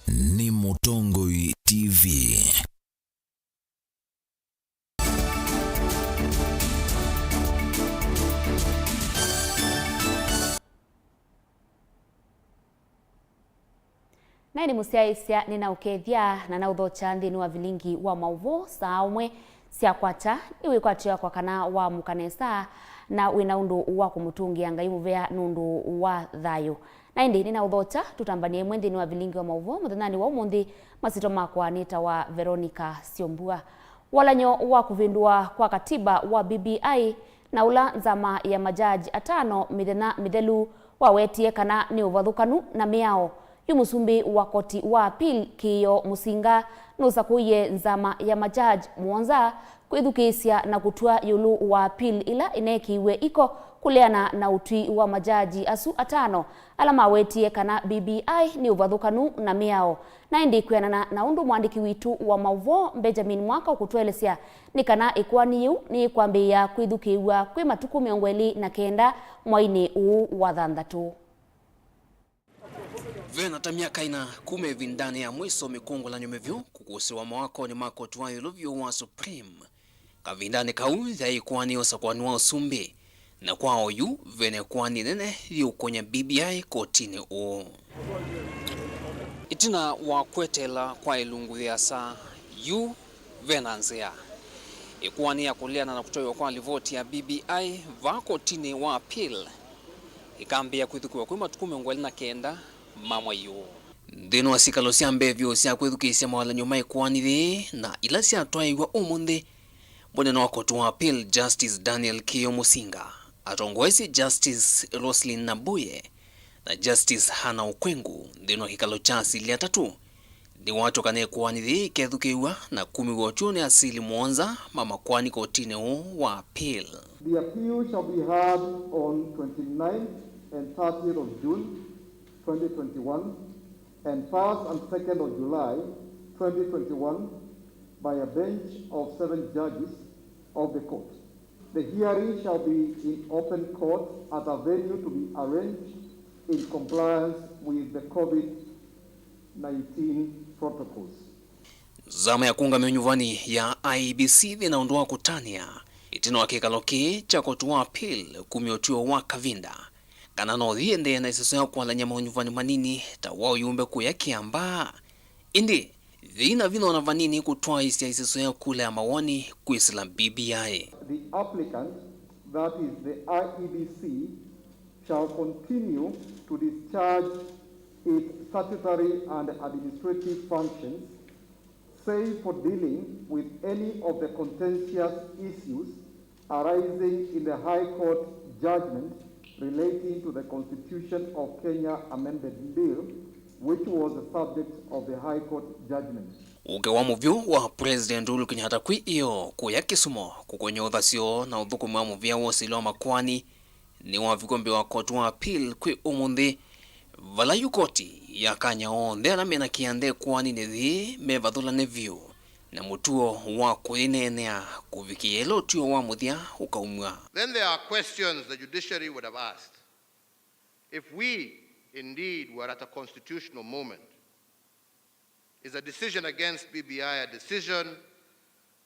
ni Mutongoi TV. Na ni musiaisia nina ukethia na uthocha nthini wa Vilingi wa Mauvoo 7am cia kwata iwe kwatio kwa kana wa mukanesa na wina undu wa kumutungia ngai muvea nundu wa thayo. Na indi nina uthocha tutambanie mwenthini wa Vilingi wa Mauvoo muthenani wa umuthi masito makwa nita wa Veronica Siombua. Walanyo wa kuvindua kwa katiba wa BBI na ula nzama ya majaji atano mithelu wawetie kana ni uvathukanu na miao. Yumusumbi wa koti wa appeal Kiyo Musinga nusakuye nzama ya majaji muonza kwithukisya na kutua yulu wa appeal ila inekiwe iko kuleana na utwi wa majaji asu atano alama wetie kana BBI ni uvathukanu na miao. Na indi kwenana na undu mwandiki witu wa Mauvoo Benjamin Mwaka ukutwelesya ni kana ikwaniyu ni kwambia kwithukiwa kwi matuku 29 mwaini uu wa thanthatu. Vena ta miaka ina kume vindani ya mwiso mikungu la nyumevyo kukusiwa mawako ni mako tuwayo luvyo wa Supreme. Kavindani kau dhai kwani osakwanua usumbi na kwa oyu vene kwani nene yu kwenye BBI kotini u. Itina wa kwetela kwa ilungu ya saa yu vena nzea. Ikwani ya kuleana na kutoyo kwa livoti ya BBI va kotini wa appeal. Ikambia kuithukiwa kwa matuku 29 mama yu. Ndino wasikalo cia mbevyo cia kwithukisya mawala nyuma ikwanire na ila cia twaiwa umuthi munene wa koti wa appeal Justice Daniel Kiyo Musinga atongwesi Justice Roslyn Nabuye na Justice Hana Okwengu. Ndino kikalo cha asili ya tatu ni watu kane kwanire kethukiwa na kumi wochone asili muonza mama kwani kotini wa appeal. The appeal shall be heard on 29th and 30th of June 2021 and 1st and 2nd of July 2021 by a bench of 7 judges of the court. The hearing shall be in open court at a venue to be arranged in compliance with the COVID-19 protocols. Zama ya kunga menyuvani ya IBC vinaondoa kutania itino wakikaloki cha koti wa appeal kumiotiwa wa kavinda kana no thiende na isiso ya kwa lanya menyuvani manini ta wao yumbe kuya kiamba indi thina vino na vanini kutwa isi isiso ya kule ya mawani kuisila BBI. The applicant, that is the IEBC, shall continue to discharge its statutory and administrative functions save for dealing with any of the contentious issues arising in the High Court judgment relating to the Constitution of Kenya Amended Bill, which was the subject of the High Court judgment. Uke wa muvyo wa President Uhuru Kenyatta kwi iyo kuya Kisumu kukonye uthasio na uthukumu wa muvya wosilo makwani ni wa vikombe wa koti wa appeal kwi umuthi vala yu koti ya kanya onthe na mena kiande kwani nethi mevathula nevyo na mutuo wa kuinenea kuvikielo tuo wa muthia ukaumwa. Then there are questions the judiciary would have asked. If we indeed were at a constitutional moment, is a decision against BBI a decision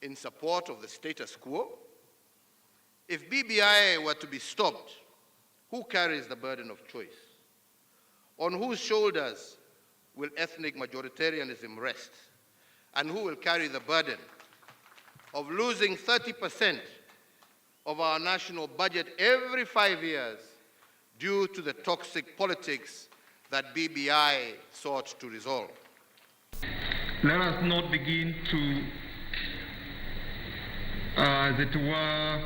in support of the status quo? If BBI were to be stopped, who carries the burden of choice? On whose shoulders will ethnic majoritarianism rest? And who will carry the burden of losing 30% of our national budget every 5 years due to the toxic politics that BBI sought to resolve? Let us not begin to, as it were,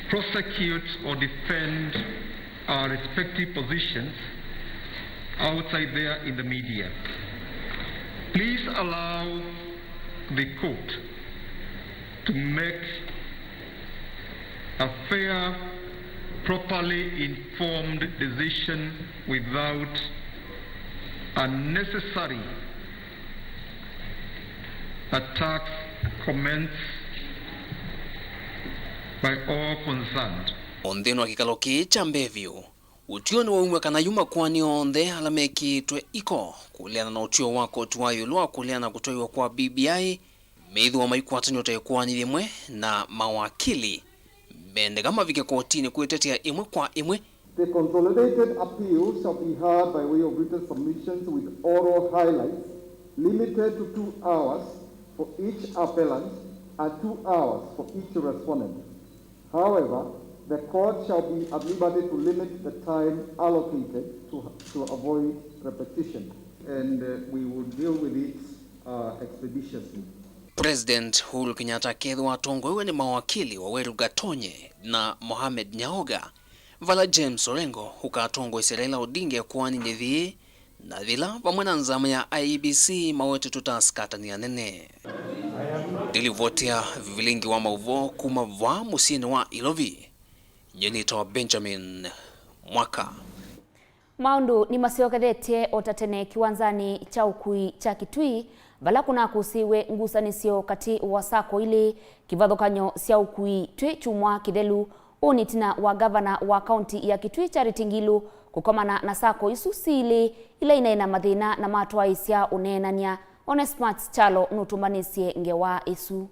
prosecute or defend our respective positions outside there in the media. Please allow the court to make a fair, properly informed decision without unnecessary attacks, comments by all concerned. Ondeno kikaloki cha mbevyo utioni wa umwe kana yuma kwani onthe alamekitwe iko kuliana na utio wako tuwayulwa kuliana kutoiwa kwa BBI meithu wa maikwatani utaikuwani limwe na mawakili mende kama vike kotini kuitetea imwe kwa imwe. The consolidated appeal shall be heard by way of written submissions with oral highlights limited to 2 hours for each appellant and 2 hours for each respondent. However, the court shall be at liberty to limit the time allocated to avoid repetition, and we will deal with it expeditiously. President Uhuru Kenyatta kethwa atongoiwe ni mawakili Waweru Gatonye na Mohamed Nyaoga vala James Orengo hukatongo Israela Odinga kwani nyethi na vila pamwe na nzama ya IEBC mawete tutaskatania nene. Dilivotia Vilingi wa Mauvoo kumavwa musini wa Ilovi nyenito Benjamin Mwaka. Maundu ni masiogethetie otatene kiwanzani cha ukui cha Kitui vala kuna kusiwe ngusanisio kati wa sako ili kivathukanyo cia ukui twi chumwa kithelu unitina wa gavana wa kaunti ya Kitui Charity Ngilu kukomana na sako isu sili ila inaina mathina na matwaisya unenania Onesmart Chalo nutumbanisye ngewa isu.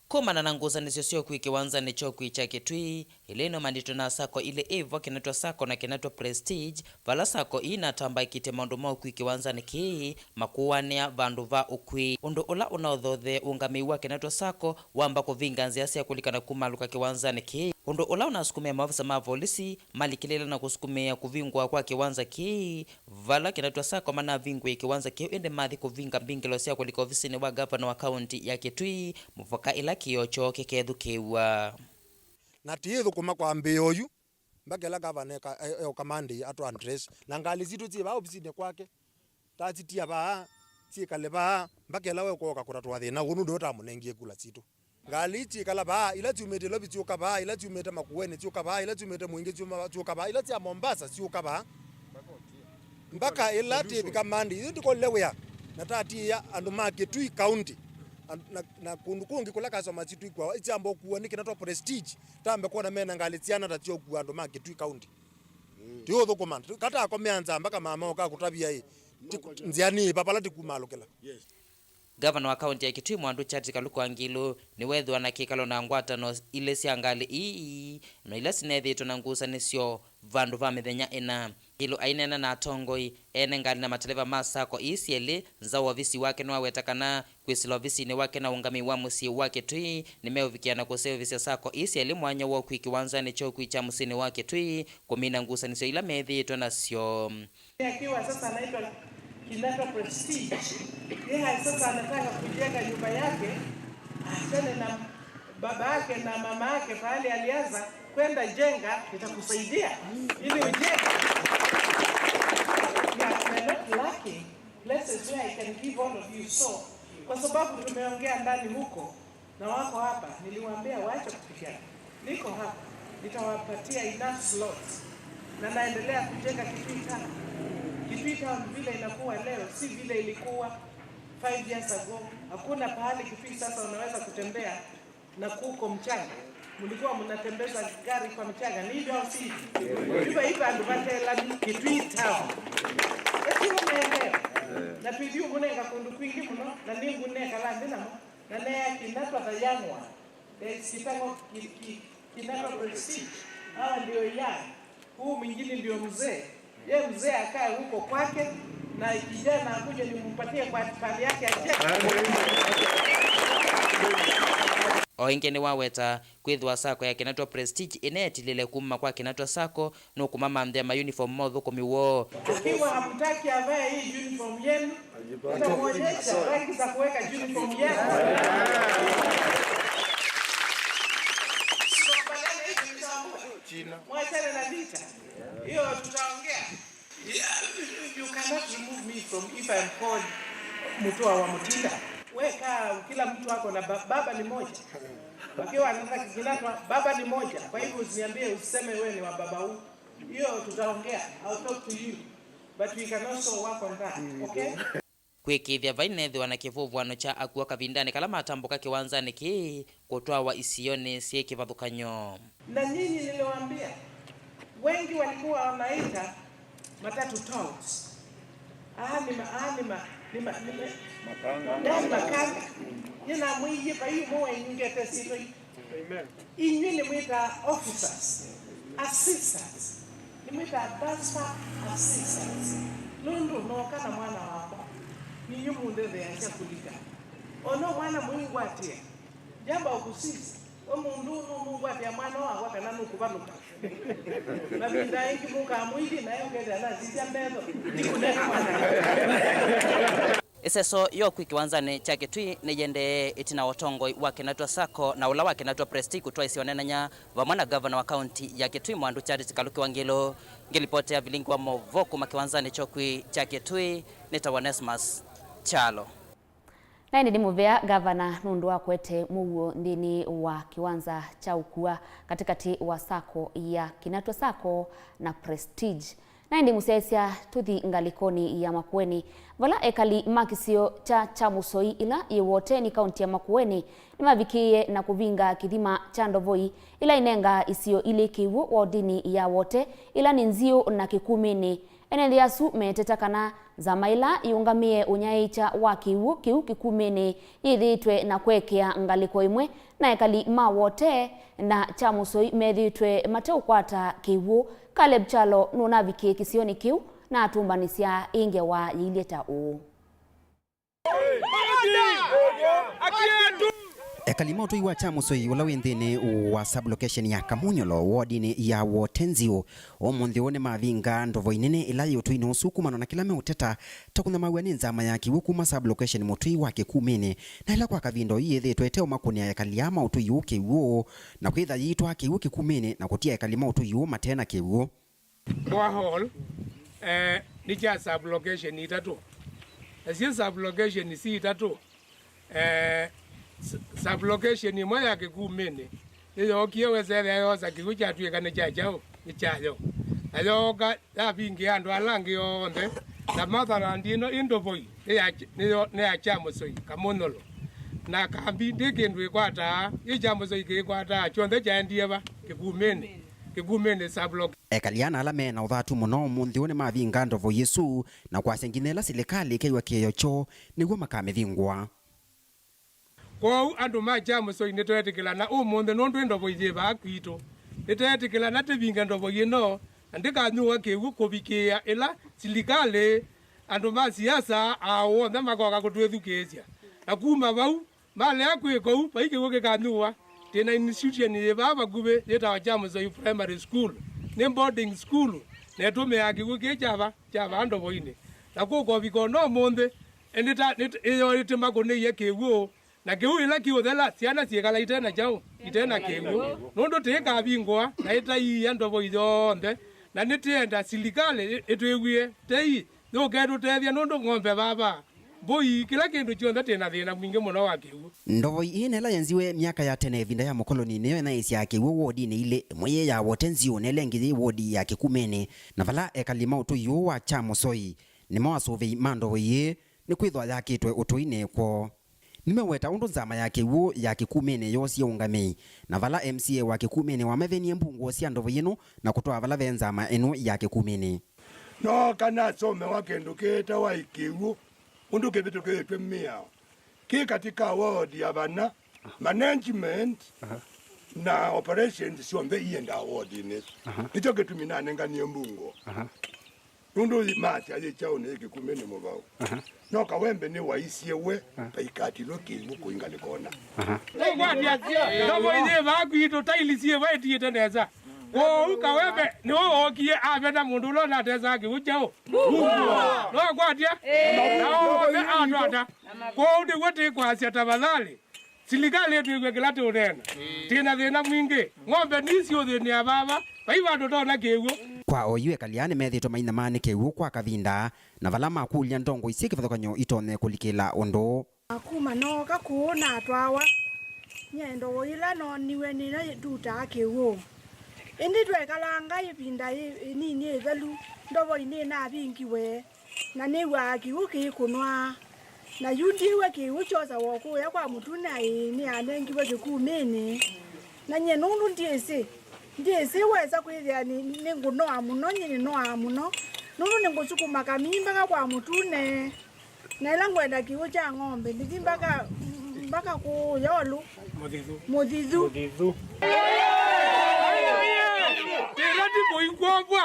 Kumana na nguzanisio sio kiwanzani cho cha Kitui ileno mandito na sako ile evo kinatwa sako na kinatwa Prestige vala sako ina tamba ikite maundu mau kiwanzani ki makuwania vandu va ukwi undu ula unaothothe ungamiwa kinatwa sako wamba kuvinganzia sia kulikana kumaluka kiwanzani ki undu ula unasukumia maafisa ma polisi malikilela na kusukumia kuvingwa kwa kiwanza ki vala kinatwa sako mana vingwe kiwanza ki ende mathi kuvinga mbingilo sia kulika ofisini wa gavana wa kaunti ya Kitui mufaka ila kiocho kekethukiwa na tiithu kuma kwa mbeoyu mbakela gavana kamandi atu address na ngali zitu zi ba ofisini kwake tazitia ba cikale ba mbakela we koka kuratwa thina unu ndota munengie kula zitu ngali cikala ba ila tumete lobi ciuka ba ila tumete makueni ciuka ba ila tumete mwingi ciuka ba ila cia Mombasa ciuka ba mbaka ila tibi kamandi ithi ndikolewea na tatia andu ma Kitui county na kundukungi kula kasoma Kitui kwa icambo kuwa ni kinatwa Prestige tambe kuona mena ngali ciana tatio kuwa andu ma Kitui county tio thukuma kata akomeanza mbaka mama oka kutabia hii nziani papala tikumalukela. Yes. Gavana wa kaunti ya Kitui Mwandu Charity Kaluku Ngilu ni wethwa na kikalo na ngwatano ile cia ngali ii no ile sinethitwo na ngusanisio vandu va mithenya ina Ngilu ainena na atongoi ene ngali na mateleva masako isiele nza ofisi wake no awetakana kwisila ofisini wake na ungami wa musi wa Kitui nimeuvikiana kwa service sako isiele mwanya wa kwikiwanzani cho kwicha musini wa Kitui kumina ngusanisio ila methitwo nacio akiwa sasa anaitwa kinatwa Prestige. Yeye sasa anataka kujenga nyumba yake, achane na baba yake na mama yake pale alianza kwenda jenga, nitakusaidia ili ujenge. Yeah, not lucky places where I can give all of you so. Kwa sababu tumeongea ndani huko na wako hapa, niliwaambia waache kupigana. Niko hapa, nitawapatia enough slots. Na naendelea kujenga Kitui Town. Kitui Town vile inakuwa leo si vile ilikuwa 5 years ago. Hakuna pahali Kitui sasa unaweza kutembea na kuko mchanga. Mlikuwa mnatembeza gari kwa mchanga, ni hivyo au si hivyo? Hivyo ndo batela Kitui Town. Eti unaelewa? Na pidi umunenga kundu kwingi mno na ningu neka la ndina na ne kinatwa tayangwa. Sitango kinatwa Prestige. Hawa ndio ya. Huu mwingine ndio mzee. Yeye mzee akae huko kwake na kijana akuje nimpatie kwa pali yake acheke. Oingeni waweta kwithwa sako ya kinatwa Prestige inetilile kuma kwa kinatwa sako no kumama mde ma uniform modho kumiwo. Akiwa hamtaki avae hii uniform yenu, nitamuonyesha rangi za kuweka uniform yenu. Mwachane na vita. Hiyo tutaongea. You cannot remove me from if I'm called Mutua wa Mutinda. Weka kila mtu wako na baba ni moja. Wakiwa anataka kinatwa baba ni moja. Kwa hivyo usiniambie useme wewe ni wa baba huu. Hiyo tutaongea. I'll talk to you. But we can also work on that. Okay? kwikithia vainethiwa na kivuvwano cha akua kavindani kala matambuka kiwanzani ki kutwawa isioni sie kivathukanyo. Na nyinyi niliwaambia wengi walikuwa wanaita matatu tolls. Makanga. Yena mwiye pa yu mwa ingete sito. Amen. Inyi ni mwita officers, assistants. Ni mwita transfer assistants. Nundu kana mwana wako. Ni yumunde ya kulika. Ono mwana mwingu atia. Jamba okusisi. Omundu mungwatia mwana wako kana nukubanuka. Na binda ingi muka mwili na yongeza na zizia mbezo. Nikuneka mwana. Iseso yo kwikiwanzani cha Kitui nijende itina watongoi wa kinatwa Sako na ula wa kinatwa Prestige kutwa isionenanya vamwana governor wa county ya Kitui Mwandu Charity Kaluki Wangilo ngilipotea Vilingi wa Mauvoo kuma kiwanzani chokwi cha Kitui nitawanesmas chalo. Na ndi muvea gavana nundu wa kwete muwo ndini wa kiwanza cha ukua katikati wa Sako ya kinatwa Sako na Prestige. Na ndi musesia tuthi ngalikoni ya Makueni vala ekali makisio cha chamusoi ila yewote ni kaunti ya Makueni nimavikie na kuvinga kithima cha Ndovoi ila inenga isio ile kiwu wodini ya wote ila ninzio na kikumini enendiasu meteta kana zamaila iungamie unyai cha wa kiwu kikumini yithitwe na kwekea ngaliko imwe na ekali ma wote na chamusoi methitwe mateukwata kiwu Caleb Chalo nunavikie kisioni kiu na atumbanisia inge wa yileta u. Ekalimoto iwa chamusoi ula wendene wa sublocation ya Kamunyolo wodini ya Wotenzio omonthi one mavinga Ndovoi nene ila yotui no sukumano na kilame uteta tokuna mawani nzama ya kiwukuma sublocation motui wake kumene na ila kwa kavindo yethe tweteo makoni ya ekaliyama utu yuke uo na kwitha yitwa kiwuki kumene na kutia ekalima utu yu matena kiwuo Warhol ni cha sublocation itatu na sublocation si itatu sublocation moya kikumene iyo kiwezele yoza kikucha tuikane chachao ni chayo ayoga la bingi andu alangi onde na madhara ndino Ndovoi ne ya chamusoi Kamunolo na kambi ndikindu ikwata ichamusoi kikwata chonde cha ndieva kikumene sublock ekaliana ala mena uthatu muno munthi one mavinga Ndovoi Yesu na kwasenginela serikali kaiwa kiyo cho niguo makamethingwa ko andu ma chamusoi nitwetikila na umunthe nondu Ndovoi jiva kwito nitwetikila na tivinga Ndovoi no ndikanyua kiwu kubikia ila serikali andu ma siasa awo na magoga kutwethukesia na kuma bau male akwiko paike woke kanyua tena institution ye baba gube yeta chamusoi primary school ne boarding school ne tume yakiwuke chava Ndovoi ne na ko bikono monde endita iyo itima kone yekewo na kiu ila kiuthela ciana ciekala itena chao itena kiu nondo teka bingwa na itai Ndovoi yonde na nitienda serikali itwewie tei no kedu tethia nondo ng'ombe baba boyi kila kindu chionda tena thina mwingi muno wa kiu Ndovoi inela yenziwe miaka ya tene vinda ya mukoloni niyo na isi yake wodi ni ile mwe ya Wotenzio nelengi wodi ya kikumene na vala ekalima utu yu wa chamusoi ni mawasuvi Ndovoi ni kwithwa yakitwe utuine kwa nimeweta undu nzama ya kiwu ya kikumene yosi ungami na vala MCA wa kikumene wa meveni mbungu cia Ndovoi ino na kutoa vala venzama eno ya kikumene no kana some wakendo keta wa ikiwu undu kebitu ketwe miao ki katika ward ya bana management na operations siombe ienda ward ine nicho ketuminane ngani mbungu undu mati ali chao ne kikumene mobao no kawembe ni waisiewe paikati lokiwu kuingalikona Ndovoi jiva kwito tailisie waiti teneza ko kawembe ni okie abena mundu lo na teza kiuchao no kwatia na anwata ko ndi wote kwasia tafadhali serikali yetu ikwekela tunena tina thina mwingi ng'ombe nisio thini ya baba baiba ndotona kiugo kwa oyu ekaliane methitwe maina mane kiwu kwa kavinda na vala makulia ndongo isi kivathukanyo itone kulikila undu akuma no gakuona atwawa nyendo ila no niwe nina duta kiwu indi twekalanga ipinda nini ethelu Ndovoi ni na bingiwe na ni wa kiwu kikunwa na yundiwe kiuchoza woku ya kwa mutuna ni anengiwe kikumeni na nye nundu ndiesi weza kwithia ni ngunoa muno nyini noa muno nundu ni ngusukuma kamimba kwa mutune na ila ngwenda kiu cha ng'ombe ndithi mpaka ku yolu muthithu Tirati boy kwamba.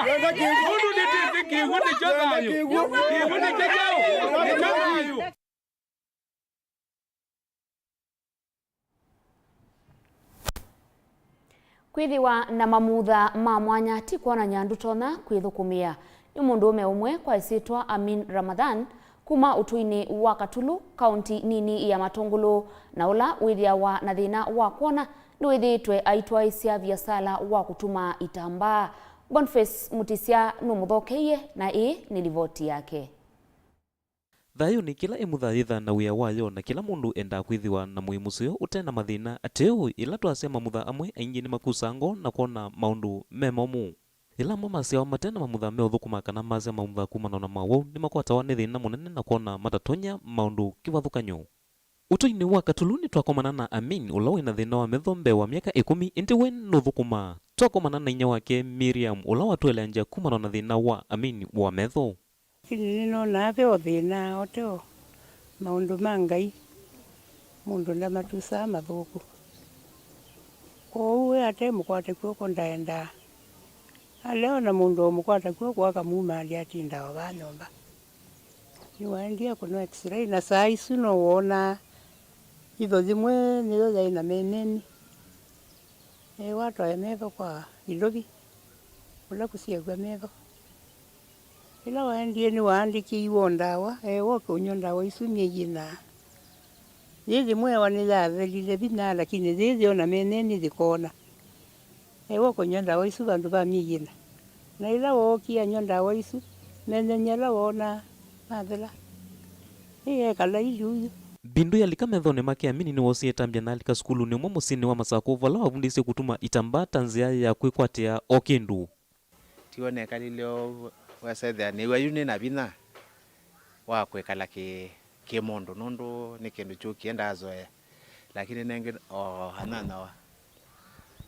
Mundu nitete kiwu ni chagayo. Kiwu ni chagayo. Kwithiwa na mamutha ma mwanya ti kuona nyandu tona kwithukumia ni mundu umwe kwa isitwa Amin Ramadhan kuma utuini wa Katulu kaunti nini ya Matongolo na ula withiawa na thina wa kuona ni withitwe aitwa isia biasala wa kutuma itambaa. Boniface Mutisia numuthokeie na ni rivoti yake. Thayo ni kila imuthaitha na wia wayo na kila mundu enda kwithiwa na muimucio utena mathina ateo ila twasema mutha amwe aingi ni makusango na kuona maundu memomu ila mama cia matena mamutha me uthukuma kana maze mamutha kumana na mawo ni makwatawa ni thina munene na kuona matatonya maundu kivathukanyo. Utuini wa Katulu ni twakomana na Amin ula wina thina wa methombe wa miaka 10 indi we nuthukuma twakomana na inya wake Miriam ula watwele anja kumana na thina wa Amin wa metho. Kini no na pe othina oteo maundu mangai mundu na matusa mathuku ko ate mukwate kuo ndaenda aleo na mundu mukwate kuo kwa kamuma ali atinda wa nyomba ni waendia kuno x-ray na saa isu no wona ido zimwe nizo zaina meneni watu ya metho kwa ilobi ula kusiegwa metho ila waendie ni waandiki iwo ndawa woke unyo ndawa isu miejina zizi mwe wanizathelile bina lakini zizi ona meneni zikona woke unyo ndawa isu bandu ba miejina na ila wokia nyo ndawa isu menenyela wona mathela kala iluyu Bindu ya lika methone make Amini ni wosie tambia na alika skulu ni umwe musini wa Masako vala wavundise kutuma itamba tanzia ya kwikwatia o kindu tione kalileo wasethe ni wayune na bina wa kwekala ke mondo nondo ni kindu chukienda azoe lakini nenge hanana wa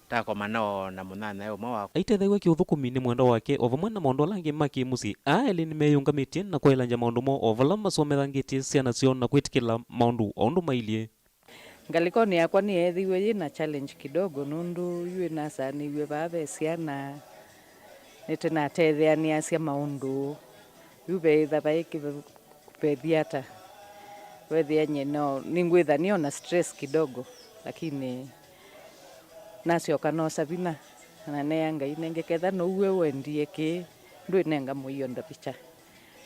takomana na munana yo mawa aitethaiwe kiuthukumi ni mwendo wake ovamwe na maundu alangi maki musi aeli ni meyungamitie na kwelanja maundu mo ovala masomethangitie ciana cio na kwitikila maundu ondu mailie ngalikoni yakwa ni ethiwe yina challenge kidogo nundu yue nasa niwe babe ciana nitena tetheania cia maundu yube thabaiki kupethiata wethia nyeno ningwithania na stress kidogo lakini nasio kana sabina na neanga inengeketha no uwe wendie ki ndu nenga muiyo ndapicha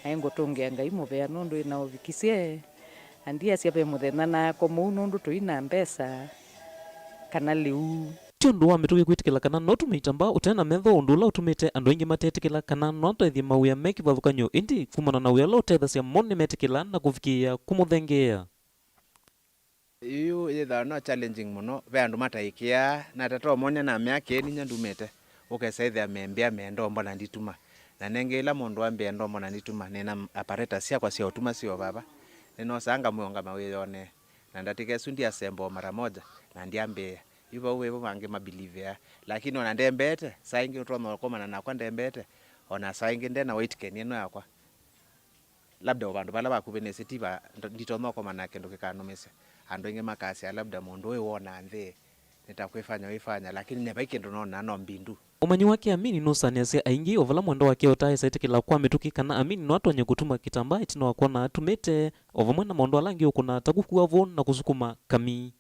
aingo tunge ngai mubea nundu ina ovikisie andia cia be muthena na komu nundu tuina mbesa kana liu tiondu wa mitugi kwitikila kana no tumitamba utena metho undula utumite andu ingi matetikila kana no tethia mawia meki vathukanyo indi kumana na wia lo tetha cia moni metikila na kufikia kumuthengea iyo yetha no challenging muno be andu mataikia na tato monya na miaka ni nyandumete ukesaithia membia mendo mbona ndituma na nenge ila mundu ambia ndo mbona ndituma nina apparatus cia kwa cia utuma cio baba nino sanga muonga mawiyone na ndatike sundi asembo mara moja na ndiambe yuba uwe bange mabilivea lakini ona ndembete saingi utono komana na kwa ndembete ona saingi ndena wait kenino yakwa labda bandu bala bakubenese tiba nditono komana kendo kikanomese andu inge makasi labda mundu we wona nthe nitakwifanya wifanya lakini nebaike ndo nona no mbindu umanyi wake Amini no saniasia aingi ovala mwendo wake otae saitikila kwa mituki kana Amini no atonye kutuma kitamba itino wakona atumite ovamwe na maundu alangi ukuna takukuwa von na kusukuma kami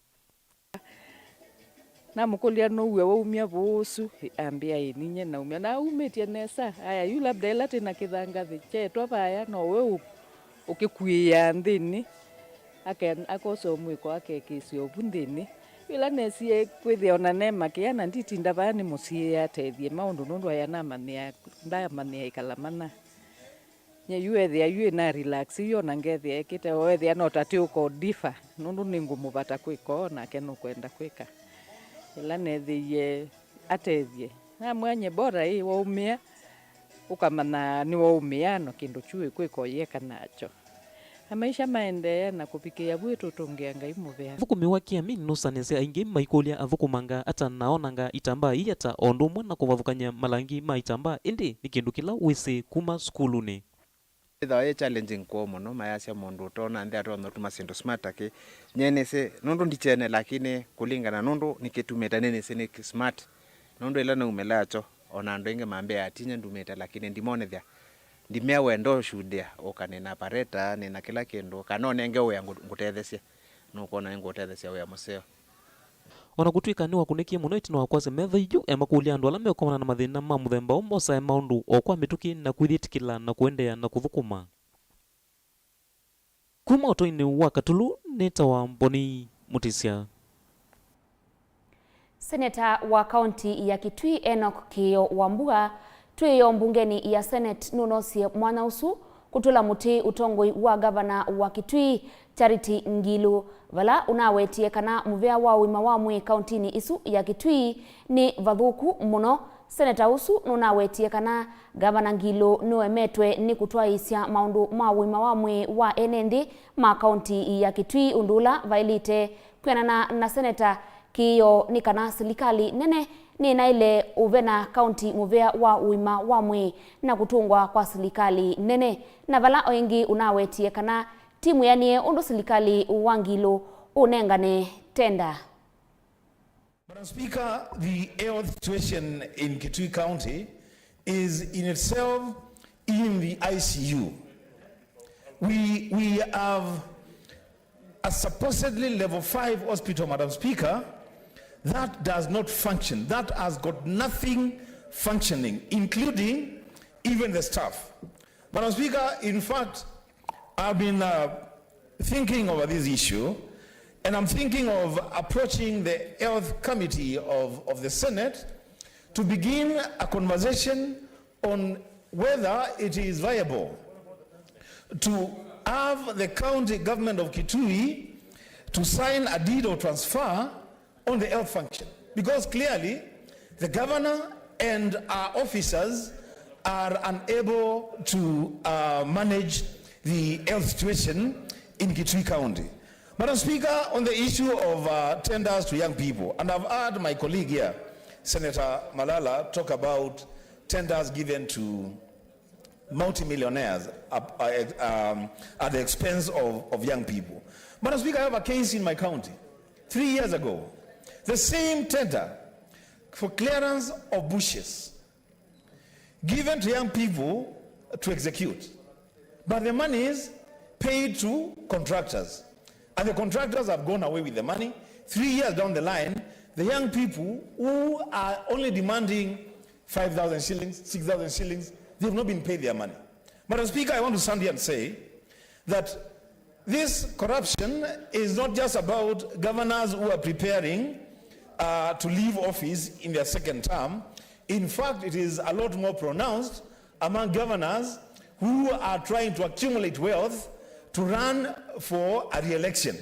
na mukulia no uwe waumia bosu ambia ininye na umia na umetie nesa aya yu labda ila tena kithanga chetwa baya no we ukikuia ndini akoso mwiko ake kisio bundini ila nesie kwithia ona nema kiana nditinda bani musie atethie maundu nundu aya na mania ndaya mania ikalamana nye yuethia yue na relax yo na ngethia ekite oethia no tati uko difa nundu ningumu bata kwiko na kenu kwenda kwika ila nethie atethie na mwanye bora hii waumia ukamana ni waumia no kindu chui kwiko yeka nacho maisha maendelea na kupikia bwetu tongea ngai muvea thukumi wa Kiamini nusanese aingi maikulia athukumanga ata naonanga itamba iyata ondumwe na kuvathukanya malangi ma itamba indi ni kindu kila wisi kuma skuluni. Ithawa challenging kwa muno mayasya mundu utona ndi atona tuma sindu smart ake nyenese nundu ndichene lakini kulingana nundu nikitumeta nenese ni smart nundu ila na umelacho ona ndo inge mambe atinya ndumeta lakini ndimonethya ndimea wendo shudia okanena pareta nina kila kindu kanone nge we ngutethesia nukona ngutethesia we museo ona gutwika ni wakunikie muno itino wakwase metha iju emakulia andu ala mekomana na mathina ma muthemba umosa ya maundu okwa mituki na kwithitikila na kuendea na kuthukuma kuma otoini wa Katulu nita wa Mboni Mutisya. Seneta wa kaunti ya Kitui Enoch Kio Wambua twiyo mbungeni ya Senate nunosie mwana usu kutula muti utongoi wa gavana wa Kitui Charity Ngilu vala unawetie kana muvea wa wima wa mwi kauntini isu ya Kitui ni vathuku muno. Seneta usu nunawetie kana gavana Ngilu nuemetwe ni kutwaisya maundu ma wima wa mwi wa enendi ma kaunti ya Kitui undula vailite kwenana na Seneta Kio ni kana serikali nene ni na ile uvena kaunti muvea wa wima wa mwi na kutungwa kwa serikali nene na vala oingi unawetie kana timu yanie undu serikali wa Ngilu unengane tenda. Madam Speaker, the health situation in Kitui County is in itself in the ICU. We have a supposedly level 5 hospital, Madam Speaker, that does not function, that has got nothing functioning, including even the staff. Madam Speaker, in fact, I've been thinking over this issue, and I'm thinking of approaching the Health Committee of the Senate to begin a conversation on whether it is viable to have the county government of Kitui to sign a deed of transfer on the health function, because clearly the governor and our officers are unable to manage the health situation in Kitui County. Madam Speaker, on the issue of tenders to young people, and I've heard my colleague here, Senator Malala, talk about tenders given to multimillionaires at the expense of young people. Madam Speaker, I have a case in my county 3 years ago. The same tender for clearance of bushes given to young people to execute, but the money is paid to contractors, and the contractors have gone away with the money. 3 years down the line, the young people who are only demanding 5,000 shillings, 6,000 shillings, they have not been paid their money. Madam Speaker, I want to stand here and say that this corruption is not just about governors who are preparing to leave office in their second term. In fact, it is a lot more pronounced among governors who are trying to accumulate wealth to run for a re-election.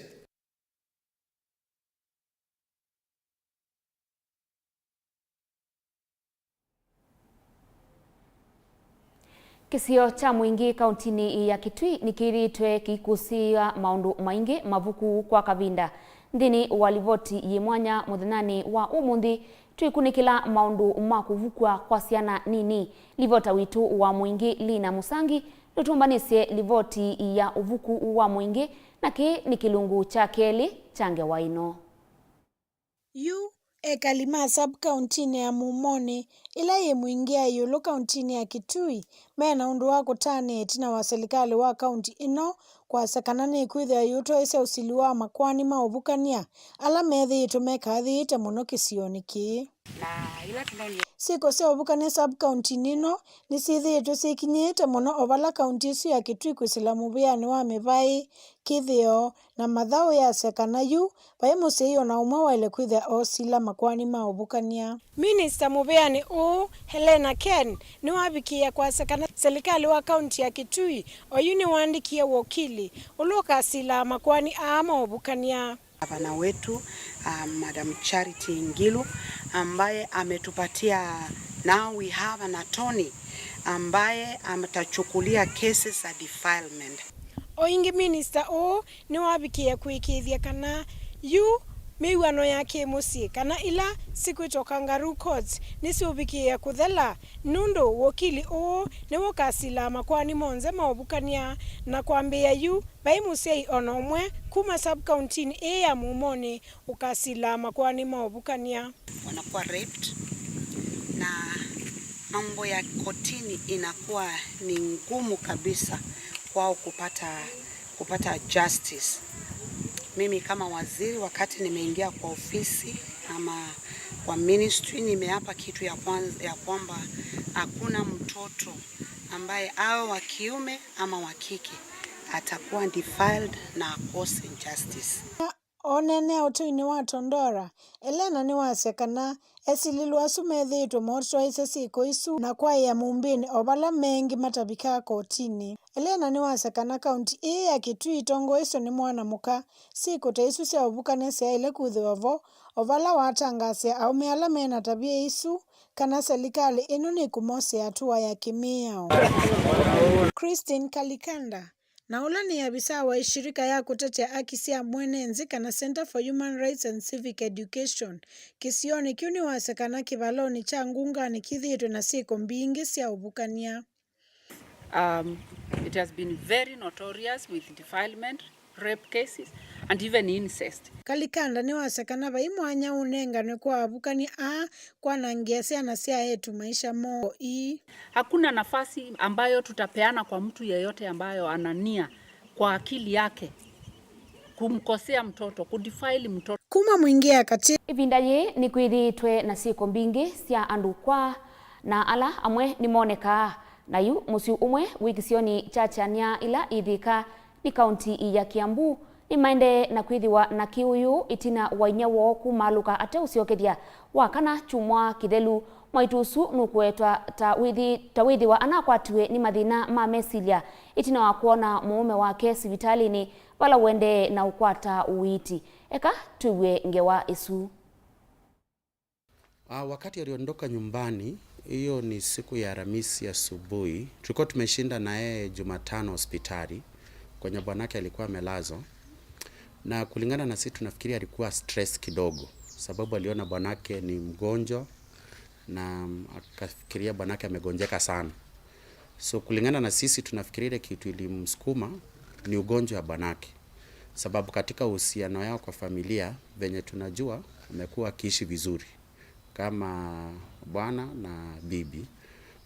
Kisio cha mwingi kauntini ya Kitui nikiritwe kikusia maundu maingi mavuku kwa kavinda ndini walivoti yimwanya muthenani wa umundi twikunikila maundu makuvukwa kwa siana nini livota witu wa mwingi Lina Musangi lutumbanisye livoti ya uvuku wa mwingi naki ni kilungu cha keli change waino yu ekalima sub-countini ya Mumoni ila ye mwingia yulu countini ya Kitui mena undu wa kutani etina wa serikali wa county ino kwa sakanani kwithia yuto ise usili wa makwani mauvukania ala methi itumeka thiite muno kisioni ki na ila tunani siko se uvukania sub-county nino nisithiitwe sikinyite muno ovala county isu ya Kitui kwisila muviani wa mivai kithio na mathau ya sekana yu pai museo na umwe waile kwithia osila makwani mauvukania. Minister muviani u Helena Ken ni wabikia kwa sekana serikali wa county ya Kitui oyuni waandikie wakili uloka sila makwani mauvukania. Gavana wetu Madam Charity Ngilu ambaye ametupatia, now we have an attorney ambaye ametachukulia cases za defilement. Oingi minister o ni wabikia kuikithia kana yu miwano yake musie kana ila siku toka Ngaru Courts nisubikia kuthela nundo wokili o ni wokasila makwani monze maobukania na kwambia yu bai musie onomwe kuma sub county ya Mumoni ukasila makwani maobukania wanakuwa raped na mambo ya kotini inakuwa ni ngumu kabisa kwao kupata justice. Mimi kama waziri wakati nimeingia kwa ofisi ama kwa ministry nimeapa kitu ya kwamba hakuna mtoto ambaye awe wa kiume ama wa kike atakuwa defiled na akose justice. Onene otuini wa Tondora Elena ni wasekana esililwa sumethitwe motso isesiko isu na kwa ya mumbini obala mengi matabika kotini. Elena ni wasekana kaunti ya Kitui tongo iso ni mwana muka siku te isu sia obukane sia ile kuthiwavo obala watangasia au meala mena tabia isu kana serikali ino ni kumose hatua ya kimiao. Christine Kalikanda na ula ni abisa wa shirika ya kutetea haki cia mwenenzi kana Center for Human Rights and Civic Education kisioni kiuni wasekana kivaloni cha ngungani kithitwe na siko mbingi cia ubukania. It has been very notorious with defilement, rape cases and even incest. Kalikanda ni wasekana vai mwanya unengane kwa abukani kwa nangia siana sia yetu maisha mo Hakuna nafasi ambayo tutapeana kwa mtu yeyote ambayo anania kwa akili yake kumkosea mtoto, kudefile mtoto. Kuma mwingia kati ivinda ye ni kwithitwe na siko mbingi cia andu kwa na ala amwe ni moneka na yu musi umwe wikisioni chachania ila ithika ni kaunti ya Kiambu ni maende na kwithiwa na kiuyu itina wainyawo kumaluka ate usiokethia wakana chumwa kithelu mwaitusu nukwetwa ta withiwa anakwatiwe ni mathina ma mesilia itina wa kuona muume wake sivitalini wala wende na ukwata uwiti eka tuwe ngewa isu. Wakati aliondoka nyumbani, hiyo ni siku ya Alhamisi asubuhi. Tulikuwa tumeshinda na yeye Jumatano hospitali kwenye bwanake alikuwa amelazwa. Na kulingana na sisi tunafikiri alikuwa stress kidogo sababu aliona bwanake ni mgonjwa na akafikiria bwanake amegonjeka sana. So kulingana na sisi tunafikiri ile kitu ilimsukuma ni ugonjwa wa bwanake. Sababu katika uhusiano yao kwa familia venye tunajua amekuwa akiishi vizuri kama bwana na bibi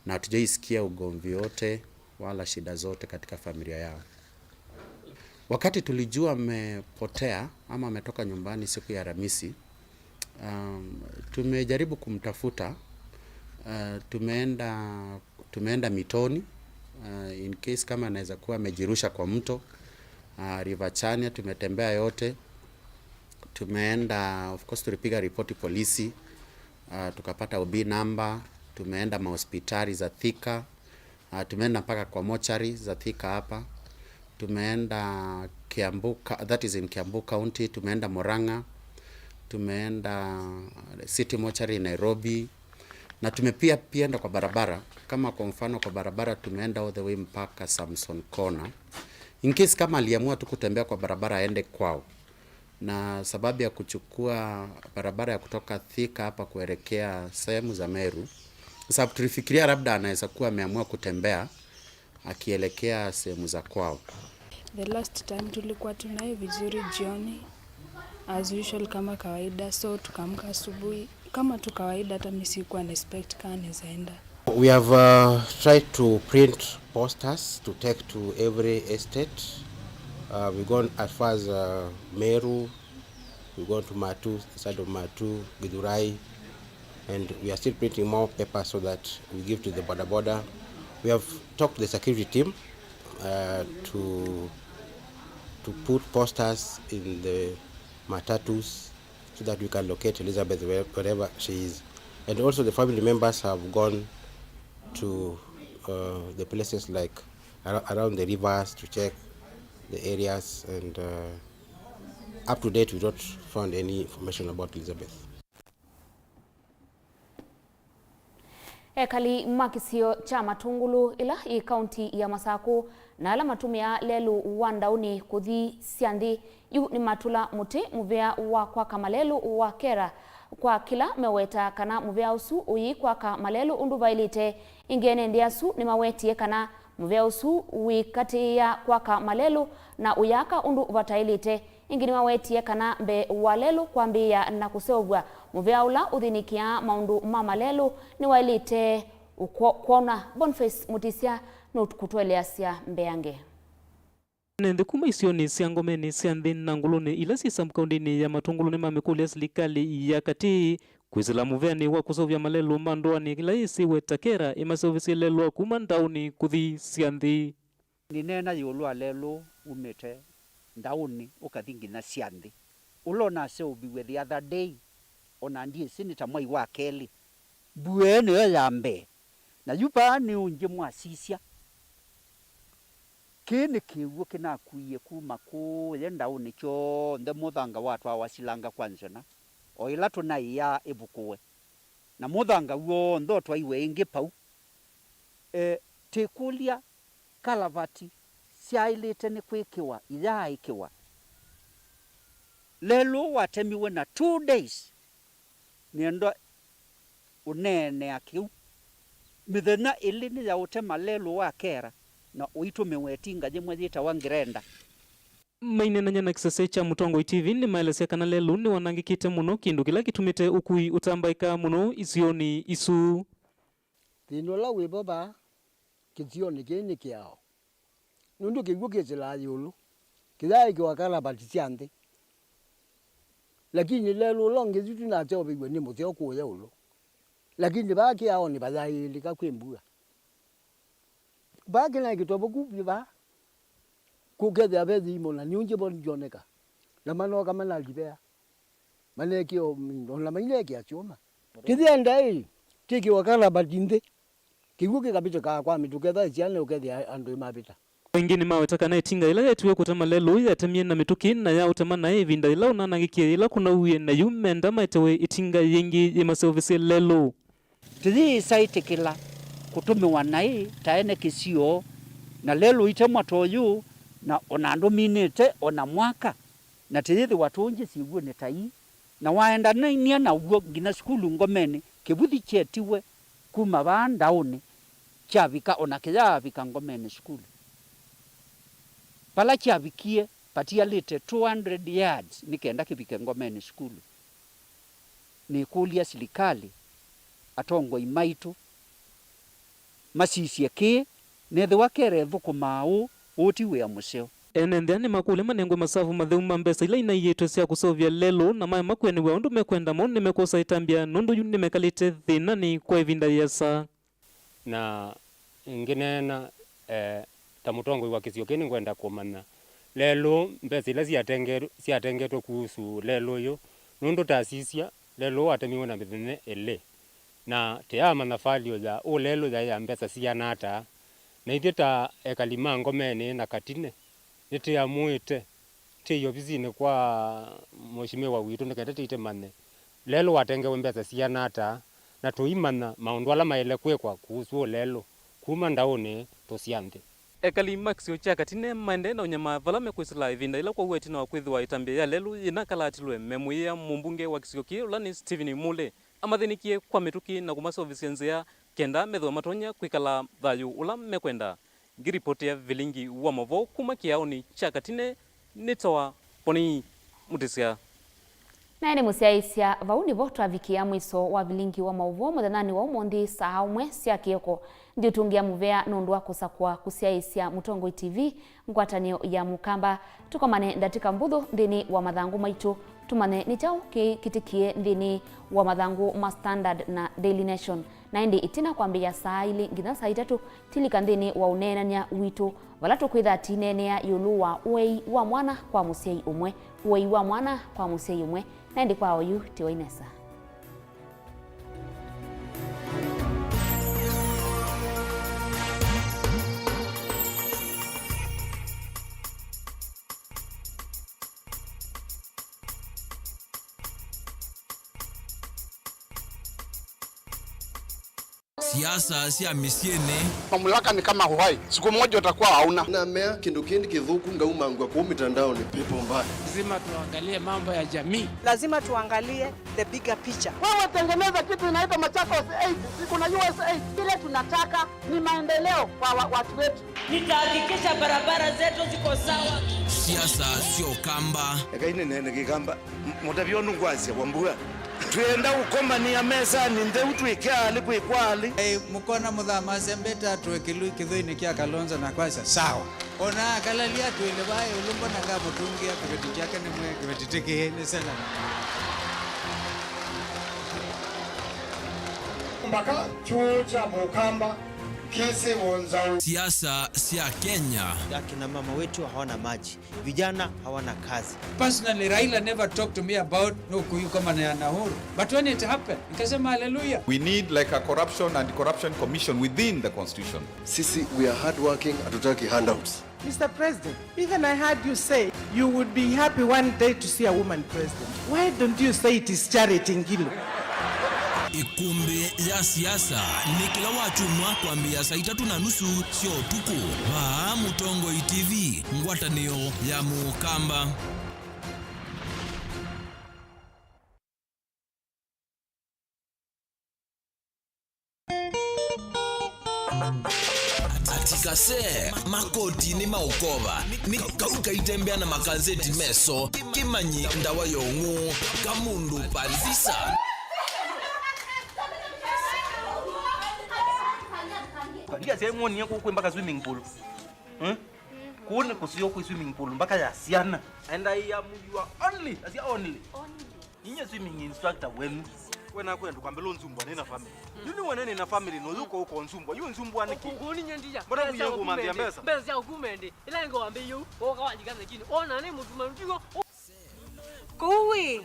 na hatujaisikia ugomvi wote wala shida zote katika familia yao. Wakati tulijua amepotea ama ametoka nyumbani siku ya Alhamisi, tumejaribu kumtafuta, tumeenda mitoni in case kama anaweza kuwa amejirusha kwa mto, River Chania tumetembea yote, tumeenda of course tulipiga ripoti polisi, tukapata OB number, tumeenda mahospitali za Thika, tumeenda mpaka kwa mochari za Thika hapa. Tumeenda Kiambu, that is in Kiambu County, tumeenda Murang'a, tumeenda City Mortuary Nairobi, na tumeenda kwa barabara. Kama kwa mfano kwa barabara tumeenda all the way mpaka Samson Corner. In case kama aliamua tu kutembea kwa barabara aende kwao. Na sababu ya kuchukua barabara ya kutoka Thika hapa kuelekea sehemu za Meru, sababu tulifikiria labda anaweza kuwa ameamua kutembea akielekea sehemu za kwao. The last time tulikuwa tunaye vizuri jioni as usual kama kawaida, so tukaamka asubuhi kama tu kawaida, hata mimi sikuwa na expect kana zaenda. We have tried to print posters to take to every estate. We've gone as far as Meru, we've gone to Matu, side of Matu, Githurai, and we are still printing more papers so that we give to the border. We have talked to the security team to put posters in the matatus so that we can locate Elizabeth wherever she is. And also the family members have gone to the places like around the rivers to check the areas, and up to date we don't found any information about Elizabeth. Ekali makisio cha matungulu ila i kaunti ya Masaku na ala matumia lelu wandauni kuthi siandi yu ni matula muti muvea wa kwa kamalelu wa kera kwa kila meweta kana muvea usu uyi kwa kamalelu unduvailite ingene ndiasu ni mawetie kana muvea usu wikati ya kwa kamalelu na uyaka undu vatailite ingini mawetie kana mbe walelu kwambia na kuseovwa muvea ula uthinikia maundu mamalelu ni wailite kuona Boniface Mutisia no kutweleasia mbeange nende kuma isioni cia ngomeni cia nthi na nguluni ila cia mkaundini ya matungulu ni mamekulia serikali ya kati kwizila muveani wa kusovya malelu mandoani ila isi wetakera imasovisi lelu kuma ndauni kuthi cia nthi ninena yulwa lelu umete ndauni ukathingi na cia nthi ulona se ubiwe the other day ona ndie sinita mwai wa keli buene yo yambe na yupa ni unje mwasisia kini kiugo kinakuie kuma ku yenda unicho nde muthanga watu awasilanga kwanzana o ila tunaiya ibukuwe na muthanga uo ndo twaiwe ingi pau tikulia kalavati siailite ni kwikiwa ila ikiwa lelo watemiwe na 2 days niendo unene akiu mithena ilini ya utema lelo wa kera na uitume wetinga jemwe thita wangirenda mainenanya na kisese cha Mutongo TV ni maelesia kana lelu ni wanangikite muno kindu kila kitumite ukui utambaika muno isioni isu thinola wiboba kitioni kini kiao nundu kiguke zila yulu kidai kiwakala batisiande lakini lelu longe zitu na teo bigwe ni muteo kuya ulo lakini baki yao ni bazai kakwembua baki na kitobo kubiba kukethe abezi imona niunje bon joneka na mano kama na libea manekio na maneki achoma kithienda hii tiki wakala batinde kiguke kabisa ka kwa mituketha ciane ukethi andu mabita wengine mawetaka na itinga ila yetuwe kutama lelu yatemie na mituki na ya utama na evinda ila unanagikia ila kuna uye na yumenda maetewe itinga yengi yemasovisi lelu tithi site kila kutumiwa nai taene kisio na lelu itemwa toyu na onando minite ona mwaka na tithi watunje siuwe ne tai na waenda nia na ugo ngina skulu ngomeni kibuthi chetiwe kuma bandauni chavika ona kijavika ngomeni skulu pala chavikie patia lite 200 yards nikenda kibike ngomeni skulu ni kulia serikali atongo imaitu masisi yake nethe wakere thukumau utiwe ya museo enendiani makule manengwe masafu matheuma mbesa ila inaiyetwe cia kusovya lelo na mae makwene wa undu mekwenda mo nimekosa itambia nundu yu nimekalite thina ni kwa ivinda yesa na nginena ta Mutongo wa kisio kini ngwenda kumana lelo mbesa ila ciatengetwe kuhusu lelo yo nundu tasisia lelo watemiwe na mithene ele na teama na falio ya ulelo ya mbesa cianata na ithita ekalima ngomeni na katine nite amuite te ofisini kwa mheshimiwa witu nikendete itemane lelo watengewe mbesa cianata na tuimana maundu ala maele kwekwa kuhusu lelo kuma ndauni tusiante ekali maxio cha katine mande na unyama vala mekwisila ivinda ila kwa uetina wa kwithwa itambia ya lelu ina kalatilwe memuia mumbunge wa kisioki ulani Stephen Mule amathinikie kwa mituki na kumasovisi nzia kenda methwa matonya kwikala thayu ula mekwenda ngiripoti ya Vilingi wa Mauvoo kuma kiaoni cha katine nitawa Poni Mutisia na ni musiaisia vauni vo twavikia mwiso wa Vilingi wa Mauvoo muthanani wa umondi saa umwe cia kioko ndio tungia muvea nundu wa kusakwa kusiaisia Mutongo TV ngwatanio ya mukamba tukomane ndatika mbuthu ndini wa mathangu maitu tumane ni chao kitikie ndini wa mathangu ma Standard na Daily Nation na indi itina kwambia saa ili ngina saa 3 tilika ndini wa unenania witu wala tukwitha tinenea yulu wa uwei wa mwana kwa musiai umwe uwei wa mwana kwa musiai umwe na indi kwa oyu tiwainesa siasa cia misiene. Mamlaka ni kama uhai, siku moja utakuwa hauna. Na mea kindukindi kidhuku ngaumangwa kwa mitandao ni pepo mbaya. Lazima tuangalie mambo ya jamii. Lazima tuangalie the bigger picture. Wewe tengeneza kitu inaitwa Machakos 8, siku na US 8. Kile tunataka ni maendeleo kwa watu wetu. Nitahakikisha barabara zetu ziko sawa. Siasa sio kamba. Ekaine nene kigamba mutabionu ngwazi kwambua. Tuenda ukoma ni ya mesa ni ndeu tuikia kwali. Mukona muthama sembeta tuwekilu kithoini kia Kalonzo na kwasa sawa. Ona kalalia tuile bae ulumbo na kama mutungia kibeti chake ni mwe kibeti tiki ni sana. Mbaka chucha mukamba kisi wonzao. Siasa sia Kenya. Akina mama wetu hawana maji, vijana hawana kazi. Personally, Raila never talked to me about no kuyu kama na Nahuru. But when it happened, nikasema hallelujah. We need like a corruption and corruption commission within the constitution. Sisi, we are hardworking, hatutaki handouts. Mr. President, even I heard you say you would be happy one day to see a woman president. Why don't you say it is Charity Ngilu? Ikumbi ya siasa ni kila wachumwa kuambia saa 3:30 sio tuku. Mutongo TV, ngwatanio ya Mukamba. Atikase makoti ni maukova ni kauka itembea na makazeti meso kimanyi ndawa yongu kamundu panzisa. Ndia sehemu ni yako mpaka swimming pool. Kuone kusio kwa swimming pool mpaka ya siana. And I am your only, as your only. Ninyi swimming instructor wenu. Wena kwenda kwambia lo nzumbwa nena family. Yuni wanene na family no yuko huko nzumbwa. Yu nzumbwa niki. Kuni nyendia. Mbona kuyangu mambia mbesa? Mbesa ya kumende. Ila ngo ambe yu. Oka wajika zekini. Ona ne mutu mandigo. Kuwi.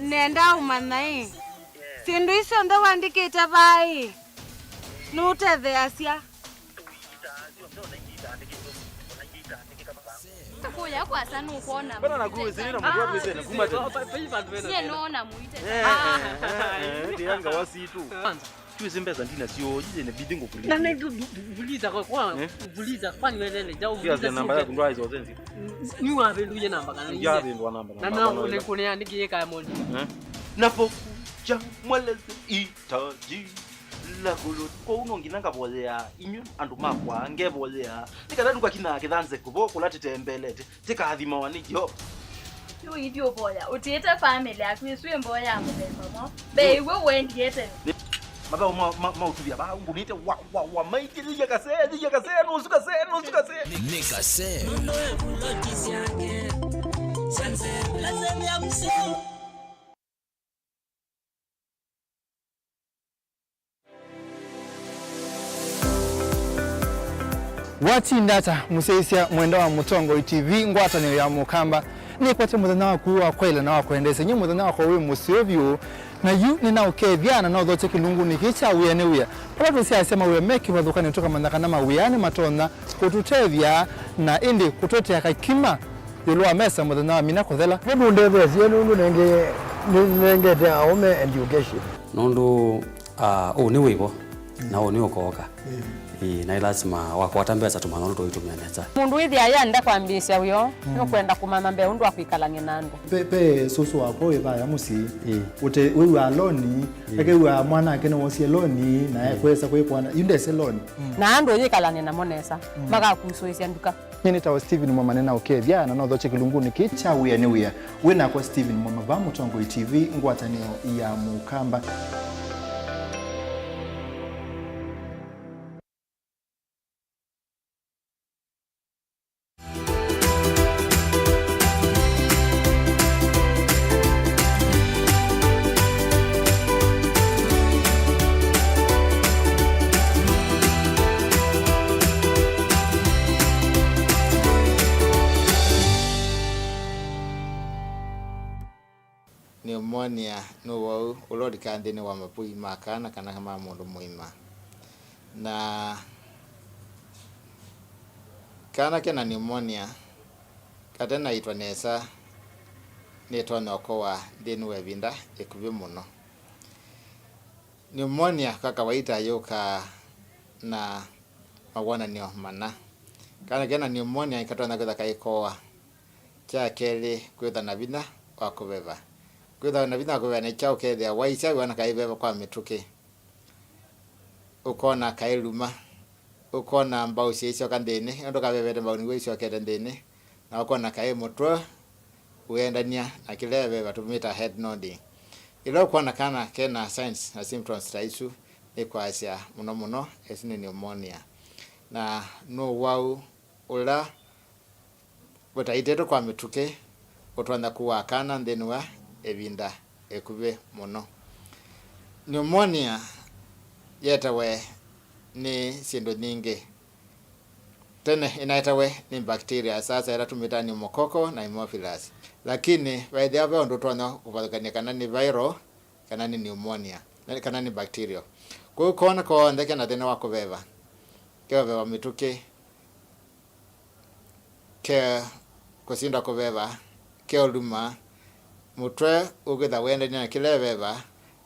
Nenda umanai. Sindu iso ndo wandikite bai. Nuthe asia. Kuya kwa sana ukona. Bana na kuwe zina mkwa pese na kumate. Sie naona muite. Ndianga wasitu. Tuwe mbeza ndina sio jije ne bidingo kulia. Na vuliza kwa vuliza kwani wewe njao vuliza. Sio namba ya kundwa hizo zenzi. Ni wapi nduye namba kana. Ya ndo namba. Na ule kune andike kaya mondi. Napokuja mweleze itaji la kulut ko unonginanga bolea inyu andu makwa ngebolea tikadadu kwa kina kidanze kubo kulati tembelete tika hadhima wanijo yo idio boya utiete family akwiswe mboya mubemba mo be we wendiete maba ma utubia ba ngunite wa maiti lija kase no suka se nikase Wati ndata museisia mwenda wa Mutongo TV ngwatanio ya Mukamba ni kwate muthenya wa kuwa kwela na wa kwendesa nyi muthenya wa kwa musiovyo na yu ni na ukethia na no thote kilungu ni kicha wiyane wiya pala tusi asema we meki wathuka ni toka mandaka na mawiyane matona kututethia na indi kutotea kakima yulwa mesa muthenya wa mina kuthela hebu ndebe sia nundu nenge te aume education nundu ni wibo na ni ukoka na lazima wakwata mbeza tumana ndo itumia neza mundu ithi aya nda kwambisha uyo no kwenda kumama mbe undu akwikalange nandu pepe susu wako wibaya musi ute wewe aloni ake wa mwana ake no wosie loni na kwesa kwekwana yunde se loni na andu yikalange na monesa maga kusuisia nduka mimi tawo Steven Mwamanena ukethia na no thoche kilunguni kicha wiyane wiya wena kwa Steven Mwamava Mutongo TV ngwatanio ya Mukamba. Pneumonia no wau ulodi kandini wa mapui makana kana kama mundu muima na kana kena pneumonia katena itwa nesa netwa nokowa deni webinda ekubi muno Pneumonia kwa kawaida yoka na magonanio mana. Kana kena pneumonia ikatona kwitha kaikoa. Kya keli kwitha na bina wa kubeba. Kwitha na bina kubeba ni chao kethia waisha wana kaibeba kwa mituki. Ukona kailuma. Ukona mbao ciicio kanthini, ndo kabebete mbao ni wicio kete nthini. Na ukona kai mutwe uendania na kilebe batumita head nodding. Ilo kuona kana kena signs na symptoms taisu ikwasia muno esini pneumonia. Na no wau ula butaiteto kwa mituke utwanda kuwakana nthini wa ebinda ekube muno. Pneumonia yetawe ni sindu nyingi. Tene inaitawe ni bacteria sasa ila tumita pneumococcal na haemophilus. Lakini baadhi ya wao ndo tuona kupatikana kana ni viral kana ni pneumonia kana ni bacterial. Kwa hiyo kuona kwa ndeke na thina wa kubeba. Kebeba mituki ke kusinda kubeba ke oluma mutwe ugitha wende na kilebeba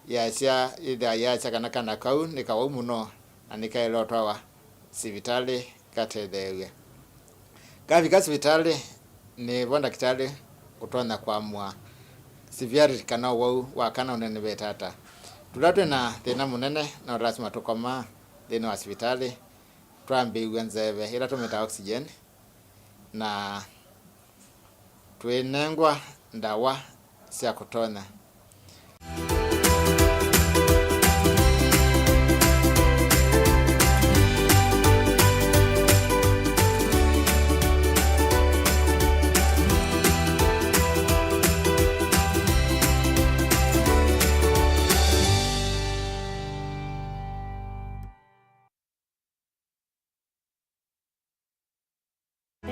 yacia ida yacia kana kau ni kawa muno na nikailotwa sibitali katethewe. Kafika sibitali ni bonda kitali utona kwa mwa severity kana wau wakana unene betata. Tulatwe na thina munene na lazima tukoma thina wa sibitali twambiwe nzeve ila tumeta oxygen na twenengwa ndawa cia kutona.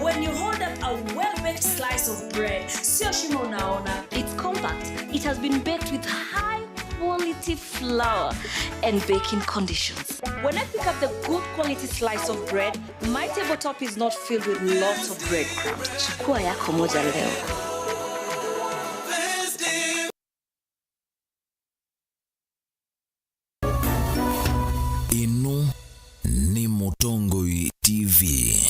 When you hold up a well-baked slice of bread, sio shimo unaona, it's compact. It has been baked with high-quality flour and baking conditions. When I pick up the good quality slice of bread, my tabletop is not filled with lots of breadcrumbs. Chukua yako moja leo. Ino ni Mutongoi TV.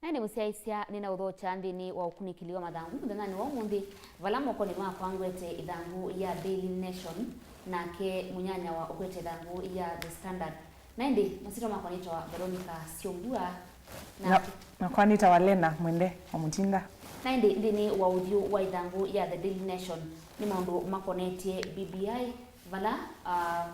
Nani musiaisia nina udhocha ndini wa ukunikiliwa madhangu mudangani wa umundi valamo koni kwangwete idhangu ya Daily Nation na ke munyanya wa ukwete idhangu ya The Standard. Naindi masito makonitwa Veronica Siombua na kwanita Walena Mwende wa Mutinda. Naindi ndini wa udhiu wa idhangu ya The Daily Nation ni maundu makonetie BBI vala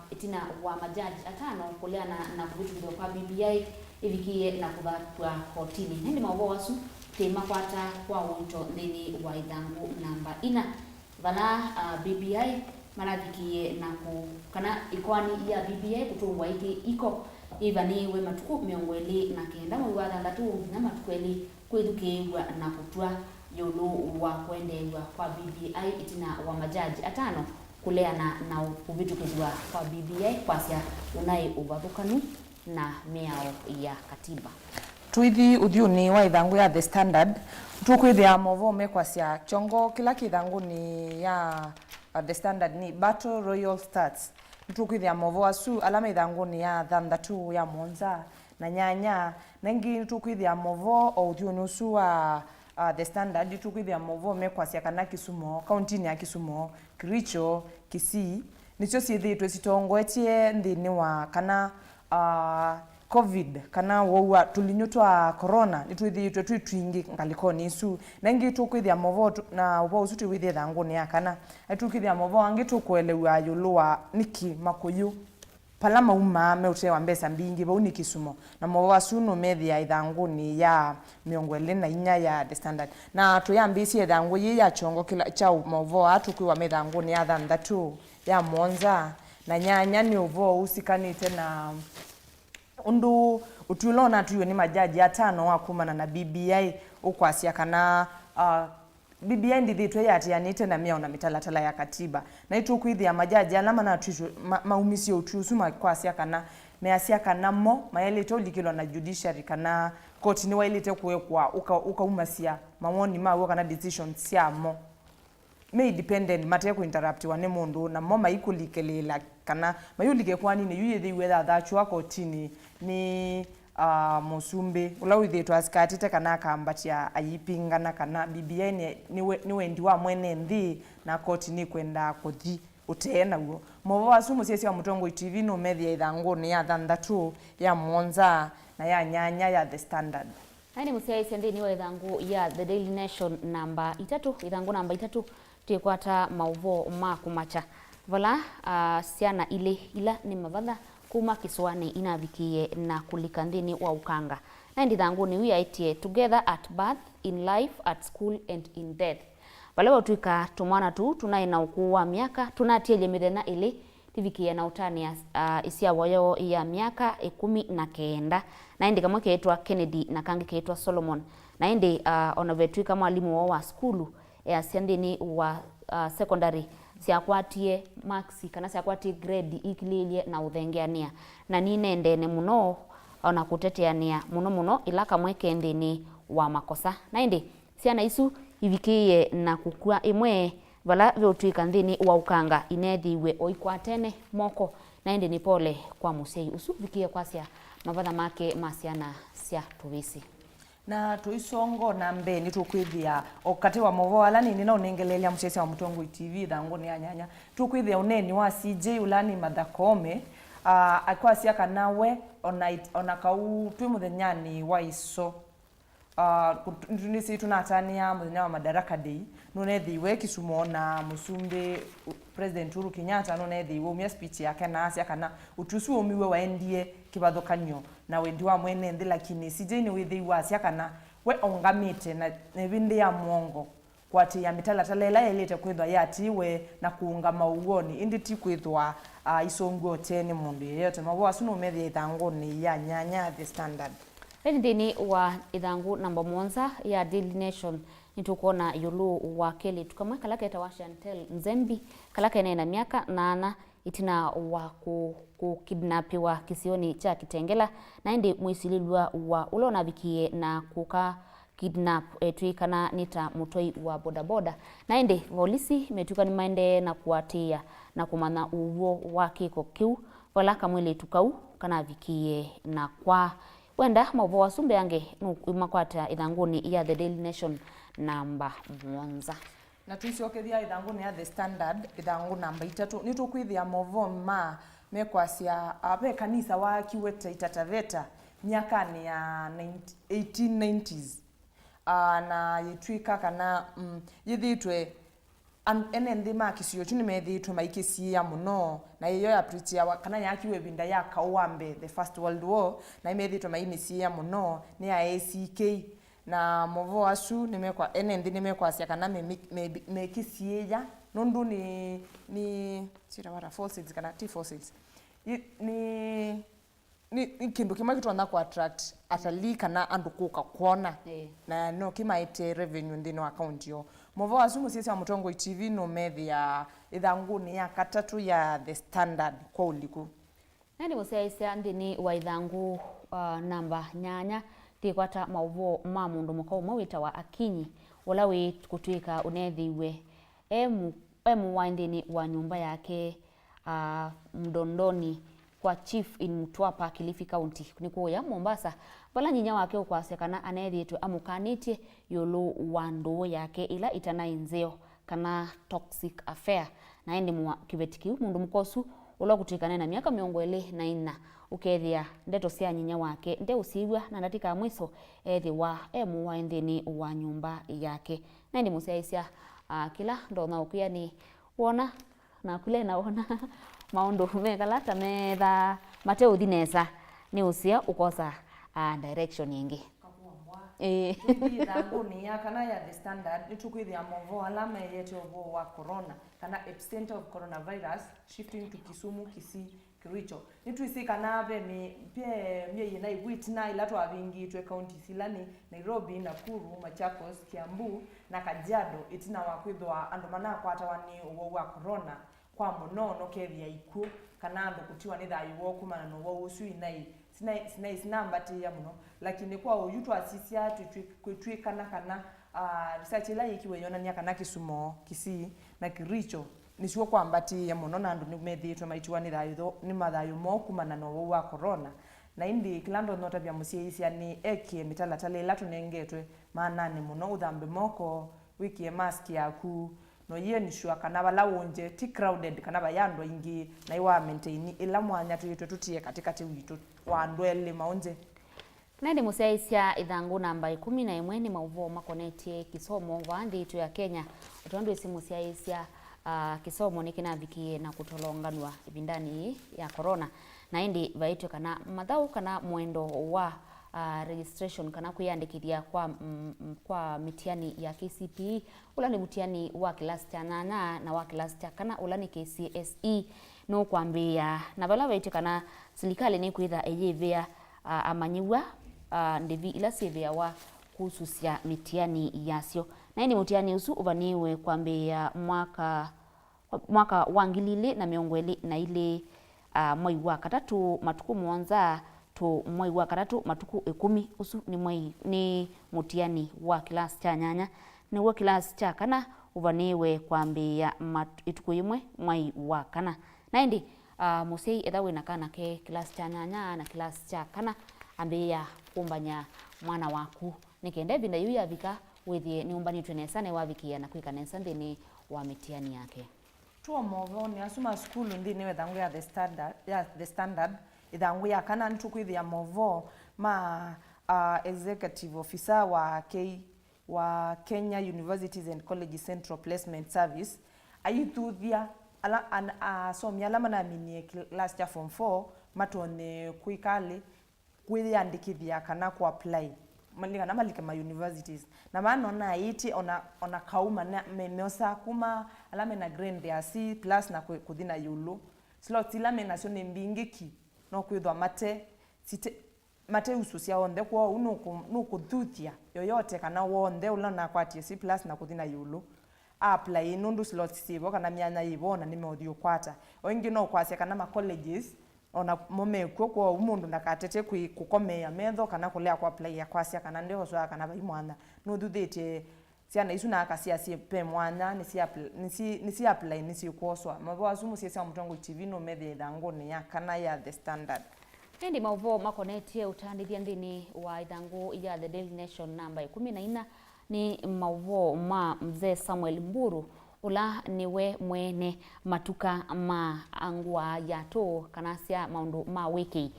itina wa majaji atano kuleana na kuvitu kwa BBI ivikie na kuthatwa kotini. Hindi Mauvoo wasu tema kwata kwa wito ndini wa idhangu namba ina vala BBI marathikie na kana ikwani ya BBI kutungwa iki iko ivani we matuku miongweli na kenda mwezi wa thandatu na matuku eli kwithukiwa na kutwa yulu wa kwendewa kwa BBI itina wa majaji atano kuleana na kuvitukizwa kwa BBI kwasia unai uvathukanu na miao ya katiba. Tuithi uthiuni wa idhangu ya The Standard tukwithia Mauvoo mekwasia chongo kila kithangu ni ya The Standard ni Battle Royal Starts. Tukwithia Mauvoo asu alama idhangu ni ya thandatu ya Monza na nyanya nengi tukwithia Mauvoo o uthiuni usu wa The Standard tukwithia Mauvoo mekwasia kana Kisumu kaunti ya Kisumu Kericho Kisii nicio ciithitwe citongwetie nthini wa kana COVID kana wowa tulinyo twa corona nitwithitwe twitwingi ngalikoni isu nengi tukwithia Mauvoo na ubo usu twithia thangu ni akana atukithia Mauvoo angi tukwelewa yulu wa niki makuyu pala mauma meutewa mbesa mbingi bauni Kisumo na Mauvoo asuno methi ya ithanguni ya miongo 24 ya The Standard na tuyambisie ithangu yi ya chongo kila cha Mauvoo atukwiwa mithanguni ya thanthatu ya Mwanza na nyanya ni uvo usikanite na undu utulona tuyo ni majaji 5 wakumana na BBI ukwasia kana BBI ndithitwe yatianite na miao na mitalatala ya katiba na itukwithia majaji alama na tuju maumisio utusu makwasia kana measia kana mo mayelete ulikilo na judiciary kana court ni wailete kuwekwa ukaumasia mawoni mawo kana decisions siamo me independent mate ku interrupt wane mundu na mo maikulikelila kana mayulike kwani ne yuye whether that you kotini ni musumbe ula withitwa askatite kana kambatia ayipingana kana BBI ni wendi wa mwene nthi na koti ni kwenda kuthi uteena guo Mauvoo asumu ciesi wa Mutongo TV no methia ithanguni ya thanthatu ya Mwanza na ya nyanya ya The Standard. Haini musiaisi ndini wa ithangu ya The Daily Nation namba 3 ithangu namba 3 tikwata Mauvoo ma kumacha vala siana ile ila ni mavatha kuma kiswani inavikie na kulika ndini wa ukanga na ndi thangu ni wiaitie together at birth, in life, at school and in death. Balewa tuika tumwana tu tunaina ukuu wa miaka tunatieje mithena ile tivikie na utani isia wayo ya miaka 19 na indi kamwe keetwa Kennedy na kangi keetwa Solomon na indi onavetuika mwalimu wa skulu ya siandini wa secondary siakwatie maxi kana siakwatie grade ikililie na uthengeania na ninendene muno ona kuteteania muno ila kamwe kendini wa makosa na indi siana isu ivikie na kukua imwe vala veutwika nthini wa ukanga inethiwe oikwatene moko na indi ni pole kwa musei usu vikie kwasia mavatha make masiana sia tuvisi na tuisongo na mbeni tukwithia okati wa Mauvoo ala nini na unengelelia mchesi wa Mutongo TV thanguni ya nyanya tukwithia uneni wa CJ ulani Mathakome akwasia kanawe ona kau twi muthenyani wa iso nisi tunatania muthenya wa Madaraka Day nunethiwe Kisumo na musumbe President Uhuru Kenyatta nunethiwe umia speech yake na asia kana utusu umiwe waendie kibathukanio na wendi wa mwene nthi lakini CJ ni withiwa asia kana we ongamite na nebindi ya mwongo kwati ya mitalatala ila yelete kwithwa yatiwe na kuunga mauoni indi ti kwithwa isongo tene mundu yeyote Mauvoo asuno methia ithanguni ya nyanya The Standard. Ndini wa ithangu namba 1 ya Daily Nation nitukona yulu wa keli tukamwe kalake ta Chantel Nzembi kalake na miaka 8 itina wa kidnapiwa kisioni cha Kitengela na indi mwisililwa wa ulona vikie na kuka kidnap tuikana nita mutoi wa bodaboda na indi polisi metuka ni maende na kuatia na kumana uwo wa kiko kiu wala kamwili tukau kana vikie na kwa wenda Mauvoo asumbe yange makwata ithanguni ya The Daily Nation namba 1 na tuicokethia ithanguni ya The Standard ithangu namba 3 nitukwithia Mauvoo ma mekwasia abe kanisa wa kiwete Itataveta miakani ya 1890s na yitwika kana yithitwe ene nthi makisio chuni methitwe maikisia muno na iyo ya preachia kana yakiwe binda ya kauambe the First World War na imethitwe mainisia muno ni ya ACK na Mauvoo asu nimekwa ene nthi nimekwasia kana mekisia nundu ni sira wara fossils kana t fossils ni kindu kimwe kitwana ku attract atalii kana andu kuka kuona na no kimaite revenue ndini wa account yo Mauvoo asumu sisi wa Mutongo TV no methia ithanguni ya katatu ya The Standard kwa uliku nani musaisia ndini wa ithangu namba nyanya tikwata Mauvoo ma mundu mukau mawita wa Akinyi wala we kutwika unethiwe emu wa ndini wa nyumba yake Mdondoni kwa chief in Mtwapa Kilifi County niko ya Mombasa bala nyinya wake ukwasekana anethitwe amukanitie yulu wando yake ila itana inzeo kana toxic affair na endi mwa kibetikiu mundu mkosu ulo kutikana na miaka 24 ukethia ndeto cia nyinya wake nde usigwa na ndatika mwiso ethi wa emu wa ndini wa nyumba yake na endi musaisia kila ndo na ukia ni wona na kule naona maundu mekalata metha mate uthinesa ni usia ukosa direction yengi Idanguni ya kana ya the standard nitukwithia Mauvoo alama yete obo wa corona kana epicenter of coronavirus shifting to Kisumu, Kisii, Kericho nitwisi kana be ni pie mye na igwitina ila twabingitwe county silani Nairobi, Nakuru, Machakos, Kiambu na Kajiado itina wakwithwa andu mana kwata wani obo wa corona kwa muno no kethia iku kana andu kutiwa ni thayu wo kumana no wo usu inai sina mbati ya muno lakini kwa uyutu asisia twitwikana kana research ila ikiwe yonania kana Kisumu, Kisii na Kericho nisio kwa mbati ya muno na andu nimethitwe maitiwa ni thayu ni mathayu mo kumana no wo wa corona na indi kilando nota bya musiisia ni ekie mitalatala ila tunengetwe maana ni muno uthambe moko wiki mask yaku no ye ni shua kana bala wonje ti crowded kana bayandwa ingi na iwa maintain ila mwanya tuyitwe tutie katikati witu wandwele maonje Naende museisya ithangu namba 11 ni Mauvoo makonetie kisomo vandi itu ya Kenya utondu isi museisya kisomo nikinavikie na kutolonganwa ibindani ya corona na indi vaitwe kana mathau kana mwendo wa registration kana kuyandikithia kwa mitiani ya KCPE ula ni mutiani wa kilasi cha 8 na wa kilasi cha kana ula ni KCSE no kwambia na vala vaitwe kana serikali ni kuitha eyevea amanyiwa ndivi ila sevea wa kususia mitiani yasyo na ni mutiani usu uvaniwe kwambia mwaka wangilile na miongweli na ile mwai wa katatu matuku mwanza to mwai wa katatu matuku 10 usu ni mutiani wa kilasi cha 8 na wa kilasi cha kana uvaniwe kwambia ituku imwe mwai wa kana na indi musei ethawe na kana ke kilasi cha 8 na kilasi cha kana ambia kumbanya mwana waku nikende binda yu ya vika withie ni umbanitwe nesa ne wavikia na kwika nesa ndini wa mitiani yake tuo Mauvoo ni asuma skulu ndini wethangu ya the standard ithangu ya kana ntukwithia Mauvoo ma executive officer wa Kenya Universities and Colleges Central Placement Service aithuthia somia alama na minie last year form 4 matone kuikali kwiyandikithia kana ku apply malika na malika ma universities na maana na iti ona kauma na meosa kuma alama na grade ya C+ na kuthina yulu slot ilame na sone mbingiki no kwithwa mate ususia onde kwa unukuthutia yoyote kana wonde ula na kwatie C+ na kuthina yulu apply nundu slot sibo kana myanya ibona nimeothio kwata wengi no kwasia kana ma colleges ona momekwo kwa umundu nakatete kukomea metho kana kulea kwa apply ya kwasia kana ndio so kana bai mwana no thuthite ciana isu na akasia pe mwana ni si apply ni si kwoswa Mauvoo asumu cia Mutongo TV no methe ithangu ni ya kana ya the standard Ndi Mauvoo makonetie utandithia ndini wa ithangu ya the Daily Nation namba 14 ni Mauvoo ma mzee Samuel Mburu ula niwe mwene matuka ma angwa ya to kanasia maundu ma wiki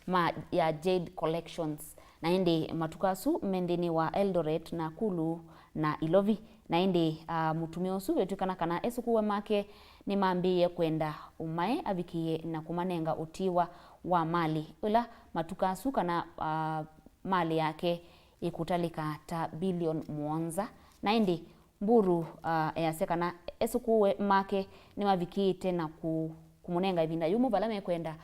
ma ya Jade Collections na indi matuka su mendini wa Eldoret na Kulu na Ilovi na indi mutumio su wetukana kana esukuwe make ni maambie kwenda umae avikie na kumanenga utiwa wa mali ula matuka su kana mali yake ikutalika ta bilion mwanza na indi Mburu yasekana esukuwe make ni mavikite na kumunenga ivinda yumu balame kwenda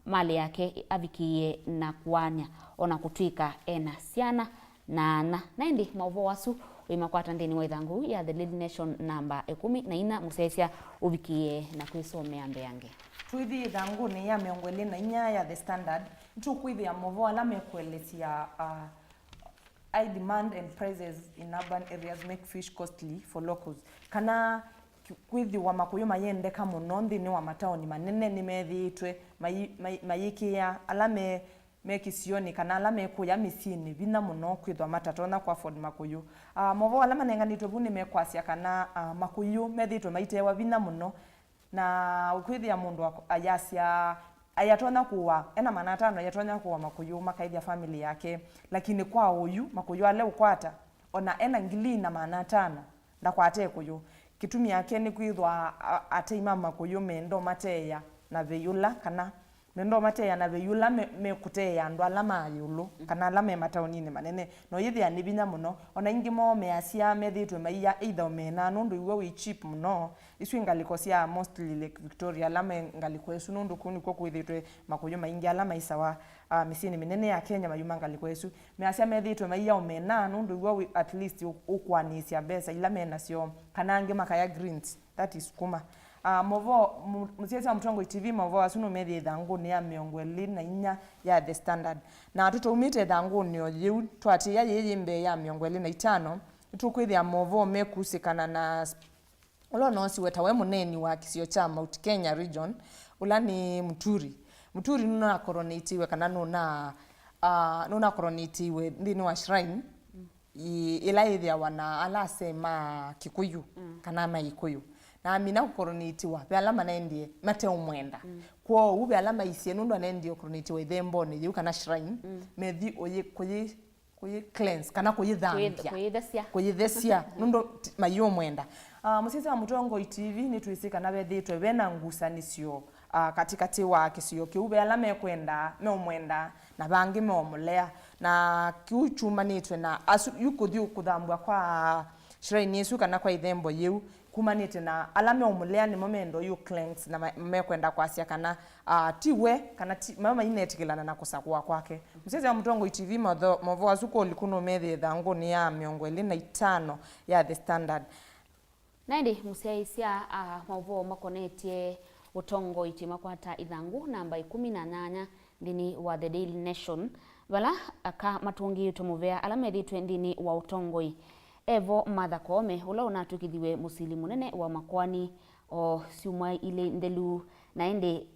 mali yake avikie na kuanya ona kutwika ena siana na ndi Mauvoo wasu wimakwata ndini wa ithangu ya the Daily Nation namba 14 musesia uvikie na kuisomea mbeange twithi ithangu ni ya miongweli na inya ya the standard ntukwithia Mauvoo alame kuelesia I demand and prices in urban areas make fish costly for locals. Kana kwithi wa makuyu mayendeka muno nthini wa mataoni manene ni methitwe mayikia alame mekisioni kana alame kuya misini vina muno kwithwa matatona kwa afford makuyu Mauvoo alama nenganitwe bu ni mekwasia kana makuyu methitwe maitewa vina muno na ukwithia mundu ayasia ayatona kuwa ena manatano ayatona kuwa makuyu makaithia family yake lakini kwa uyu makuyu ale ukwata ona ena ngili na manatano ndakwate kuyu kitumi yake ni kwithwa ateima makuyu mendo mateya na veyula kana mendo mateya na veyula me kuteya andu ala mayulu kana ala me mataunini manene no yithia ni binya muno ona ingi mo me asia methitwe maiya either mena nundu iwe wi cheap muno isu ngaliko cia mostly Lake Victoria ala me ngaliko esu nundu kuni kwa kwithitwe makuyu maingi ala maisawa misini minene ya Kenya mayuma ngaliko esu me asia methitwe maiya omena nundu iwe at least ukwanisia besa ila mena cio kana angi makaya greens that is kuma Mauvoo musiasi wa Mutongo TV Mauvoo asuno methi thanguni ya 24 ya The Standard na tutumite thanguni oyu twati ya yeyimbe ya 25 tukwithia Mauvoo mekusikana na ulo nosi wetawe muneni wa kisio cha Mount Kenya region ula ni Muturi nuna koronitiwe kana nuna koronitiwe ndini wa shrine ila ithia wana ala sema Kikuyu kana Maikuyu na mina kukoronitiwa be alama naendie mate umwenda kwa ube alama isie nundu anaendie koronitiwa ithembo ni yu kana shrine methi oye kuyi cleanse kana kuyithesia nundu mayo mwenda musisi wa Mutongo TV ni tuisika na bethitwe bena ngusanisio katikati wa kisio kiube alama ekwenda me umwenda na bangi me omulea na kiuchumanitwe na yukuthi ukuthambwa kwa shrine yesu kana kwa ithembo yu kumanite na alame omulea ni momendo yu cleanse na mekwenda kwasia kana tiwe kana mama inetikilana na kusakwa kwake musisi wa Mutongo TV Mauvoo asuko likuno methi thanguni ya 25 ya The Standard naindi musiaisia Mauvoo makonetie Utongo makwata ithangu namba 18 ndini wa The Daily Nation vala aka matungi tumuvea alamethitwe ndini wa Utongoi Evo Martha Koome ula unatukithiwe musili munene wa makwani o siumwa ile ndelu naende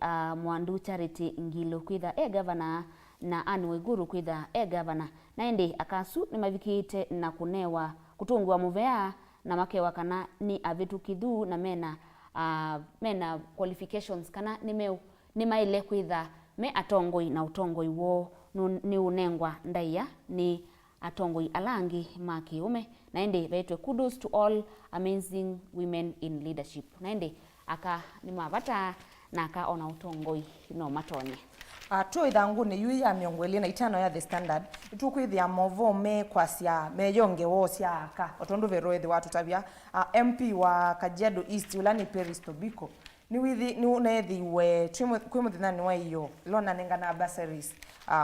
Mwandu Charity Ngilo kwitha governor na Anne Waiguru kwitha governor naende akasu ni mavikite na kunewa kutungwa muvea na makewa kana ni avitukithu na mena qualifications kana ni maile kwitha me atongoi na utongoi wo ni unengwa ndaiya ni atongoi alangi makiume naende baitwe kudos to all amazing women in leadership naende aka ni mavata na aka ona utongoi no matonye tu ithanguni yu ya 25 ya The Standard tukwithia Mauvoo me kwasia meyonge wo cia aka otondu veroethi watu tabia MP wa Kajiado East ulani Peris Tobiko ni unethiwe kwi muthithani wa iyo lona nengana bursaries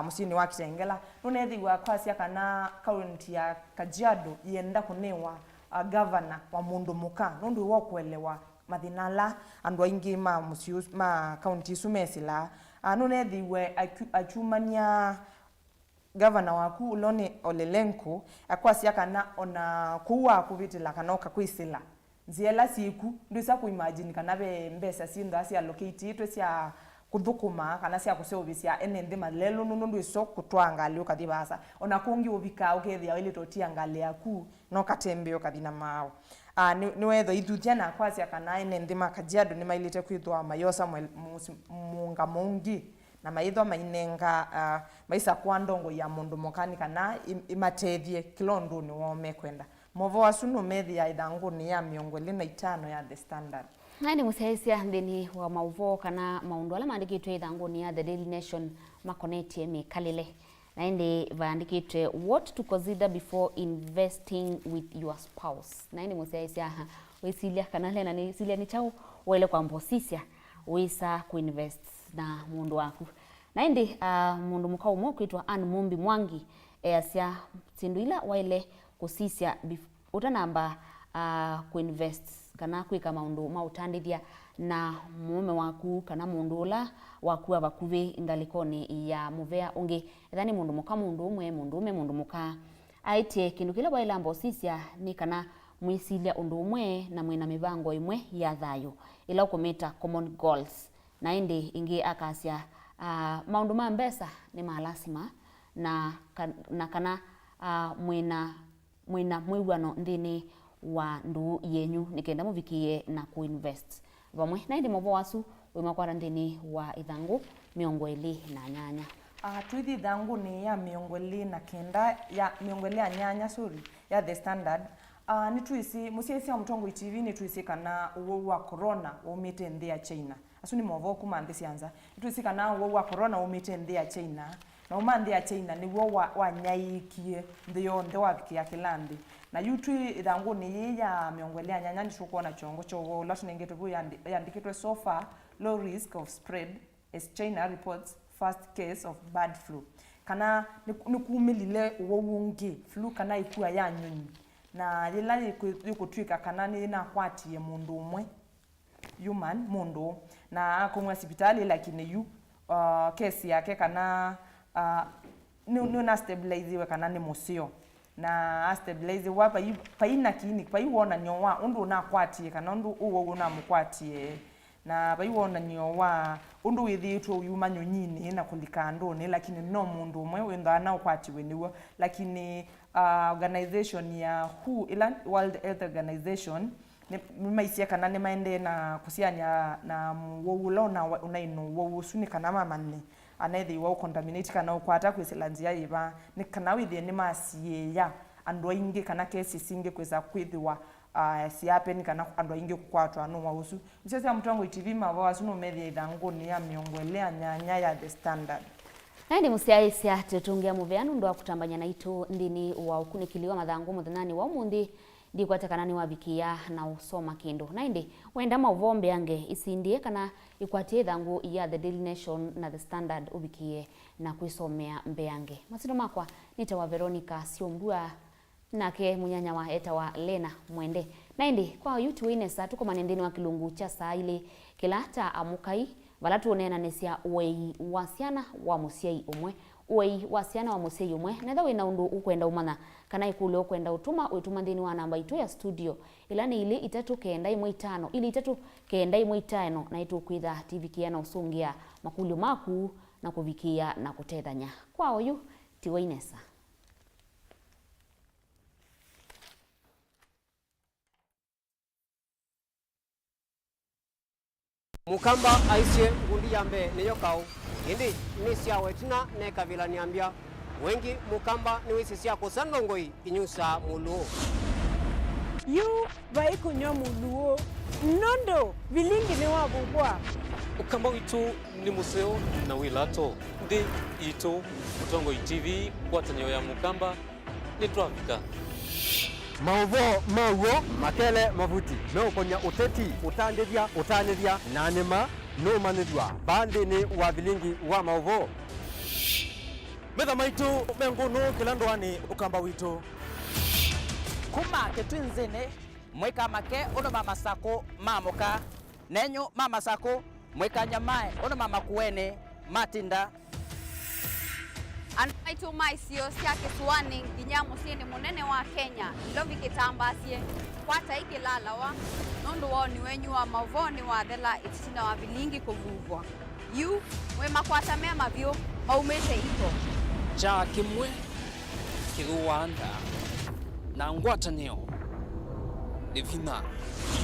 musini wa Kitengela nunethiwa kwasia kana county ya Kajiado yenda kunewa governor wa mundu muka nundu wo kuelewa mathinala andu aingi ma county sumesila nunethiwe achumania governor waku uloni Olelenku akwasia kana ona kuwa kuvitila kana okakwisila nziela siku ndisa kuimagine kana be mbesa sinda cia allocate itwe cia kuthukuma kana cia kuseovisia enende malelo nundu iso kutwanga ukathi basa ona kungi ubika ukethia ile totia ngale yaku no katembe ukathina mao ni wetho ithutia na kwasia kana enende makajiado ni mailite kwithwa mayosa munga mungi na maitho mainenga maisa kwa ndongo ya mundu mokani kana imatethie kilondo ni wome kwenda Mauvoo asuno methi ya ithanguni ya 25 ya The Standard nani musiaisia ndini wa Mauvoo kana maundu ala mandikitwe ithanguni ya The Daily Nation makonetie mikalile naende vaandikitwe what to consider before investing with your spouse naende musiaisia wesilia kana lena ni silia ni chao wele kwa mbosisia wisa kuinvest na mundu waku naende mundu mukau mo kwitwa Anne Mumbi Mwangi asia sinduila waile kusisia utanamba kuinvest kana kwika maundu mautandithia na mume waku kana mundu ula waku abakuve ngalikoni ya muvea ungi ethani mundu muka mundu umwe mundu ume mundu muka aitie kindu kila waila mbosisia ni kana mwisilia undu umwe na mwina mivango imwe ya thayo ila ukumita common goals na indi ingi akasia maundu ma mbesa ni malasima na kana mwina mwiwano ndini wa ndu yenyu nikenda muvikie na kuinvest vamwe na indi Mauvoo wasu wimakwara ndini wa ithangu 28 tuithi ithangu ni ya 29 ya 8 ya The Standard ni twisi musiesi ya Mutongo TV ni twisi kana uwo wa corona umite nthi ya China. Asu ni Mauvoo kuma nthi cianza. Ni twisi kana uwo wa corona umite nthi ya China. Na uma nthi ya China ni wo wa nyaikie nthi yonthe wa bikia kilandi. Na YouTube ithangu ni ya miongwelea nyanya ni tukuona chongo chogo latu nengete bu yandikitwe so far low risk of spread as China reports first case of bird flu. Kana ni kumilile uwo wungi flu kana ikua ya nyunyi. Na lila yukutwika kana ni nakwatie mundu umwe human mundu na kumwa hospitali lakini yu kesi yake kana na stabilize kana ni musio na stabilize wapa paina kini paiwona nyowa undu nakwatie kana undu uwo unamukwatie na paiwona nyowa undu withitwo yuma nyonyini na kulikando ni lakini no mundu umwe wenda na ukwatiwe niwo lakini organization ya World Health Organization ni maisia kana ni maende na kusianya na Mauvoo na unaino Mauvoo suni kana mamane anaithi wa contaminate kana ukwata kwiselanzia iba ni kana withi ni masie ya andu aingi kana kesi singe kweza kwithiwa siapeni kana andu aingi kukwatwa anu wausu msese ya Mutongo TV Mauvoo asuno methi ithangu ni ya miongwelea nyanya ya The Standard. Naindi musiaisia tutungia muveanu ndo akutambanya na itu ndini wa ukunikiliwa mathangu muthanani wa umundi ndikwatekanani wabikia na usoma kindu. Naindi wenda Mauvoo mbeange isindie kana ikwatie thangu ya The Daily Nation na The Standard ubikie na kuisomea mbeange. Masindo makwa nitawa Veronica Siombua nake munyanya wa eta wa Lena Mwende. Naindi kwa YouTube inesa tuko manendeni wa kilungu cha saa ile kilata amukai vala tuonena nesia wei wasiana wa musiai umwe wei wasiana wa musiai umwe netha wina undu ukwenda umana kana ikule ukwenda utuma ndini wa namba itu ya studio ilani ile 395 ili 395 na itu kwitha TV kiana usungia makulio maku na kuvikia na kutethanya kwa oyu tiwa inesa. Mukamba aisie ngundi yambe niyo kau indi ni sia wetina ne kavila niambia wengi mukamba ni wisi sia kusandongoi inyusa muluo yu vai kunyo muluo nondo Vilingi ni wabubwa ukamba witu ni museo na wilato ndi ito Mutongo TV kwatanyo ya mukamba ni twafika Mauvoo makele mavuti no konya uteti utandithia nanima no manithwa bandi ni wa Vilingi wa Mauvoo metha maitu mengunu kilandwani ukamba witu kuma ketwinzini mwika make uno mama sako mamuka nenyu mama sako mwika nyamae uno mama kuene matinda Anaitu maisio siake suwani nginya musieni munene wa Kenya lovi kitambasie kwata ikilalawa nundu woni wenyu wa Mauvoo ni wathela itina wa Vilingi kuvuvwa yu we makwata mema vyo maumete ito cha kimwe kiruanda na ngwatanio ni vina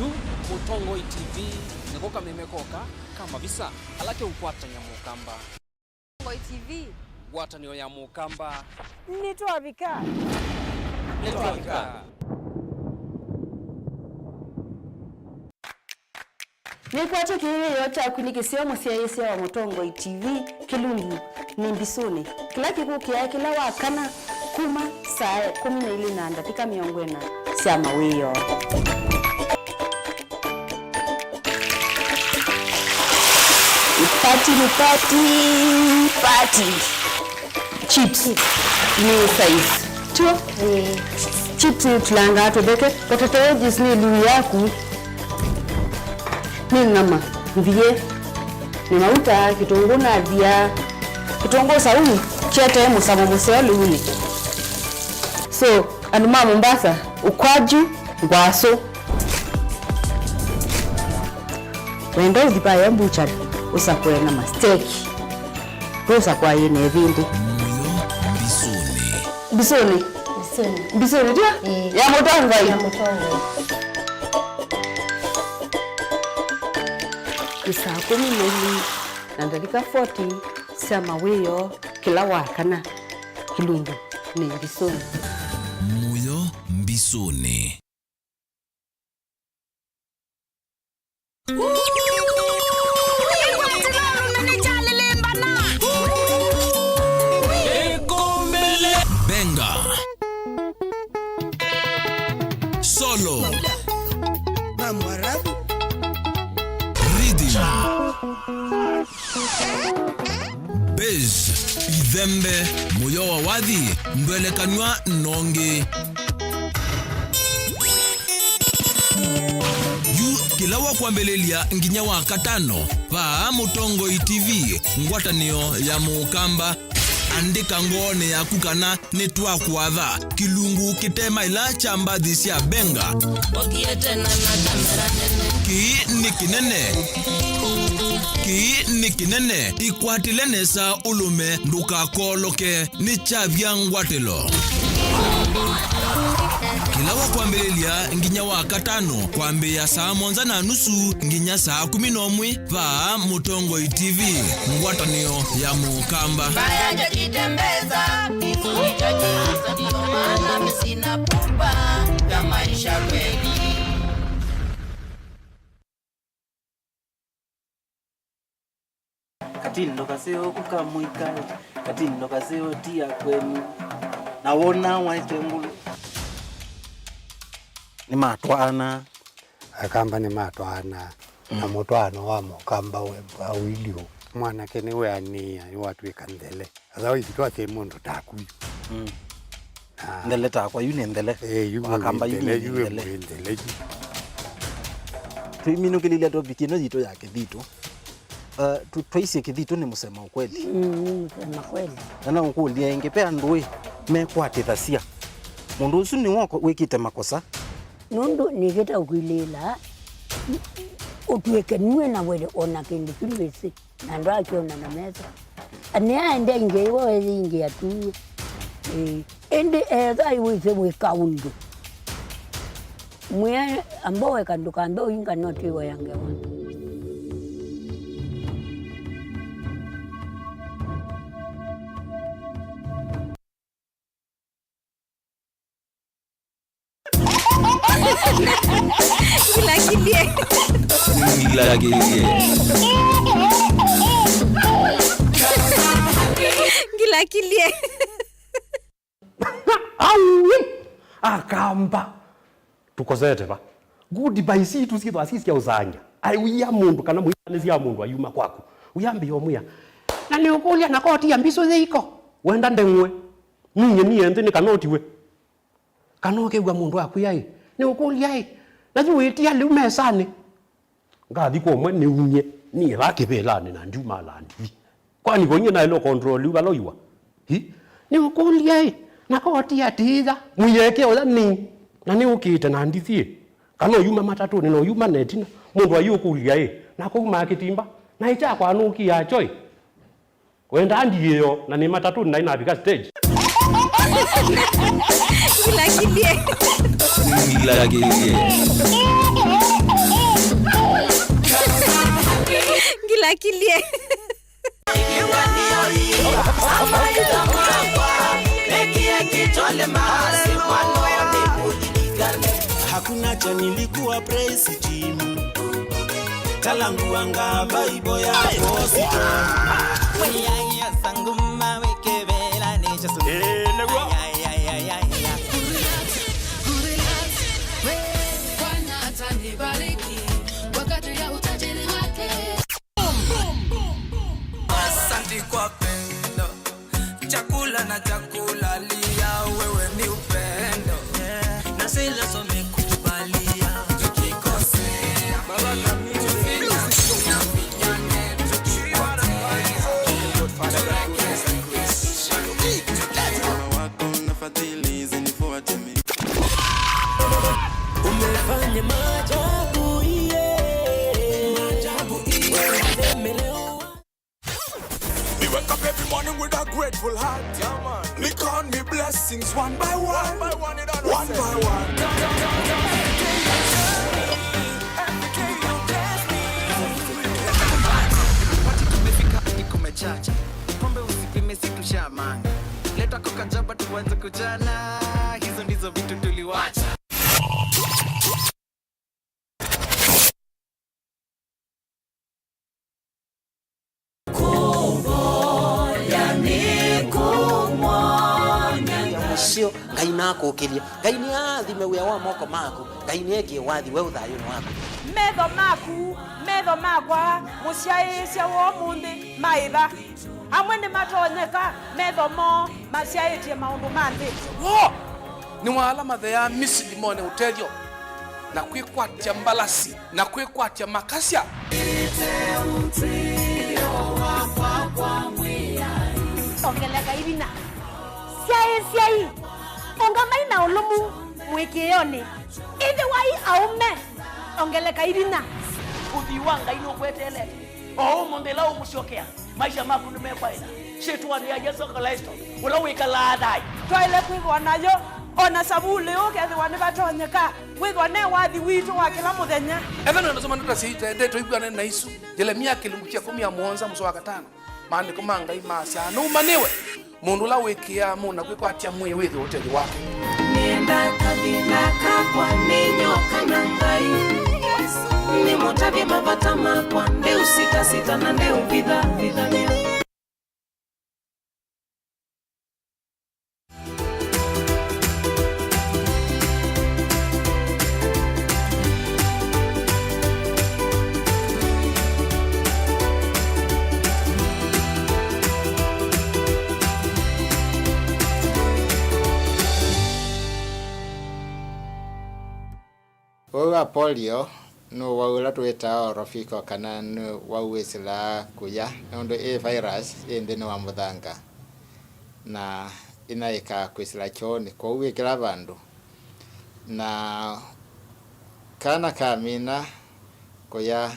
yu Mutongo TV nikoka memekoka kama visa alake ukwatanya mukamba Mutongo TV watanio ya mukamba nitwavika Nikwate kile yote akunikisio musiaisia wa Mutongo TV kilungu ni mbisuni kila kikukia kila wakana kuma saa 12 na dakika 40 sia mawiyo Party chips ni size tu chips tulanga tobeke potato Disney lu yaku ni nama mvie ni mauta kitungu na via kitungu saumu chete musamo muselo uli so anuma Mombasa ukwaju ngwaso wendo dipaya mbucha usakwe na masteki kosa kwa yene vindi bisoni dia ya Mutongo ya Mutongo isa 12 na dakika 40 sama weyo kila wakana kilungu ni bisoni muyo mbisoni. solo, rhythm, bass, idhembe, moyo wa wadhi, mbelekanwa nonge. Kila wa kuambelelia nginya wa katano pa Mutongo TV ngwatanio ya Mukamba andika ngone ya kukana netwa kuadha kilungu kitema ila chambathi cia benga ki ni kinene ikwatile nesa ulume nduka koloke ni chavya ngwatelo. Kila wa kuambelelia nginya wa katano kuambia saa 1:30 nginya saa 11 pa Mutongo TV ngwatanio ya Mukamba. Baya jitembeza nitajiuza ndio maana mimi sina pumba ya maisha kweli. Katindo kaseo kukamwika katindo kaseo tia kwenu nawona waitembulu ni matwana akamba ni matwana na mutwano wa Mukamba we awilio mwana kene we ania watu ikandele azawi kitwa te mundu takuyu ndele takwa yuni ndele wakamba yuni ndele tuimino kilile to bikino jito yake dito twaisi kidhito ni musema ukweli musema kweli na ukulia ingepea ndwe mekwatithasia mundu usu ni wako wikite makosa nundu nigeta ukwilila utweke niwe na wele ona kindu kilwese na ndo akiona na meza ane aende inge iwe inge ya tu ende eza iweze wekaundu mwe ambao wekanduka ndo inga noti iwe yange wana Gila kilie. Akamba tukozete ba goodbye si tusikito asisikia uzanya ai uya mundu kana muyanezi ya mundu ayuma kwako uyambi yomuya na ni ukulia na koti ya mbiso zeiko wenda ndemwe ninye niende ni kanotiwe kanoke gwa mundu akuyai ni ukulia ai na juiti ya lumesane ngathi ko mwe ni unye ni rakibelane na nduma landi kwani konye na ilo control ubaloiwa hi ni ukulia ai na koti ya tiza muyeke ola ni na ni ukite na ndithie kana yuma matatu ni no yuma netina mundu ayukulia na ko marketimba na icha kwa nuki ya choi wenda ndiyo na ni matatu na inafika stage Gila kilie. Gila kilie. Hakuna cha nilikuwa praise team kalangu anga baibo ya posito Weyaya sanguma wekebela necha so Bwana atanibariki wakati ya utajiri wake. Asante kwa pendo chakula na chakula lia wewe ni upendo na sila somekubalia tukikosea baba kami umefanya maajabu maajabu Me wake up every morning with a grateful heart. Yeah, man. Me count me blessings one by one. One by one. Chacha pombe usipime situ shamanga leta koka jaba tuanze kujana hizo ndizo vitu tuliwacha sio kaina makukilia ngai ni athime wia wa moko maku ngai ni eki wathi we uthayo ni waku metho makwa musiaisya wo mundi maitha amwe ni matonyeka metho mo masiaitie maundu mandi ni wala mathea misidi mone utethio na kwikwatia mbalasi na kwikwatia makasya ongeleka ibina siai onga maina ulumu mwikiyoni ithi wai aume ongeleka ibina uthiwanga ino kwetele o mondela umushokea maisha maku nimekwaila shetwani ya Yesu Kristo ula wikala thai twaile kwigwa nayo ona sabule ukethwa ni batonyeka withwa ne wathi witu wa kila muthenya ethano nasoma ndutasiite ndeto ibwana na isu Jeremia kilungu kia 17 muso wa 5 maandiko mangai masya numaniwe mundu la wikia muna kwikwatia mwi withi uteli wake nienda kabila kakwa ninyoka na ngai ni mutabi mabata makwa nde usika sita na nde ubidha vidhania Wa polio no waula tweta rafiko kana no wawesela kuya ndo virus ende wa muthanga na inaika kwisila choni kwa uwekela bandu na kana kamina kuya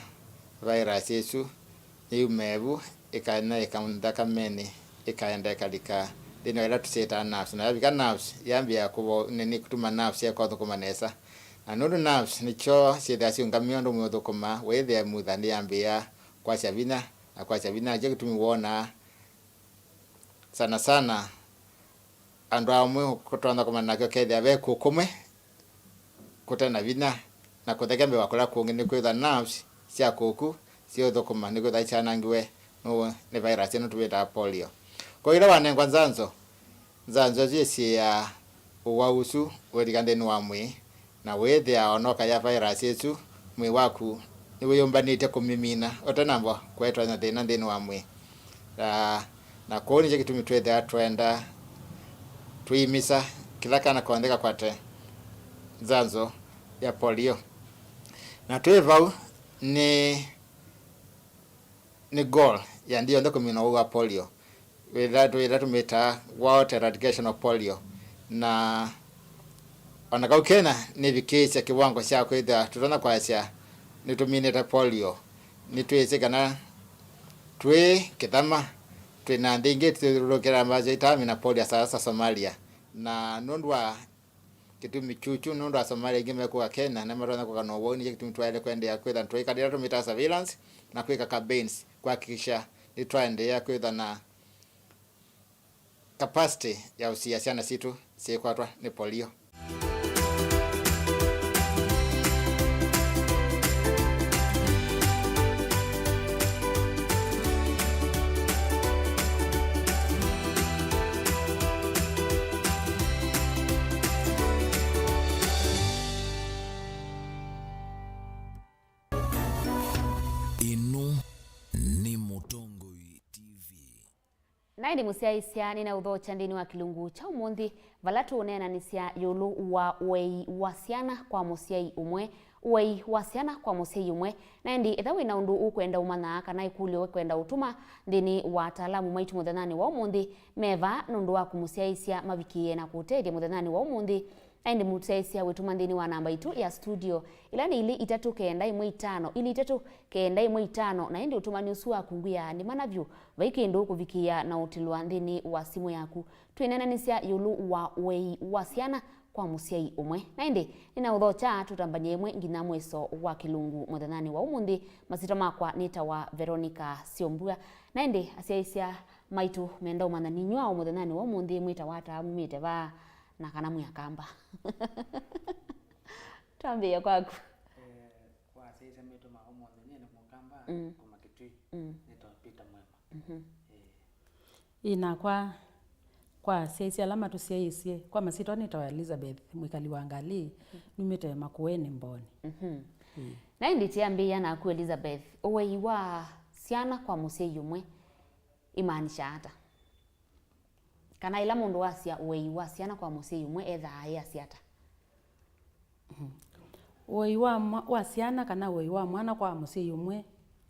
virus yesu iumebu ikana ikamundaka meni ikaenda kalika dino ila tuseta nerves na bika nerves yambia kubo nini kutuma nerves ya kwa kumanesa anodo nerves nicho siedasi ngamiondo mwodokoma wethe muthani yambia kwa chavina na kwa chavina je kutumiwona sana andu amwe kutonda koma nakyo kethe abe kukumwe kutana vina na kuthegembe wakora kungini kwitha nerves cia kuku cio thokoma ni kwitha chanangiwe no ni virus ino tuweta polio kwa ila wanengwa nzanzo cia uwausu werigande ni wamwe na wethe aonoka ya virus yesu mwi waku ni wiyombanite kumimina otanamba kwetwa na thina ndini wamwe na koni je kitumi twethe atwenda tuimisa kila kana kuandika kwate nzanzo ya polio na twevau ni goal ya ndio ndo kumina wa polio wila tumeta world eradication of polio na onakaukena ni vikisha kiwango cha kwitha tutona kwasya nituminete polio nitwise kana twi kithama twina ndingi turukira mazo itamina polio sasa Somalia na nondwa kitumi chuchu nondwa Somalia ngimekuwa Kenya na marona kwa no woni kitumi twaile kwendea kwitha twikadira tumita surveillance na kwika campaigns kuhakikisha nitwaendea kwitha na capacity ya usiasiana situ sikwatwa ni polio. Naindi musiaisia nina uthocha ndini wa kilungu cha umuthi valatu unena nisya yulu wa wei wasiana kwa musiai umwe wei wasiana kwa musiai umwe naindi ethawe na undu ukwenda umana kana ikulio kwenda utuma ndini wa taalamu maitu muthanani wa umuthi meva nundu wa kumusiaisia mavikie na kutedia muthanani wa umuthi naindi musiaisia wituma ndini wa namba itu ya studio ila ni ili 395 ili 395 na indi utuma niusu wa kunguya ni manavyu vaikendo kuvikia na utilwa ndini wa simu yaku twinananisya yulu wa wei wasiana kwa musiai umwe naindi nina uthocha tutambanie imwe ngina mweso wa kilungu muthanani wa umuthi masito makwa nita wa Veronica Siombua naindi asiaisia maitu menda umana ninywa muthanani wa umuthi mwita wata mumite va na kana muyakamba tuambie kwaku kwa sasa meto mahomo nene mukamba kwa kitui neto pita mwema ina kwa kwa sisi alama tusiaisie kwa masito nitawa Elizabeth mwikali wangali numite makueni mboni. Na indi tiambia na ku Elizabeth uweiwa ciana kwa musei umwe imaanisha ata kana ila mundu wacia uweiwa ciana kwa musei umwe etha aya ciata. Uweiwa wa ciana kana uweiwa mwana kwa musei umwe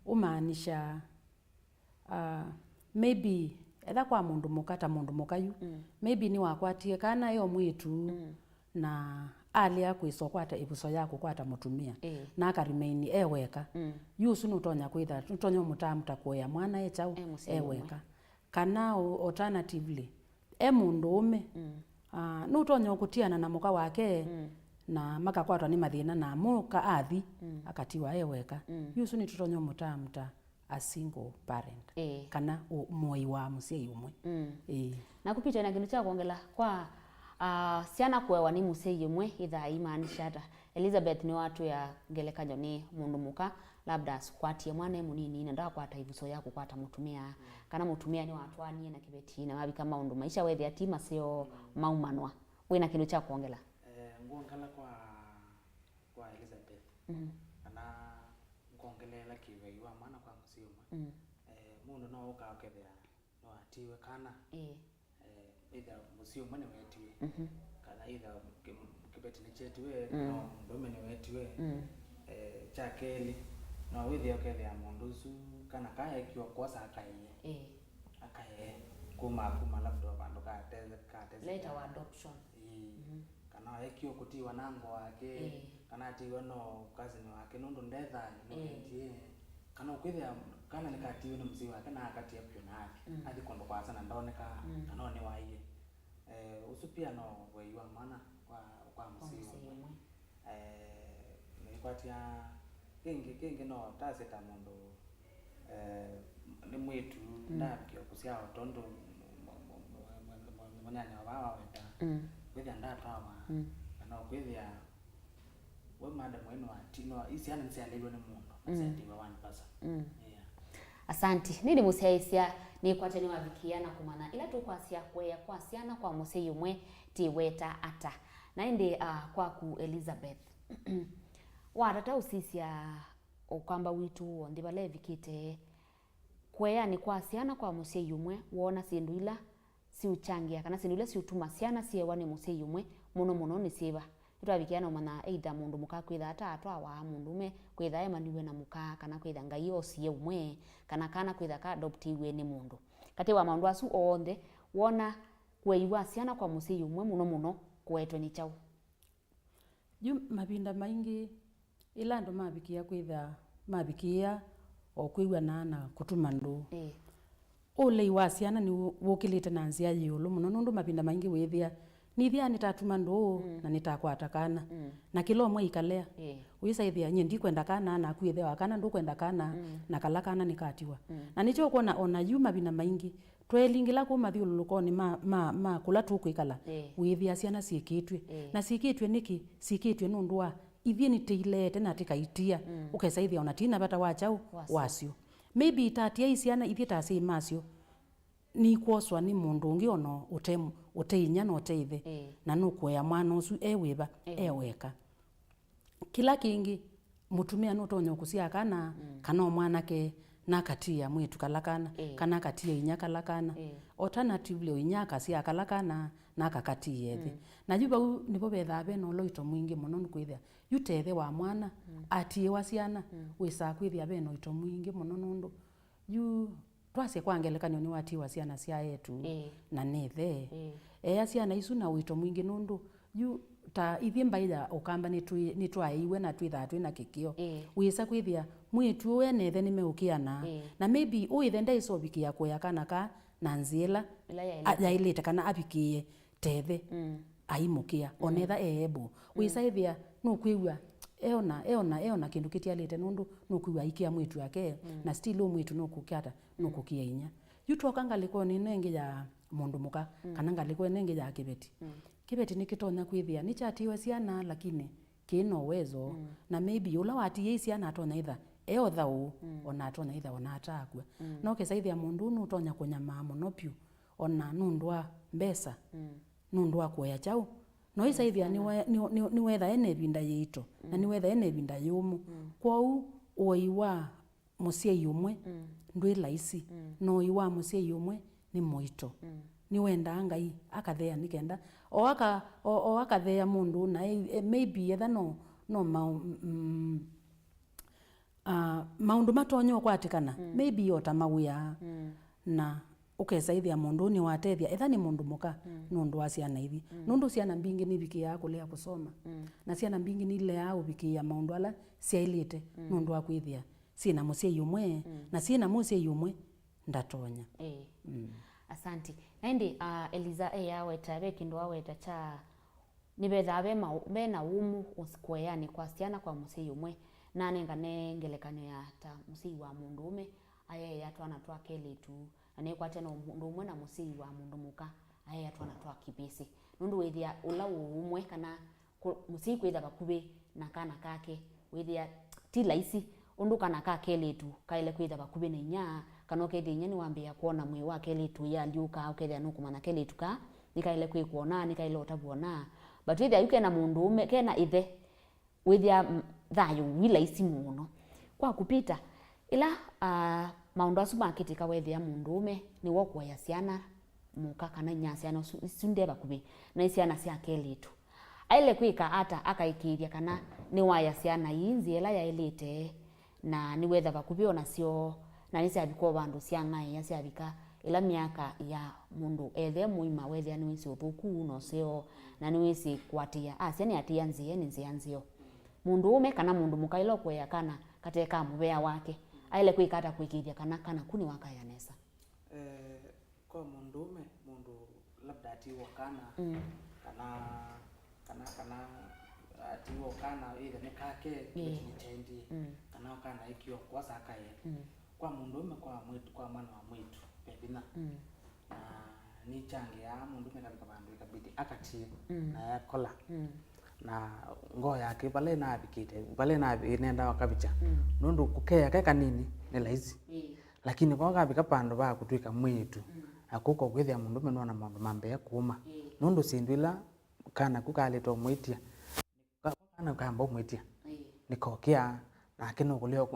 umaanisha maybe etha kwa mundu mukata mundu mukayu maybe ni wakwatie kana yo mwitu na alia kwisokwata ibuso yako kwata mutumia na akarimaini eweka yusu nutonya kwitha nutonya mutamta kuya mwana echau eweka kana alternatively mundu ume nutonya ukutiana na muka wake na makakwatwa ni mathina na muka athi akatiwa eweka yusu ni tutonya mutamta a single parent kana moi wa musei umwe. Na kupita na kindu cha kuongela kwa ciana kwewa ni musei umwe itha imaanisha ata Elizabeth ni watu ya ngelekanyo ni mundu muka labda squatie mwana munini na nda kwata ibuso yako kwata mutumia kana mutumia ni watu anie na kibeti na mabi kama undu maisha wethi atima sio maumanwa wina kindu cha kuongela. Ngongala kwa Elizabeth kana ngongelela kiweiwa mwana kwa musei umwe mundu no ukakethea no atiwe kana either musei umwe ni wetiwe kana either kibeti ni chetiwe no ndume ni wetiwe cha keli no withi okethea mundu su kana kaya kiwa kosa akaye kuma labda bandu kateze later wa adoption kana ekio kutiwa nango wake kana atiwe no cousin wake nundu ndetha no ndiye kana ukwithia kana nikatiwe ni mzee wake na akatia pionari hadi kondo kwa sana ndoneka kana ni waiye usu pia no weiwa mwana kwa mzee umwe ni kwatia kingi no taseta mundu ni mwitu na kio kusia otondo monyanya wawa wenda kwithia ndatawa kana ukwithia we madam wenu atino isi ana nsialelwa ni mundu asiatiwa one person. Asanti nini museisia ni kwateni wavikiana kumana ila tu kwa sia kweya kwa siana kwa musei umwe tiweta ata na indi kwa ku Elizabeth watata usisia ukamba witu wondi bale vikite kweya ni kwa siana kwa musei umwe wona sindu ila si uchangia kana sindu ila si utuma siana siewa ni musei umwe muno ni siva twavikiana umana either mundu muka kwitha ata atwa wa mundu me kwitha emaniwe na muka kana kwitha ngai osie umwe kana kwitha ka adoptiwe ni mundu kati wa maundu asu onde wona kweiwa ciana kwa musei umwe muno kwetwe ni chau mabinda maingi ila ndo mabikia kwitha mabikia o kwiwa na kutuma ndu ole wa ciana ni wokilite na nzia yulu muno nundu mabinda maingi withia nithia nitatuma ndu na nitakwata kana na kilo mwe ikalea wisaithia nyendi kwenda kana na kwithia kana ndu kwenda kana na kala kana nikatiwa na nicho kuona ona yuma bina maingi twelingila ku mathiululukoni ma kula tu kwikala withia ciana ciikitwe na ciikitwe niki ciikitwe nundu wa ithie ni teilete na tikaitia ukesaithia ona tina bata wachau wasio maybe tatia ciana ithie ta sei masio ni kwoswa ni mundu ungi ono uteinya no teithe na nukuya mwana usu ewiba eweka kila kingi mutumia no tonyo kusia kana kana mwana ke nakatia mwitu kalakana kana katia inya kalakana alternatively inya kasia kalakana nakakatie ethe na juba nibo betha beno loito mwingi muno nkwithia yutethe wa mwana atie wa ciana wisa kwithia beno ito mwingi muno nundu yu twase kwangelekanyo ni wati wa ciana cia yetu na nethe ciana isu na wito mwingi nundu yu ta ithimba ila ukamba ni twaiwe na twitha twina kikio wisa kwithia mwitu we nethe ni meukiana na maybe uithe ndaisobikia kuya kana ka na nzila yailite kana abikie tethe aimukia onetha eebo wisa ithia nukwigwa eona kindu kitialite nundu nukuwa ikia mwitu yake na still mwitu nukukata nukukia inya yutoka ngaliko ni nenge ya mundu muka kana ngaliko nenge ya kibeti nikitonya kwithia ni chatiwe ciana lakini kino uwezo na maybe ula wati ciana atonya itha thau ona atonya itha ona atakwa no kesaithia mundu nutonya kunyama muno piu ona nundwa mbesa nundwa kuoya chau no isaithia ni wetha ene binda yito na ni wetha ene binda yumu kwau oiwa musie umwe ndwi laisi no iwa musie umwe ni moito ni wenda ngai akathea nikenda o akathea mundu na maybe etha no maundu matonyo kwatikana maybe ota mawia na ukesaithia mundu ni watethia etha ni mundu muka nundu wa ciana ithi nundu ciana mbingi ni bikia kulea kusoma na ciana mbingi ni lea ubikia maundu ala ciailite nundu wa kwithia sina musie umwe na sina musie umwe ndatonya Asanti. Naindi Eliza aweta be kindu aweta cha nibetha be na umu usikweyani kwa ciana kwa musie umwe na nengane ngelekano ya ta musie wa mundu ume aye yatwana twakele tu ane kwate no mundu umwe na musie wa mundu muka aye yatwana twakibisi nundu wethia ula umwe kana musie kwitha bakube na kana kake wethia ti laisi undu kana kakele tu kaile kwitha bakube na nya kana kethia nya ni wambia kuona mwe wake ile tu ya liuka ukethia nukumana kele tuka nikaile kwi kuona nikaile utabuona but withia yuke na mundu ume kena ithe withia thayu wila isi muno kwa kupita ila maundu asu makitika wethia mundu ume ni wokwa ya ciana muka kana nya ciana sunde bakubi na ciana cia kele tu aile kwika ata akaikiria kana ni waya ciana yinzi ela ya elite na ni wetha bakubi ona cio na nisi abiko bandu ciana ya ciabika ila miaka ya mundu ethe muima wethia ni wisi uthuku no sio na ni wisi kwatia ciana atia nzie ni nzianzio mundu ume kana mundu mukailo kweya kana kateka mubea wake aile kwikata kwikithia kana kuni wakaya nesa kwa mundu ume mundu labda atiwo kana kana atiwo kana ile nekake kitendi kana kana ikio kwa sakaye kwa mundu ume kwa mwitu kwa mwana wa mwitu pebina na ni change ya mundu ume kabika bandu ikabidi akati na yakola na ngo yake bale na abikite bale na inenda wakabicha nundu kukea keka nini ni laizi lakini kwa kabika pandu ba kutwika mwitu akuko kwithia mundu ume nona mundu mambe kuma nundu sindwila kana kukaleta mwitia kana kamba mwitia nikokia na kino kulio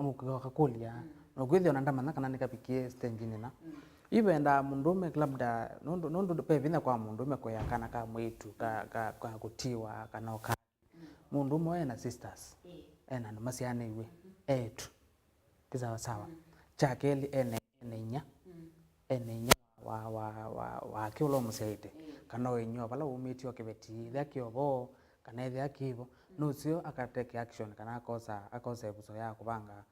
kulia no kwithia nanda mana kana nikapikie stengine na ibenda mundu ume labda nundu pevina kwa mundu ume kwa kana ka mwitu ka kutiwa kana ka mundu ume na sisters ena no masiane iwe etu kizawa sawa chakeli enenya wa kiulo museite kana wenyo bala umitio kibeti thakiobo kana ethe akibo nucio akateke action kana akosa ebuso ya kubanga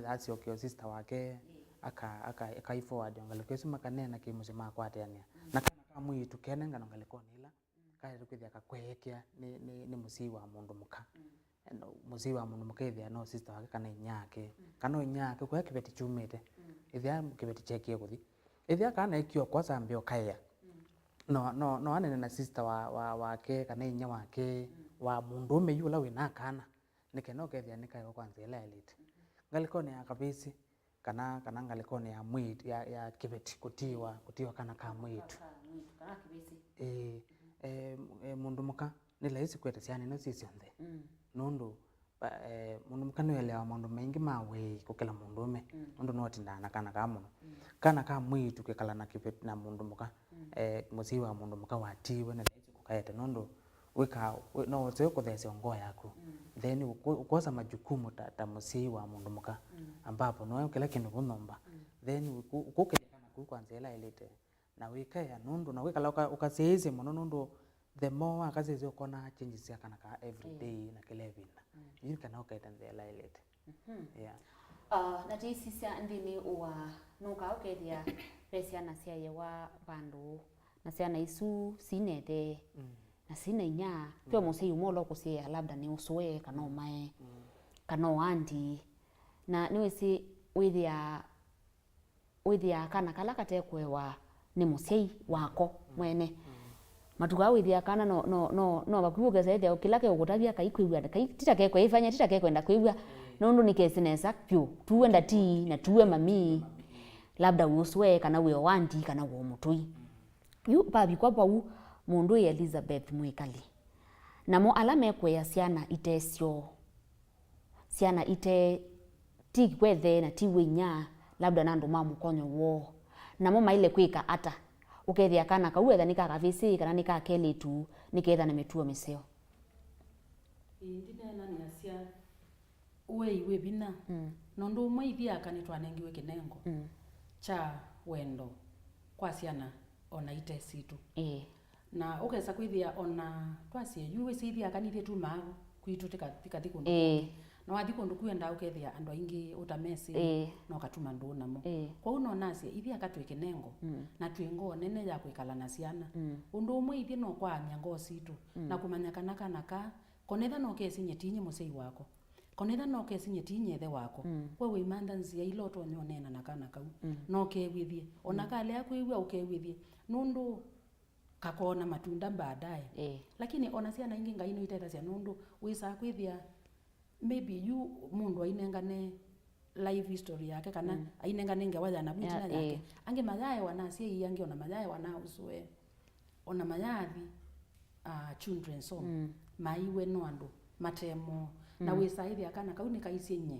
asio kio sister wake aka forward ngalekesi makanena kimusema kwatania na kana kamwitu kenenga ngalekonila kae kwithia kakwekea ni musi wa mundu muka musi wa mundu muka ithia no sister wake kana inyake kana inyake kwa kibeti chumete ithia kibeti chekie kuthi ithia kana ikio kwa sambio kaya no anene na sister wake kana inya wake wa mundu ume yula wina kana nikeno kethia nikayo kwanza ila elite ngalikone ya kabisi kana ngalikone ya mwit ya kibeti kutiwa kana ka mwitu kana kibisi mundu muka ni laisi kwete ciana no sisi onthe nundu mundu muka ni elewa mundu maingi mawe kukela mundu ume nundu no tindana kana ka muno kana ka mwitu kekala na kibeti na mundu muka musiwa mundu muka watiwe na laisi kukaete nundu wika no sio kuthesha ngo yako then ukosa majukumu ta musiwa mundu muka ambapo no kila kindu kunomba then ukukela kana kwanza ila elite na wika ya nundu na wika ukaseize muno nundu the more akaseize ukona changes ya kana ka every day na kile vina yini kana ukaita ila elite yeah na tisisa ndini wa nuka ukethia pesiana cia yewa bandu na ciana isu sinete na sina inya pio musi umolo kusia labda ni uswe kana umae kana andi na niwisi withia kana kala katekwewa ni musi wako mwene matuka withia kana no bakuuge zaidi ukilake ukutavia kaikwibwa titake kwa ifanya titake kwenda kuibwa nundu ni kesinesa pio tuenda ti na tuwe mami labda uswe kana we wandi kana wo mutui yu babi kwa pau mundu ya Elizabeth Mwikali namo alame kwe ya siana itesyo siana ite ti wethe na ti winya labda nandu mamu konyo wo namo maile kwika ata ukethia kana kauetha nikakavisi kana nikakeli tu niketha na metuo miseo indine nani asia uwe iwe bina nondo umwe ithia kanitwa nengiwe kinengo cha wendo kwa siana ona ite situ na ukesa kwithia ona twasie yuwe sithia kanithia tu mago kwitu tika thikundu na wathikundu kwenda ukethia andu aingi utamesi no katuma ndu namo kwa uno nasie ithia katwe kinengo na twingo nene ya kwikala na siana undu umwe ithia no kwa nyango situ na kumanya kana ka konetha no kesinye tinye musei wako konetha no kesinye tinye the wako wewe imanda nzia iloto nyonena na kana kau no kewithie ona kale akuiwa ukewithie nundu kakona matunda baadaye lakini ona siana ingi ngai no iteta cia nundu wisa kwithia maybe you mundu ainengane life history yake kana ainengane ngewaja na bitina yake ange mayae wanasie iange ona mayae wana uswe ona mayathi children song maiwe no andu matemo na wisa ithia kana kau nikaisinye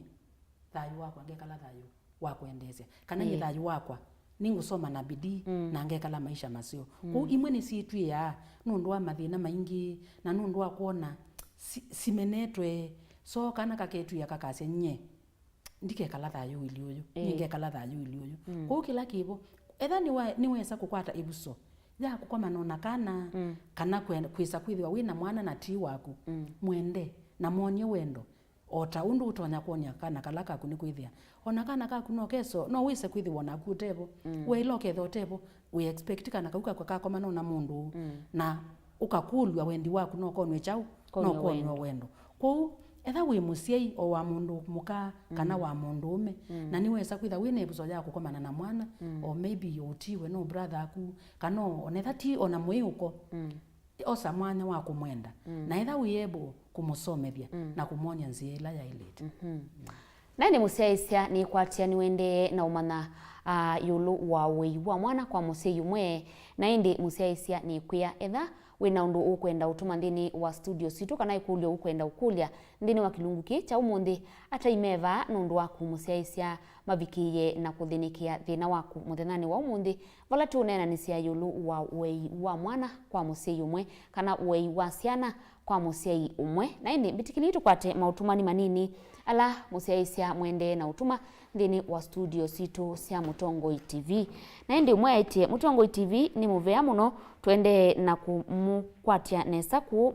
thayu wakwa ngekala thayu wakwendezia kana ni thayu wakwa ningusoma na bidii na ngekala maisha masio ku imwe ni situ ya nundu wa mathina maingi na nundu wa kuona simenetwe so kana kaketu ya kakase nye ndikekala thayu ili uyu ningekala thayu ili uyu ku kila kibo etha ni wesa kukwata ibuso ya kukoma nona kana kwisa kwithwa wina mwana na ti waku mwende na monye wendo ota undu utonya kuonya kana kalaka kuni kwithia ona kana ka kuno keso no wise kwithwa na kutebo we iloke thotebo we expect kana kauka kwa koma nona mundu na ukakulwa wendi waku no konwe chau no konwe wendo kwa etha wi musiei o wa mundu muka kana wa mundu ume na ni wesa kwitha wina ibuso ya kukomana na mwana or maybe yotiwe no brother aku kana onetha ti ona mwiuko osa mwanya wa kumwenda na etha wiebo kumusomethia na kumonya nzia ila ya ilete nani musiaisia ni kwatia ni wende na umana yulu wa weiwa mwana kwa musei umwe na indi musiaisia ni kwia etha wina undu ukwenda utuma ndini wa studio situ kana ikulio ukwenda ukulia ndini wa kilunguki cha umundi ata imeva nundu waku musiaisia mavikiye na kuthinikia thina waku muthenani wa umundi vala tunena ni cia yulu wa wei wa mwana kwa musei umwe kana wei wa siana kwa musei umwe na indi bitikili tukwate mautumani manini ala musiaisia mwende na utuma ndini wa studio situ cia Mutongoi TV na indi umwe aitie Mutongoi TV ni muvea muno twende na kumukwatia nesa ku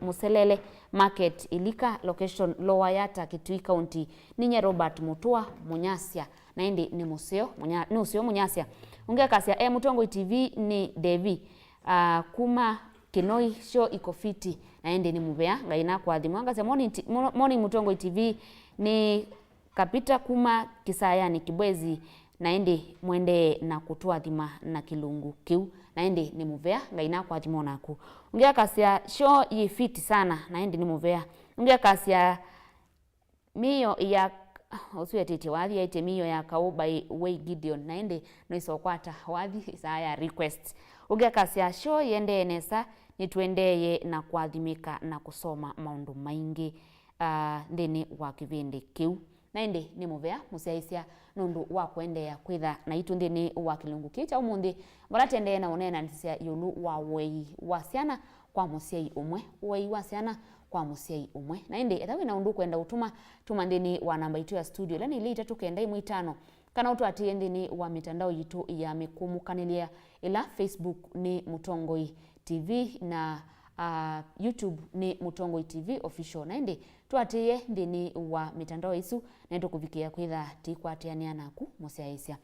Muselele Market Ilika location Lower Yata Kitui County ninye Robert Mutua Munyasia na indi ni museo Munyasia ungekasia Mutongoi TV ni Devi kuma Kinoi show ikofiti na indi ni muvea ngaina kwa dhimwanga sia morning Mutongoi TV ni kapita kuma Kisayani Kibwezi na indi mwende na kutua dhima na kilungu kiu na indi ni muvea ngaina kwa dhimo naku ungia kasia show yifiti sana na indi ni muvea ungia kasia miyo ya osuya tete wathi yaite miyo ya kauba way Gideon na indi no isokwata wathi saya request ungia kasia show yende nesa nitwendeye na kwathimika na kusoma maundu maingi ndini wa kivindi kiu na indi ni muvea musiaisia nundu wa kuendea kwitha na itu ndini wa kilungu kicha umundi baratendeye na unena ntisia yulu wa wei wa siana kwa musiai umwe wei wa siana kwa musiai umwe na indi ethawi na undu kwenda utuma tuma ndini wa namba itu ya studio lani ili itatu kenda imwe 5 kana utwatie ndini wa mitandao yitu ya mikumukanĩlia ila Facebook ni Mutongoi TV na YouTube ni Mutongoi TV official na indi twatie ndini wa mitandao isu na ndo kuvikia kwitha tikwatiania naku musiaisia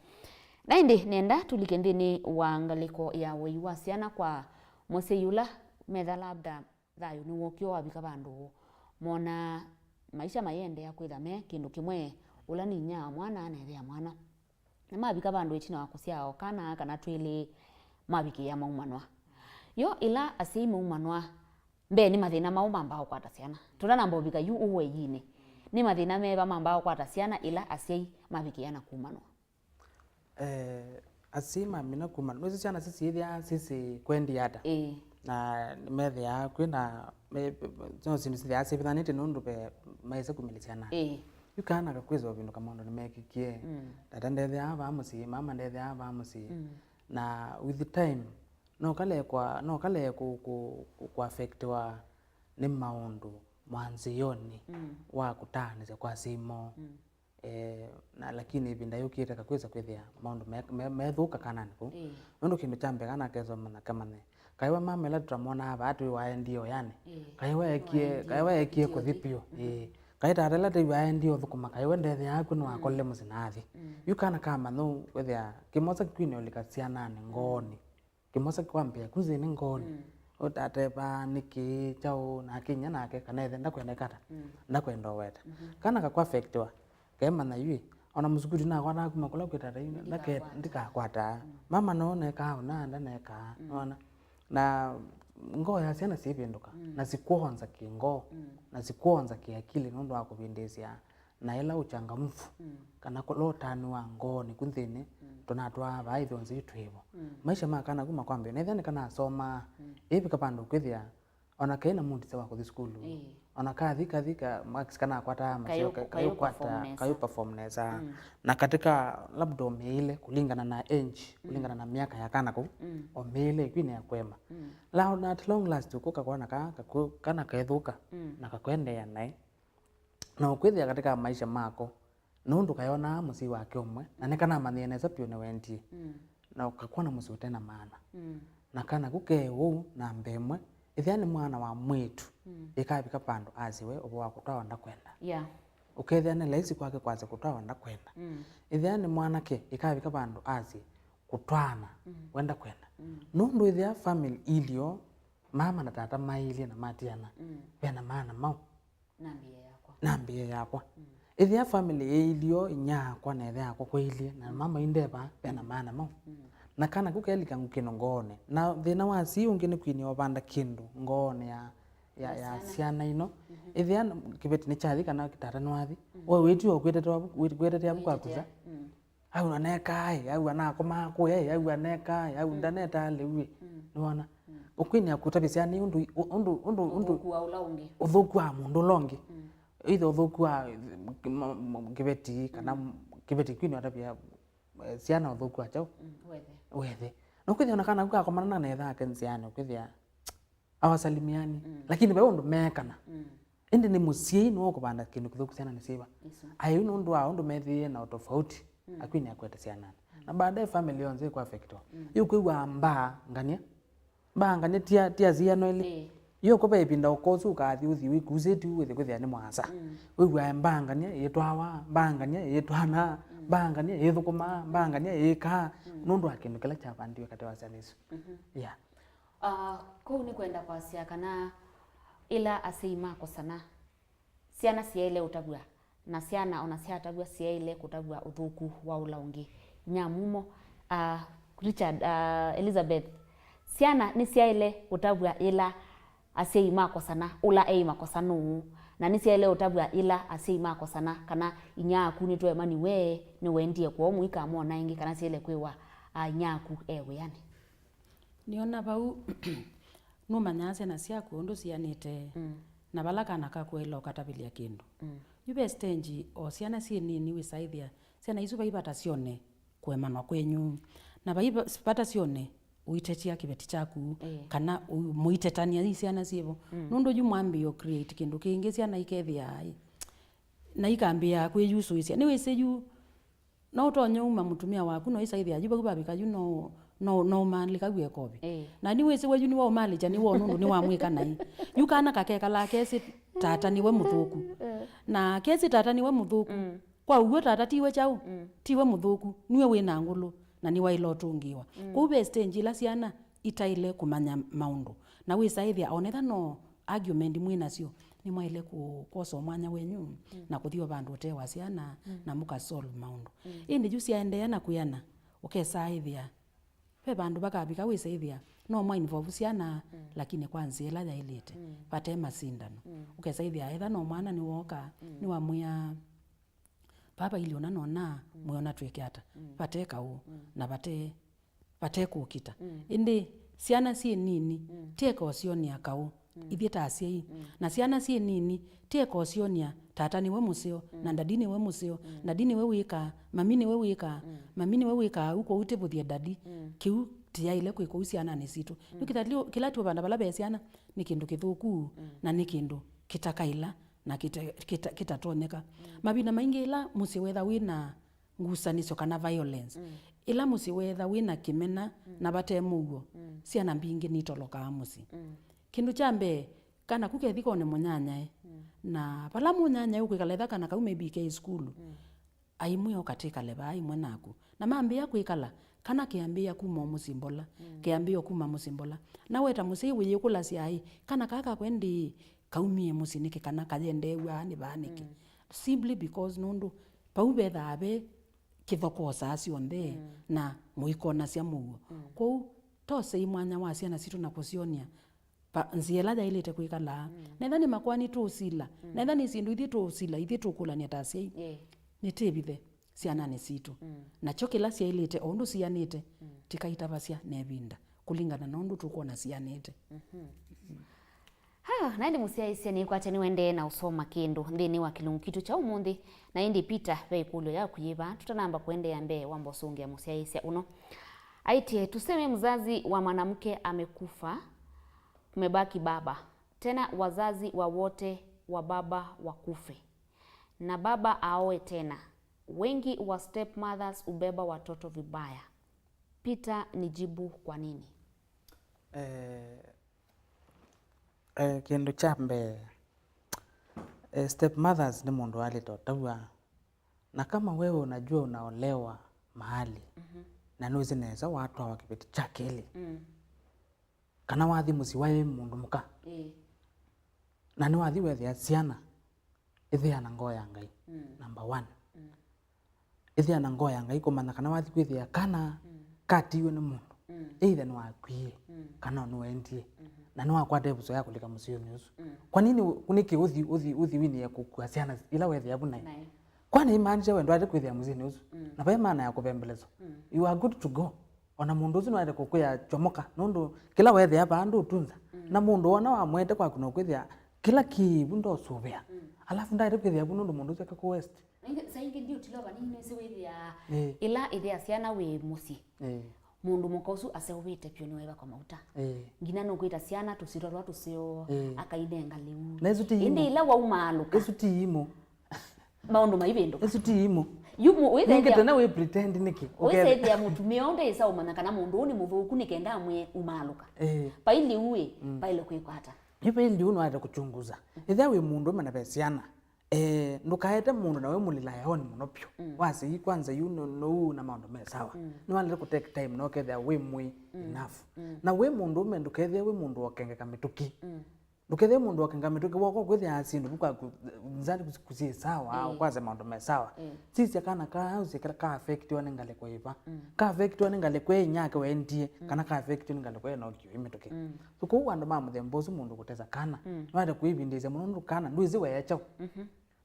na indi nenda tulike ndini wa ngaliko ya wei wa siana kwa museyula metha labda thayu ni wokio wabika bandu mona maisha mayende ya kwitha me kindu kimwe ula ni nya mwana anethia mwana na mabika bandu itina wakusiao kana twili mabiki ya maumanwa yo ila asi maumanwa mbe ni mathina mauma ambao kwata siana turana mbobika yu uwe yine ni mathina meba ambao kwata siana ila asi mabiki yana kumanwa asima mina kuma nwezi chana sisi ithia sisi kwendi ata na methia kwina no sindu sithia sivithanite nundu pe maisa kumilisiana yukana kakwiza vindu kamondo nimekikie tata ndethia ava amusi mama ndethia ava amusi na with the time no kale ku affectwa ni maundu mwanzioni wa kutanisha kwa simo na lakini ibinda yukite kakweza kwithia maundu methuka kanani ku nundu kindu cha mbega na kezo mana kamane kaiwa mama la turamona ava atu waendio yani kaiwa ekie kuthipio kaita rela te waendio thukuma kaiwa ndethe yaku no akolle musinathi yukana kama no kwithia kimosa kwini olikasiana ni ngoni kimosa kwambia kuzi ni ngoni utatepa niki chao na kinya nake kana ethe ndakwenda kata ndakwenda weta kana kakwa affectwa kema na yui ona musukuri na kwana kuma kula kwetata ndake ndikakwata mama none ka na ndaneka ona na ngo ya ciana civinduka na sikuonza kingo na sikuonza kiakili nundu wa kubindisia na ila uchangamfu kana kulotani wa ngoni kunthini tunatwa baitho nzitu hivo maisha makana kuma kwambe na ithani kana soma ipi kapando kwithia ona kaina mundi sawa kuthi skulu ona kathika max kana kwata kayo performance na katika labda umeile kulingana na age kulingana na miaka ya kana ku umeile kwini ya kwema la at long last ukoka kwana kana kaethuka na kakwendea nae na ukwithia katika maisha mako nundu kayona musi wake umwe na nekana manieneza pio ne wendi na ukakwana musi utena maana na kana kuke wu na mbemwe ithiani mwana wa mwitu ikabika pando aziwe obo wa kutwa ndakwenda ukethiane laisi kwake kwaze kutwa ndakwenda ithiani mwana ke ikabika pando azi kutwana wenda kwenda nundu ithia family ilio mama na tata mailie na matiana pena maana mau nambie yakwa ithia family ilio nyakwa na ithia yakwa kwailie na mama indeba pena maana mau na kana kukelika ngukino ngone na thina wa si ungine kwini obanda kindu ngone ya ciana ino ithia kibeti ni chathi kana kitarano wathi we witi okwetete abu kwakuza au aneka au anakoma ku au aneka au ndaneta lewi niona ukwini akutabisia ni undu kwa ulaungi uthuku wa mundu longi either uthuku wa kibeti kana kibeti kwini atabia ciana uthuku achao wethe no kwithia onakana gukakomana na etha kenziana kwithia awasalimiani lakini be undu mekana indi ni musii no kubanda kindu kithuku ciana ni siba ayu nundu wa undu methie na tofauti akwini akwete ciana na baadaye family yonze kwa affectwa yukwigwa ngania tia ziano ile yo ko bebinda ukozu kathi uthi wikuzeti withe kwithia ni mwasa wigwa mbangania yetwawa mbangania yetwana mbangania yethukuma mbangania yeka nundu akindu kila cha bandiwe kati wa sanisu ko ni kwenda kwa cia kana ila aseima ko sana ciana ciele utabua na ciana ona ciatabua ciele kutabua uthuku wa ulaungi nyamumo Richard Elizabeth ciana ni ciele utabua ila aseima ko sana ula eima ko sanu na ni ciele utabua ila aseima ko sana kana inyaku ni twe mani we ni wendie kwa muika mona ingi kana ciele kwiwa nyaku ewe yani niona bau no manyase na ciaku ndo cianite na balakana kakwela ukatabilia kindu yube stage o ciana cie nini wisaithia ciana isu baibata cione kwemanwa kwenyu na baibata cione uitetia kibeti chaku kana muitetania ciana ciebo nundu jumwambio create kindu kingi ciana ikethia na ikambia kwiyusu cia ni wiseju no tonye uma mutumia waku no isaithia juba kubabika you no malika gwe kobe na ni wese weju ni wa malija ni wo nundu ni wa mwika nai yukana kakeka la kesi tata ni we muthuku na kesi tata ni we muthuku kwa ugo tata tiwe chau tiwe muthuku niwe wina ngulu na ni wa ilotungiwa kube stage la ciana itaile kumanya maundu na wisaithia onetha no argument mwinacio ni mwaile kukosa mwanya wenyu na kuthio bandu te wa ciana na muka solve maundu indi ju ciaendea na kuyana ukesaithia pe bandu bakabika wisaithia no mwa involve ciana lakini kwanza ila yailete pate masindano ukesaithia etha no mwana ni woka ni wa muya papa iliona nona muona tweke ata pate kau na pate batekukita indi ciana cie nini tieka ocionia kau ithie taciai na ciana cie nini tieka ocionia tata niwe musio na dadi niwe musio na dadi niwe wika mami niwe wika mami niwe wika uko utibuthie dadi kiu tiaile kwiko ciana ni citu kila tu bana bala be ciana ni kindu kithuku na ni kindu kitakaila na kitatoneka mabina maingi ila musi wetha wina ngusanicio kana violence ila musi wetha wina kimena na batemugo ciana mbingi nitoloka musi kindu chambe kana kukethiko ne munyanya na pala munyanya ukikaletha kana kaume BK school aimwe okatika leba aimwe naku na mambia kwikala kana kiambia kuma musimbola kiambia kuma musimbola na weta musi wiye kula ciai kana kaka kwendi kaumie musinike kana kajende wa ni baniki simply because nundu pau betha abe kithoko sacio nthe na muikona cia mugo kou tose imwanya wa ciana citu na kucionia nziela jailete kwikala netha ni makwani tu sila netha ni sindu ithi tu sila ithi tu kulania taci nitibithe ciana ni citu na chokila ciailete ondu cianite tikaita bacia nebinda kulingana na ondu tukuona cianite naindi musiaisia ni kwate ni wende na usoma kindu ndini wa kilungu kitu cha umundi na indi pita veikulio ya kuyiba tutanamba kuende ya mbe wambo sungi ya musiaisia uno aitie tuseme mzazi wa mwanamke amekufa kumebaki baba tena wazazi wa wote wa baba wakufe na baba aoe tena wengi wa stepmothers ubeba watoto vibaya Peter nijibu kwa nini kindu chambe stepmothers ni mundu alitotaua na kama wewe unajua unaolewa mahali na nuzi neza watu wa kipindi cha kili kana wathi musiwae mundu muka na ni wathi wethia ciana ithia na ngoya ngai number 1 ithia na ngoya ngai kumana kana wathi kwithia kana katiwe ni mundu either ni wakwie kana no endie na no akwate buso ya kulika musio nyusu kwa nini kuniki uthi wini ya kukua ciana ila wethia abuna kwani imanje wendo ate kwithia musini usu na bai maana ya kubembelezo you are good to go ona mundu usu no ate kukuya chomoka nundu kila wethia bandu utunza na mundu ona wa mwete kwa kuno kwithia kila kibundo subia alafu ndaire kwithia bundu mundu usu ka west saingi ndio tilova nini se wethia ila ithia ciana we musi mundu mukosu asewite pyo niweba kwa mauta ngina no kwita ciana tusirorwa tusio akaidenga liu indi ila wa umaluka esuti imo maundu maibendo esuti imo yumu wethia ngete na we pretend niki wethia mutumia onde isa umana kana mundu ni muthuku nikenda amwe umaluka paili uwe paile kwikwata ipe ndi uno ate kuchunguza ithia we mundu mana besiana ndukaete mundu na we mulila yoni monopyo wasi kwanza no na maundu me sawa no wale ku take time no ketha we mwi enough na we mundu me ndukethe we mundu wakengeka mituki ndukethe mundu wakengeka mituki wako kwethia asindu buka nzali kusi sawa kwaza maundu me sawa sisi kana ka house ka affect one ngale kwa iva ka affect one ngale kwa nyake wendie kana ka affect one ngale kwa no kyo imituki so ko wandu mamu the mbozu mundu kuteza kana wale kuibindize mundu kana nduizi we yacho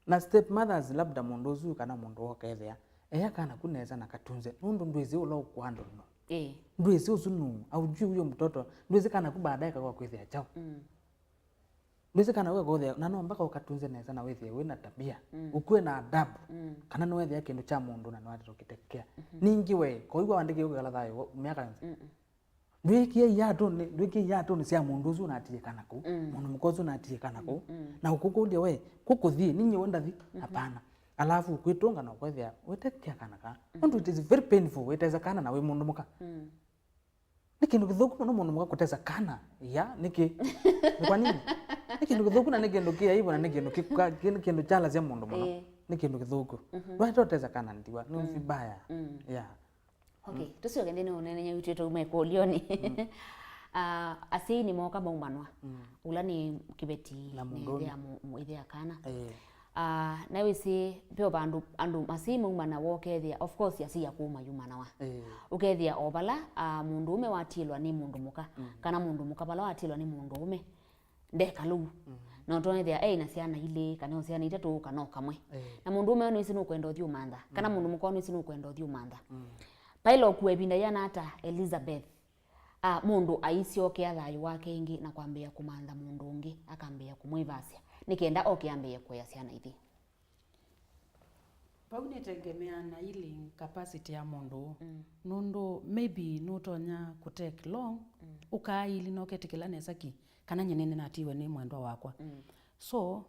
na stepmothers labda mundu uzu kana mundu okethia kana kuneza na katunze nundu nduizi ulo kwando no nduizi uzunu au juu huyo mtoto nduizi kana kubadaye kwa kwethia chao nduizi kana wewe gothia na no mpaka ukatunze neza na wethia we na tabia ukue na adabu kana no wethia kindu cha mundu na no atokitekea ningi we koigwa wandike ukala thayo miaka ndwikie yatu ni cia mundu uzu natie kana ku mundu mukozu natie kana ku na ukukundi we kukuthie ninyi wenda thi hapana alafu kwitunga na kwethia wetekia kana ka ndu it is very painful weteza kana na we mundu muka nikindu kithuku no mundu muka kuteza kana ya niki kwa nini nikindu kithuku na nikindu kia hivyo na nikindu chala cia mundu muno nikindu kithuku wetoteza kana ndiwa ni vibaya yeah. Okay, tusio gende no nene witete umekulioni. Asi ni moka baumanwa. Ulani kibeti ne idea kana. Na wisi pio bandu andu masimu umana wokethia of course yasi yakuma yumana wa. Ukethia obala mundu ume watilwa ni mundu muka kana mundu muka bala watilwa ni mundu ume. Ndekalu. No tonethia na ciana ile kana ciana itatu kana kamwe. Na mundu ume no isi no kwenda uthi umanda kana mundu muka no isi no kwenda uthi umanda. pailo kuebinda yana hata Elizabeth mundu aisiokia thayu wake ingi na kwambia kumantha mundu ungi akambia kumwivasia nikenda okiambia kuya ciana ithi pau nitegemea na ile capacity ya mundu nundu maybe nutonya ku take long ukaili no ketikila nesaki kana nyenene natiwe ni mwendwa wakwa so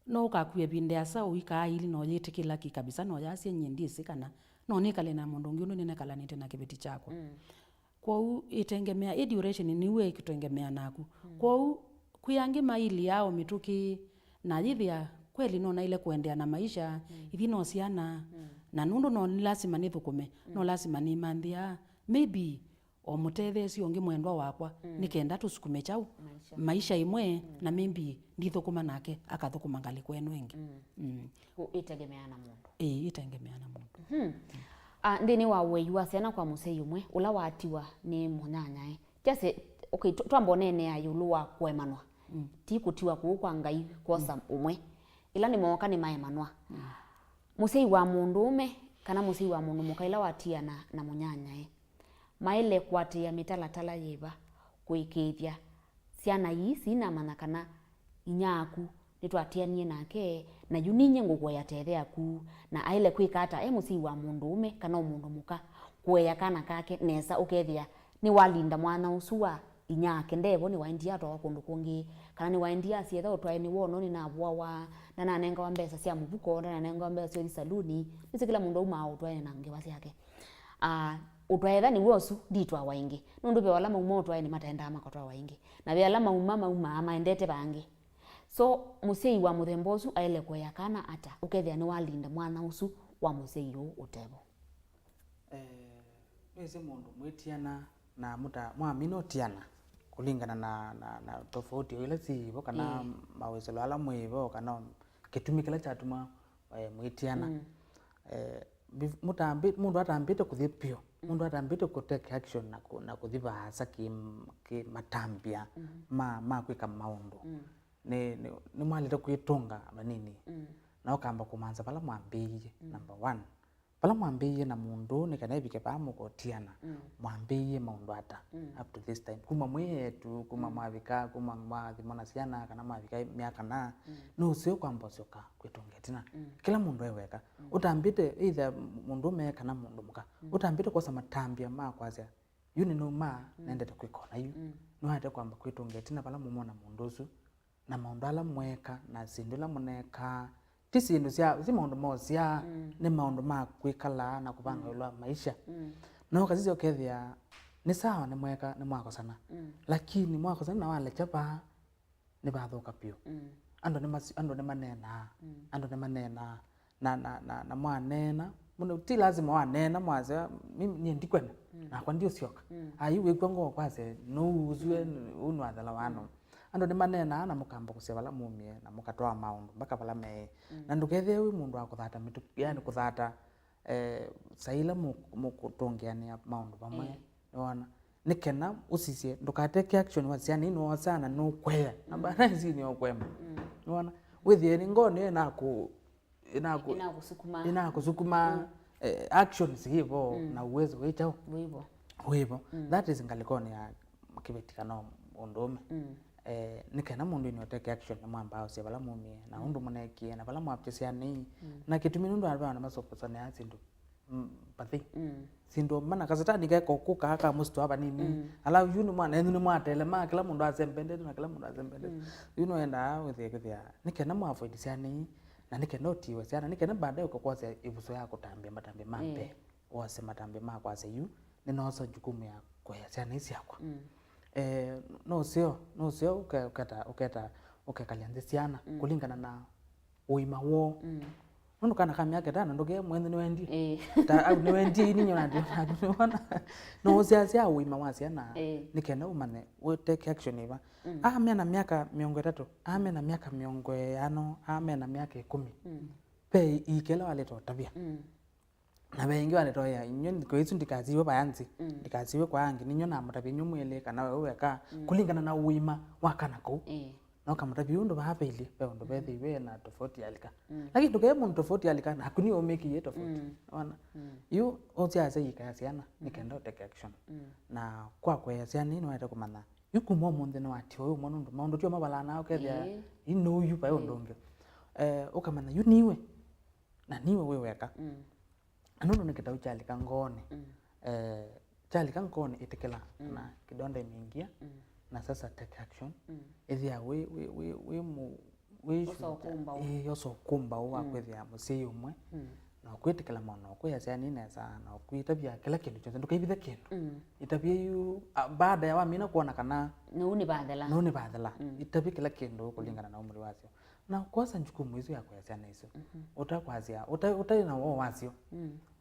no ukakuye binde asa uikaili no yetikila ki kabisa no yasie nyendisi kana no nikale na mundu ngi nune kala nite na kibeti chako kwa itengemea duration niwe ikitengemea naku kwa kuyangi maili yao mituki na yithia kweli no ile kuendea na maisha ithi no ciana na nundu no lazima nithukume no lazima ni manthia maybe o mutethe cio ngi mwendwa wakwa nikenda tusukume chau maisha imwe na maybe ndithukuma nake akathukuma ngali kwenu ingi itegemea na mundu itegemea na mundu ndini wa weiwa ciana kwa musei umwe ula watiwa ni munyanya jase okay twambonene ya yulu wa kwemanwa ti kutiwa kwa ngai kosa umwe ila ni moka ni maemanwa musei wa mundu ume kana musei wa mundu mukaila watia na munyanya maile kwatia mitalatala yiba kuikithia ciana isi na mana kana inyaku nitwatianie nake na yuninye ngugo ya tethe aku na aile kwikata musei wa mundu ume kana mundu muka kuya kana kake nesa ukethia ni walinda mwana usua inyake ndevo ni waindia to kundu kungi kana ni waindia cietha utwae ni wono ni na bwa na nanenga wa mbesa cia mubuko na nanenga wa mbesa cia saluni nisi kila mundu uma utwae na ngewa ciake utwaetha ni wosu nditwa waingi nundu be wala mauma utwae ni matenda makotwa waingi na be alama uma maendete bangi so musei wa muthembosu aile kuya kana ata ukethia ni walinda mwana usu wa musei yu utebo wese mundu mwitiana na muta mwaminotiana kulingana na tofauti ile sivo kana mawezelo ala mwivo kana kitumi kila chatuma mwitiana mundu atambite kuthipio mundu atambite ku take action na kuthibasa ki matambia ma kwika maundu ni mwalita kwitunga manini na ukamba kumanza pala mwambiye number 1 pala mwambiye na mundu ni kana ibike pa mukotiana mwambiye maundu ata up to this time kuma mwetu kuma mwavika kuma mwathimona ciana kana mwavika miaka na no sio kwamba sioka kwitungetina kila mundu eweka utambite either mundu meka na mundu muka utambite kosa matambia ma kwazia yuni no ma nendete kwikona yu no hata kwamba kwitungetina pala mumona mundu usu na maundu ala mweka na sindula muneka tisindu cia si maundu mosia ni maundu ma kwikala na kupanga ula maisha no kazizi okethia ni sawa ni mweka ni mwako sana lakini mwako sana na wale chapa ni bathuka pio ando ni manena na mwanena muno ti lazima wanena mwaze mimi ni ndikwena na kwa ndio sioka ayu wekwango kwaze no uzwe unu adala wano ando ni manena na mukamba kusevala mumie na mukatoa maundu mpaka pala me na ndukethe wi mundu akuthata mitu yani kuthata saila mukutongeania maundu pamwe ona nikena usisie ndukateke action wa ciana ino sana no kwea na bana hizi ni okwema ona withie ni ngone inakusukuma actions hivyo na uwezo wechao hivyo that is ngalikoni ya kibetikana undume nikena mundu ni oteke action na mwamba ose bala mumie na undu munekie na bala mwapchesiani na kitumi nundu alba na masopo sana asindu pathi sindo mana kasatani ka kuka haka musto hapa nini ala yunu mwana enu mwatele ma kila mundu azembende na kila mundu azembende yuno enda withia nikena mwavoidisiani na nikena otiwe sana nikena baadaye ukakwaza ibuso yako tambia matambe mambe wase matambe ma kwaza yu ninoso jukumu ya kwa sana isi yakwa no sio ukekalianze ciana kulingana na uima wo nundu kana kamya ketana nduge mwende ni wendi au ni wendi ninyo na ndio no cia uima wa ciana nikena umane we take action iva amena miaka 3 amena miaka 5 amena miaka 10 pe ikela wale to tabia na bengi wale to ya inyo ko isu ndikaziwe bayanzi ndikaziwe kwa angi ninyo na mutabi nyumwele kana wewe ka kulingana na uima wakana ko no kama viundu vapili pe undu bethi we na tofauti alika lakini nduke mundu tofauti alika na hakuni omeki yeto tofauti ona yu otia sayika ciana nikenda take action na kwa ciana ino ata kumana yuko mo munde no ati oyo mundu maundu tio mabala na okethia ino yu pa ondonge ukamana yu niwe na niwe we weka anondo nikita uchalika ngone chalika ngone itekela na kidonda imeingia na sasa take action ethia we yoso kumba wa kwethia musei umwe na kwitikala mono kwa ciana inesa na kwitabia kila kindu cyose ndukaivitha kindu itabia yu baada ya wamina kuona kana nuni badala itabia kila kindu kulingana na umri wacio na kwanza njukumu hizo yako ya ciana hizo utakwazia utai na wao wacio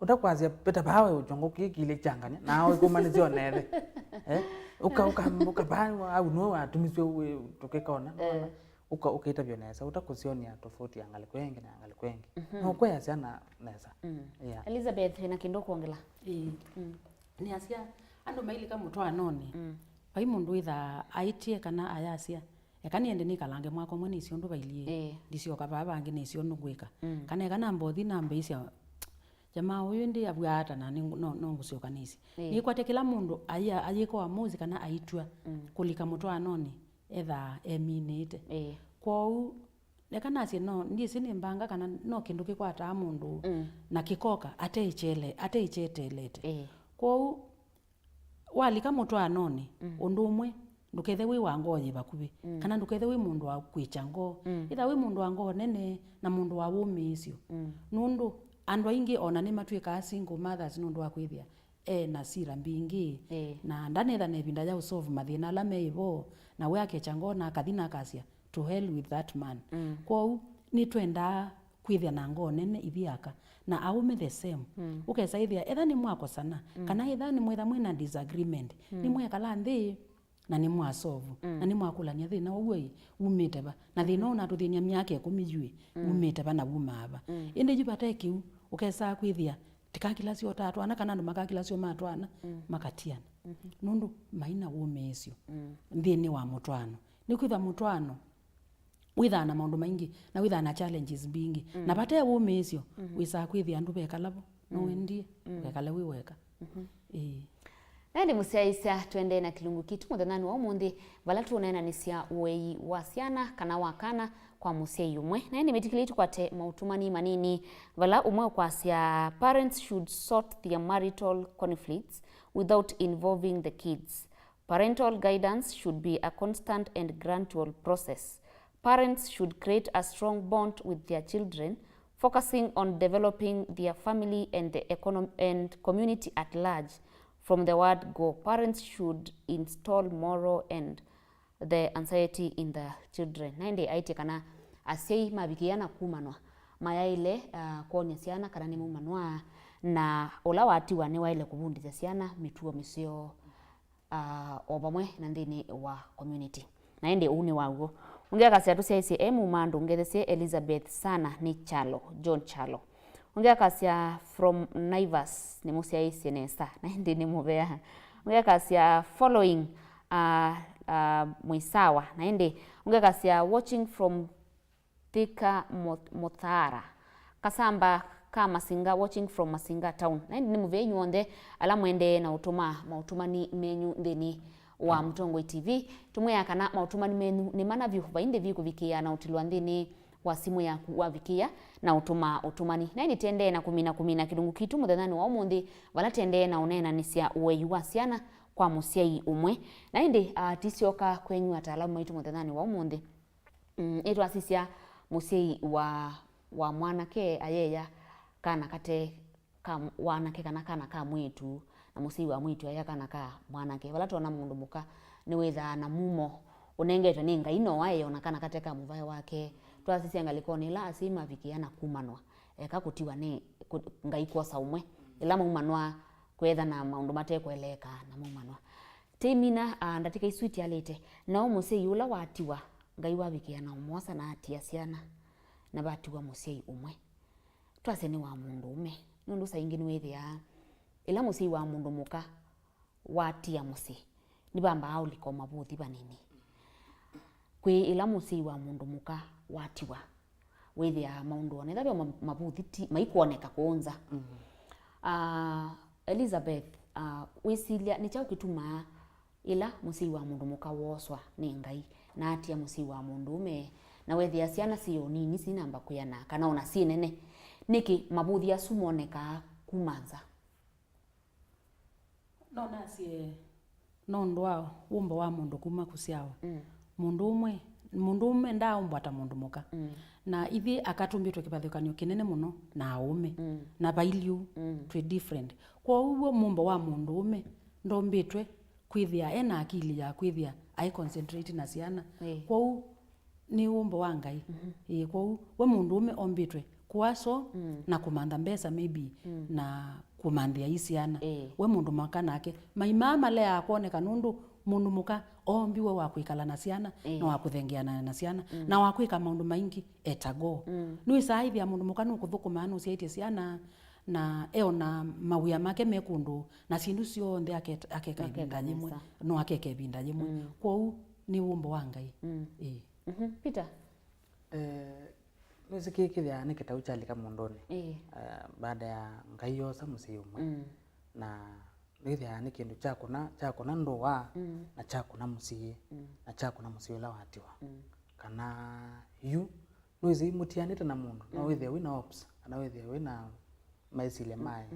utakwazia peta bawe ujongo kile changanya na kumanizio nele uka bana au no atumiswe tukekaona ukaita nesa utakusionia tofauti angali kwengi no kwa ciana nesa Elizabeth na kindo kuongela ni asia ando maili kama mtu anoni pai mundu itha aitie kana ayasia ekani ende ni kalange mwako mwene icio ndu bailie ndicio kaba bangi ni icio nugwika kana kana mbothi na mbeisia jamaa uyu ndi abwata na no ngucio kanisi ni kwate kila mundu ayiko wa muzi kana aitwa kulika mtu anoni etha eminite kwau lekana asie no ndi sini mbanga kana no kindu kikwata mundu na kikoka ateichetelete kwau walika mtu anoni undu umwe ndukethe wi wangoye bakubi kana ndukethe wi mundu wa kwichango itha wi mundu wango nene na mundu wa wumicio nundu andu aingi ona ni matwika single mothers nundu wa kwithia na sira mbingi na ndane tha nebinda ya usolve mathina ala meibo na we akechango na kathina kasia to hell with that man kwau ni twenda kwithia na ngo nene ithiaka na aume the same ukesaithia etha ni mwako sana kana etha ni mwetha mwina disagreement ni mwekala nthi na ni mwasovu na ni mwakulania thina uwe umite ba na thina ona tuthinia miaka 10 yui umite ba na umaba indi jupate kiu ukesa kwithia tika kilasio tatu ana kana ndo makakilasio matwana makatiana nundu maina umecio nthini wa mutwano ni kwitha mutwano witha na maundu maingi na witha na challenges bingi na bate umecio wisa kwithia ndu bekalabo no endie bekala wiweka Nandi musiaisa twende na kilungu kitu muthanani wa umundi vala tuonena nisia wei wa ciana kana wakana kwa musiai umwe na ni metikilitu kwate mautumani manini vala umwe kwa cia parents should sort their marital conflicts without involving the kids. Parental guidance should be a constant and gradual process. Parents should create a strong bond with their children, focusing on developing their family and the and community at large. From the word go, parents should install moral and the anxiety in the children. Naende aite kana asei mabikiana kumanwa mayaile kuonia ciana kana ni mumanwa na ola wati wane waile kubundithia ciana mituo misio obamwe na ndini wa community. Naende uni wago ungeka ciatu cia ICM mandu ngethesie Elizabeth sana ni John Chalo. Ungeka cia from Naivas ni musia isenesa na ndi ni muvea. Ungeka cia following Mwisawa na ndi ungeka cia watching from Thika Mothara. Kasamba kama Masinga watching from Masinga town. Na ndi ni muvea nyonde ala mwende na mautumani menyu ndini wa Mtongo TV. Tumwe kana mautumani menyu ni mana vyu vainde viku vikia na utilwa ndini wa simu ya kuwavikia na utumani na ini tende na kumina kilungu kitu muthanani wa umundi vala tende na unena nisia uweyu wa ciana kwa musiai umwe na indi tisioka kwenyu ataalamu maitu muthanani wa umundi itu asisia musiai wa mwanake ayeya kana kate wanake kana ka mwitu na musiai wa mwitu ayeya kana ka mwanake vala tuona mundu muka ni witha na mumo unengetwe ni ngai no wae onakana kateka muvae wake twasisi angalikoni la asima vikiana kumanwa eka kutiwa ni ngai kosa umwe ila mumanwa kwetha na maundu matekweleka na mumanwa temina ndatika iswiti alete na umuse yula watiwa ngai wa vikiana umosa na atia ciana na batiwa musei umwe twase ni wa mundu ume nundu saingini wethia ila musei wa mundu muka watia musi ni bamba auliko mabuthi banini kwi ila musi wa mundu muka watiwa withia maundu one thabio mabuthiti maikuoneka kuunza. Elizabeth, wisilia ni chao kituma ila musi wa mundu muka woswa ni Ngai na atia musi wa mundu ume na wethia ciana cio nini cinamba kuyana kana ona ci nene niki mabuthi acu moneka kumanza. No nasie no ndwa umbo wa mundu kuma kusiawa. Mundu umwe ndaumbwa ta mundu muka. Na ithi akatumbitwe kibathukanio kinene muno na ume na bailiu twe different. Kwa uwo mumbo wa mundu ume ndombitwe kwithia ena akili ya kwithia ai concentrate na ciana. Kwa u ni umbo wa Ngai. Kwa u we mundu ume ombitwe kuaso na kumanda mbesa maybe na kumandia isiana. We mundu muka nake maimama le akoneka nundu mundu muka ombiwe wa kwikala na ciana na wa kuthengeana na ciana na wa kwika maundu maingi etago. Nui saithi ya mundu muka nukuthukuma anu ciaitie ciana na eona mawia make mekundu na sindu cionthe akeka ibinda jimwe no akeka ibinda jimwe. Kwa u ni umbo wa Ngai. Peter, niziki kithia ni kitau chalika mundoni baada ya Ngai yosa musi umwe na nithia ni kindu chakuna ndoa na chakuna musi na chakuna musi ula watiwa kana yu nuizi mutianite na mundu na withia wina ops na withia wina maisile mai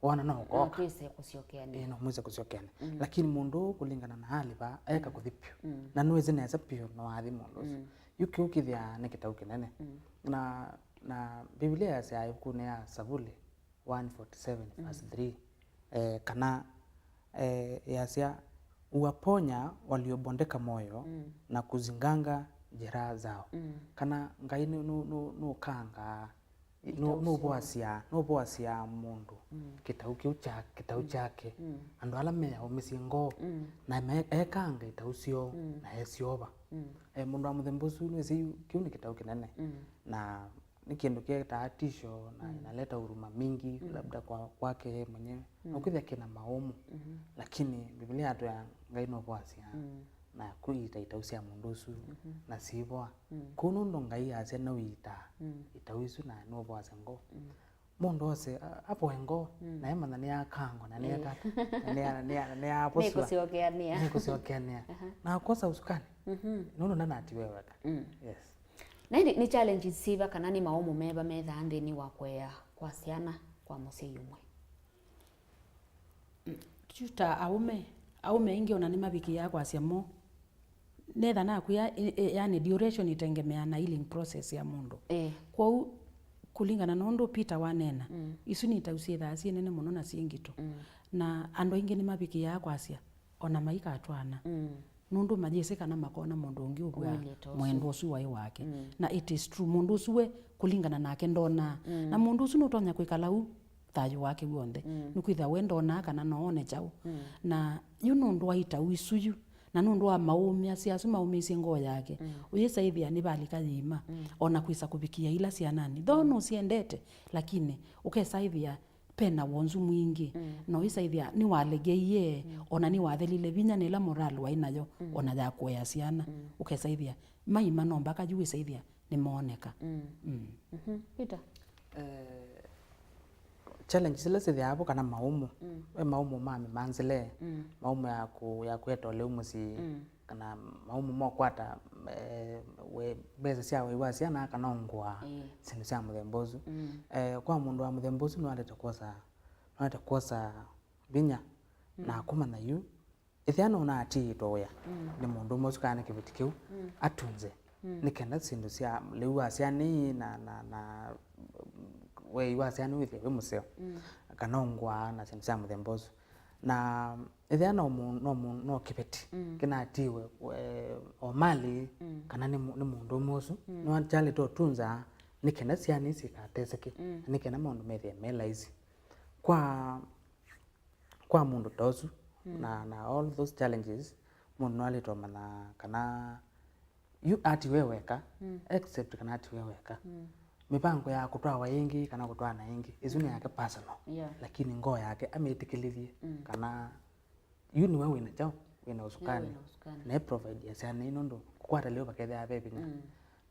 wana no ko kwise kusiokeana no mwise kusiokeana lakini mundu kulingana na hali ba eka kuthipio na nuizi neza pio no athi mundu yuki ukithia ni kitau kinene na Biblia yasaya kuna ya Sabuli 147 verse 3 kana yasia uwaponya waliobondeka moyo na kuzinganga jeraha zao. Kana Ngai no kanga no boasia mundu kitau chake andu ala meya umisingo na ekanga itaucio na esioba mundu wa muthembusu ni kiuni kitau kinene na ni kindu kieta tisho na inaleta huruma mingi labda kwake mwenyewe na kwithia kina maumu lakini Biblia atu ya Ngai no boasia na kuita itaucia mundu ucu na sibwa kuno ndo Ngai ace na wita itauicu na no boacia ngo mundu ose apo ngo na emana ni akango na ni atata ni aposwa ni kusiokeania na kosa usukani nono na nati wewe yes na ni challenges siva kana ni maumu meba metha ndini wa kwea kwa ciana kwa musi umwe. Chuta aume ingi ona ni mabiki ya kwa ciamo netha na kuya yani duration itengemea na healing process ya mundu. Kwa kulingana na ndu Peter wanena isu ni taucie tha cie nene muno na cingito na andu ingi ni mabiki ya kwa cia ona maika atwana nundu majese kana makona mundu ungi ubwa mwendo ucu wai wake na it is true mundu ucu kulingana nake ndona na mundu ucu nutonya kwikala u thayu wake wonde nukwitha wendona kana noone chau na yu nundu waita uisuyu na nundu wa maumia ciacu maumicie ngoo yake uyisaithia ni balika yima ona kwisa kubikia ila cianani thono ciendete lakini ukesaithia pena wonzu mwingi no isaithia ni walegeie ona ni wathelile vinya nila moral wa inayo ona ya kuya ciana ukesaithia maima no mpaka juu isaithia ni moneka. Peter, challenge zile zithia hapo kana maumu maumu mami manzile maumu ya kweta ole umusi kana maumu mo kwata we beza cia we ciana kana ngwa sindu cia muthembozu kwa mundu wa muthembozu no aleta kosa binya na kumana yu ithiana una ati toya ni mundu musukana kibiti kiu atunze nikenda sindu cia lewa cia ni na we iwasiana withia we museo kana ngwa na sindu cia muthembozu na ithiana no kibeti kinatiwe o mali kana ni mundu musu no anjali to tunza nikenda ciani cikateseke nikenda mundu methia melaizi kwa mundu tosu na all those challenges mundu no alito mana kana you ati weweka except kana ati weweka mipango ya kutwa ingi kana kutwa na ingi izuni yake personal lakini ngoo yake ametikilithie kana you ni wewe ina chao wina usukani ne provide ya sana inondo kukwata leo bakethe ya bebinya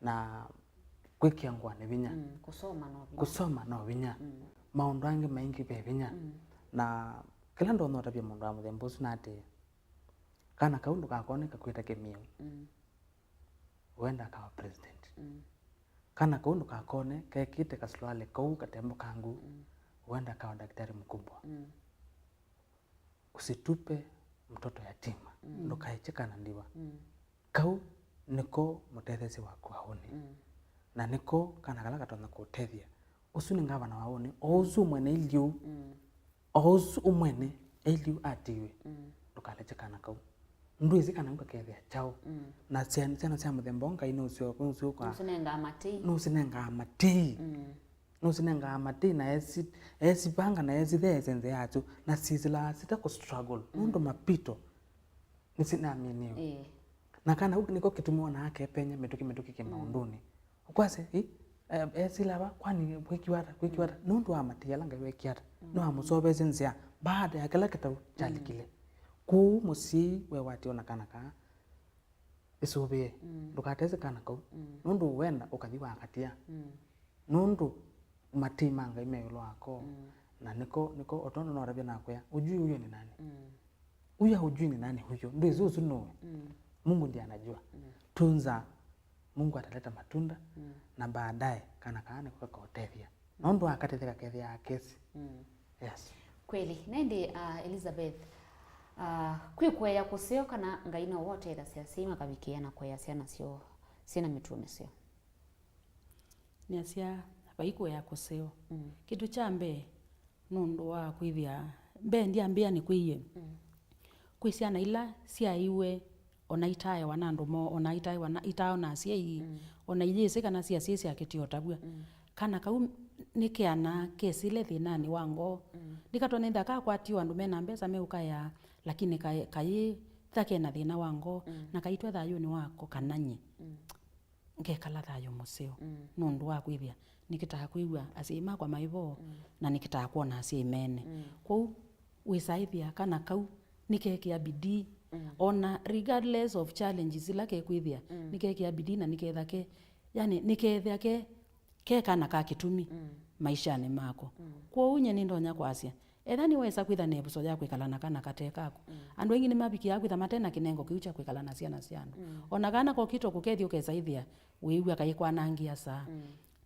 na kwikia ngwane binya kusoma no binya maundu angi maingi bebinya na kila ndo no tabia mundu amu thembusu nate kana kaundu kakone kakwita kemiu wenda kawa president kana kaundu kakone kekite kaslwale kau katembo kangu wenda kawa daktari mkubwa usitupe mtoto yatima ndo kaichekana ndiwa kau niko mutethesi waku haoni na niko kana kala katona kutethia usu ni ngavana waoni ozu mwene iliu ozu umwene iliu atiwe ndo kalechekana kau ndu izikana nguka kethia chao na tsena sia muthembonga ino usio kwa nusinenga amati na esi panga na esi thesenze yatu na sizila sita ku struggle ndo mapito nisina aminiyo na kana huko niko kitumiwa na hake penya metuki kimaunduni ukwase esi lava kwani kwikiwata nundu amati yalanga wekiata no amusobe senzia baada ya kila kitu chalikile ku musi we wati ona kana ka isobe ndukateze kana ko nundu wenda ukathi wakatia nundu matimanga imeyolo ako na niko otondo no rabia nakoya ujui huyo ni nani huyo hujui ni nani huyo ndio zuzu no Mungu ndiye anajua tunza Mungu ataleta matunda na baadaye kana kaane kwa kotethia nundu akatetheka kethia kesi yes kweli nende Elizabeth kwikweya kusio kana ngaina wote ida siasima kabikiana kweya siana sio sina mitume sio niasia baikweya kusio kitu chambe nundu wa kwithia mbe ndiambia ni kwiye kwisiana ila sia iwe onaitaye wanandu mo onaitaye wana itao na sia ona ijise kana sia sia kitiotabua kana kau nikiana kesile thinani wango nikatone ndaka kwatio andu mena mbesa meukaya lakini kai thake na thina wango na kaitwa thayo ni wako kananye ngekala thayo museo nundu wa kwithia nikitaka kuigwa asima kwa maibo na nikitaka kuona asia imene kwa wisaithia kana kau nikekia bidii ona regardless of challenges lake kwithia nikekia bidii na nikethake yani nikethia ke kana ka kitumi maisha ni mako kwa unye nindonya kwasia ethani wesa kwitha nebuso ya kwikalana kana katekako andu wengi ni mabiki ya kwitha matena kinengo kiucha kwikalana ciana ciano ona kana ko kito kukethi ukesaithia wiigwa kaikwa nangia sa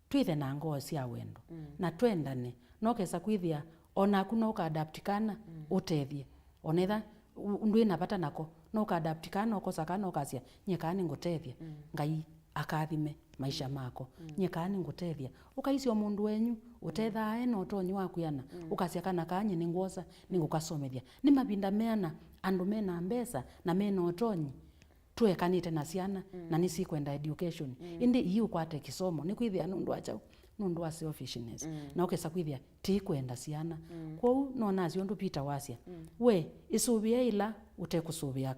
twithe na ngoo cia wendo na twendane no kesa kwithia ona kuno ka adaptikana utethie onetha ndu ina bata nako no ka adaptikana okosakana okasia nyekani ngutethia ngai akathime maisha mako nyekani ngutethia ukaisio mundu wenyu utetha eno utonyi waku yana ukasia kana kanye ningosa ningukasomethia ni mabinda meana andu mena mbesa na mena utonyi tuekanite na ciana na nisi kwenda education indi iu kwate kisomo ni kwithia nundu achau nundu wa selfishness na ukesa kwithia ti kwenda ciana kwou no nacio ndu Peter wasia we isubia ila utekusubia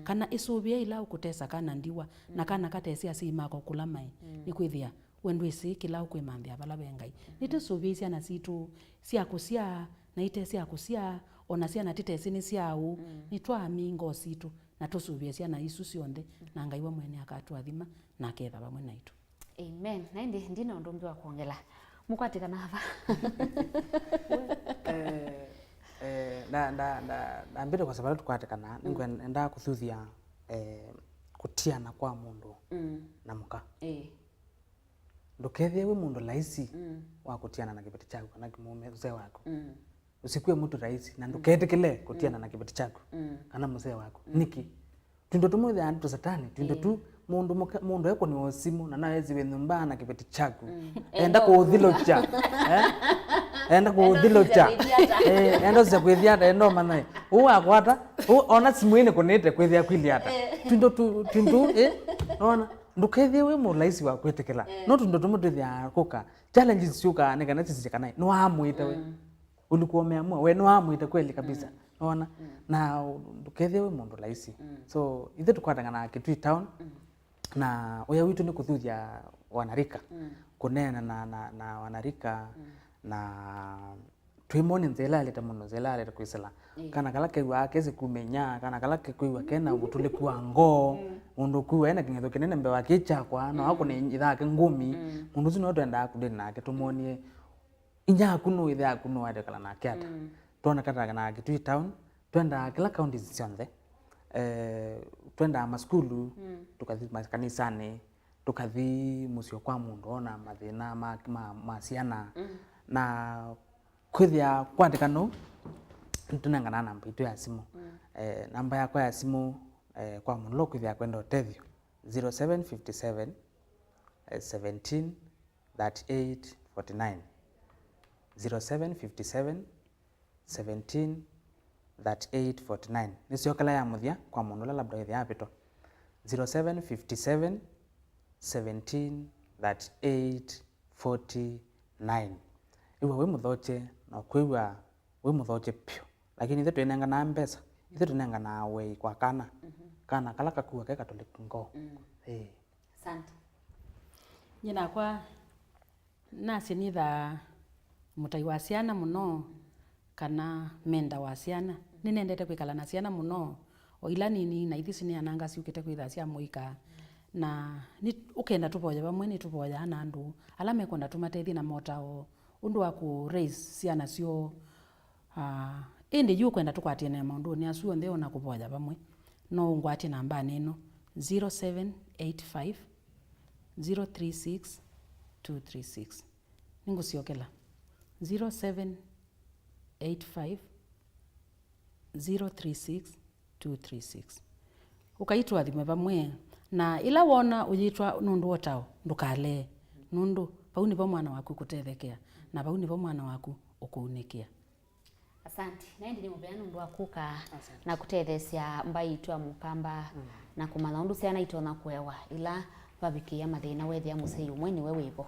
kana isubia ila ukutesa kana ndiwa na kana katesia simako kulamai ni kwithia wendu isi kila ukwimambia bala bengai nitusubia ciana situ cia kusia na ite cia kusia ona ciana titesi ni ciau nitwa mingo situ na tusubia ciana isu cionde na ngai wa mwene akatwathima na ketha bamwe naitu amen na ndina ndongi wa kuongela mukwatikana hapa na mbere kwa sababu tukwatikana ningwenda kuthuthia kutiana kwa mundu na muka ndukethie we mundu laisi wa kutiana na kibeti chako kana kimume mzee wako usikue mtu rahisi na nduketikile kutiana na kibeti chako kana mzee wako niki tundo tumwe antu satani tundo tu mundu eko ni osimu na nawezi wenumba na kibeti chako enda kuuthilocha enda kuuthilocha enda cia kwithiata endo manai akwata ona simu ine kunite kwithia kwiliata tundo ona ndukethie we mulaisi wa kwetekela no tundo tumutithia kuka challenges ciuka ne kana cicikana no amwite we ulikuwa umeamua we no amwite kweli kabisa ona na ndukethie we mundu laisi so ithe tukwatangana Kitui town na oya witu ni kuthuthia wanarika kunena na wanarika na twimoni nzela aleta muno nzela aleta kwisela kana kala kewa kezi kumenya kana kala kewa kena butule kwa ngo mundu kuwa ena kingetho kinene mbe wakicha kwa no akune itha ke ngumi mundu zino twenda kudeni nake tumonie inya kuno itha kuno ade kala nake ata tona kata na kitu town twenda kila county cionthe twenda maskulu tukathi makanisani tukathi musio kwa mundu ona mathina ma ciana na kwithia kwandika no tunengana namba itu ya simu namba yakwa ya simu kwa mundu kwithia kwenda utethio 0757 17 38 49 0757 17 38 49 nisio kala ya muthia kwa mundu labda ithia apito 0757 17 38 49 iwe we muthoche na kwiwa we muthoche pio lakini ithe twenenga na mbesa ithe tunenga na we kwa kana kana kala kakua ke katolika ngo asante nyina kwa nasi nitha mutai wa ciana muno kana menda wa ciana ninendete kwikala na ciana muno o ila nini na ithi ni ananga ciukite kwitha cia muika na ni ukenda tupoja bamwe ni tupoja na andu ala mekonda tumatethi na motao undu wa ku raise ciana cio indi yu kwenda tukwatie na maundu ni asu nthe ona kupoja bamwe no ngwati namba neno 0785 036 236 ninguciokela 0785 036 236 ukaitwa thimwe bamwe na ila wona uyitwa nundu otao ndukale nundu pau ni mwana waku kutethekea na pau ni mwana waku ukuunikia. Asante. Naendi ni mubeana nundu akuka na kutethesia mbai itu ya mukamba na kumala undu ciana itona kwewa ila babikia mathina wethia musei umwe ni wewe ibo.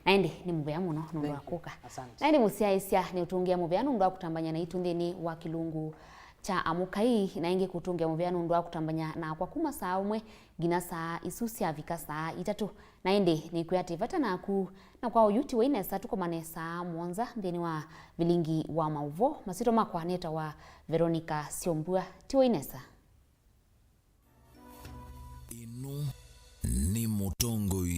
Naendi ni mubea muno nundu akuka. Naendi musiaisia ni utungia mubea nundu akutambanya na itu nthini wa kilungu cha amukai na ingi kutungia mubea nundu akutambanya na kwa kuma saa umwe gina saa isusi avika saa itatu naendi ni kuyativata naku na kwa uyuti wa inesa tuko manesa mwanza nthini wa Vilingi wa Mauvoo masito makwa neta wa Veronica Siombua tiwa inesa inu ni mutongo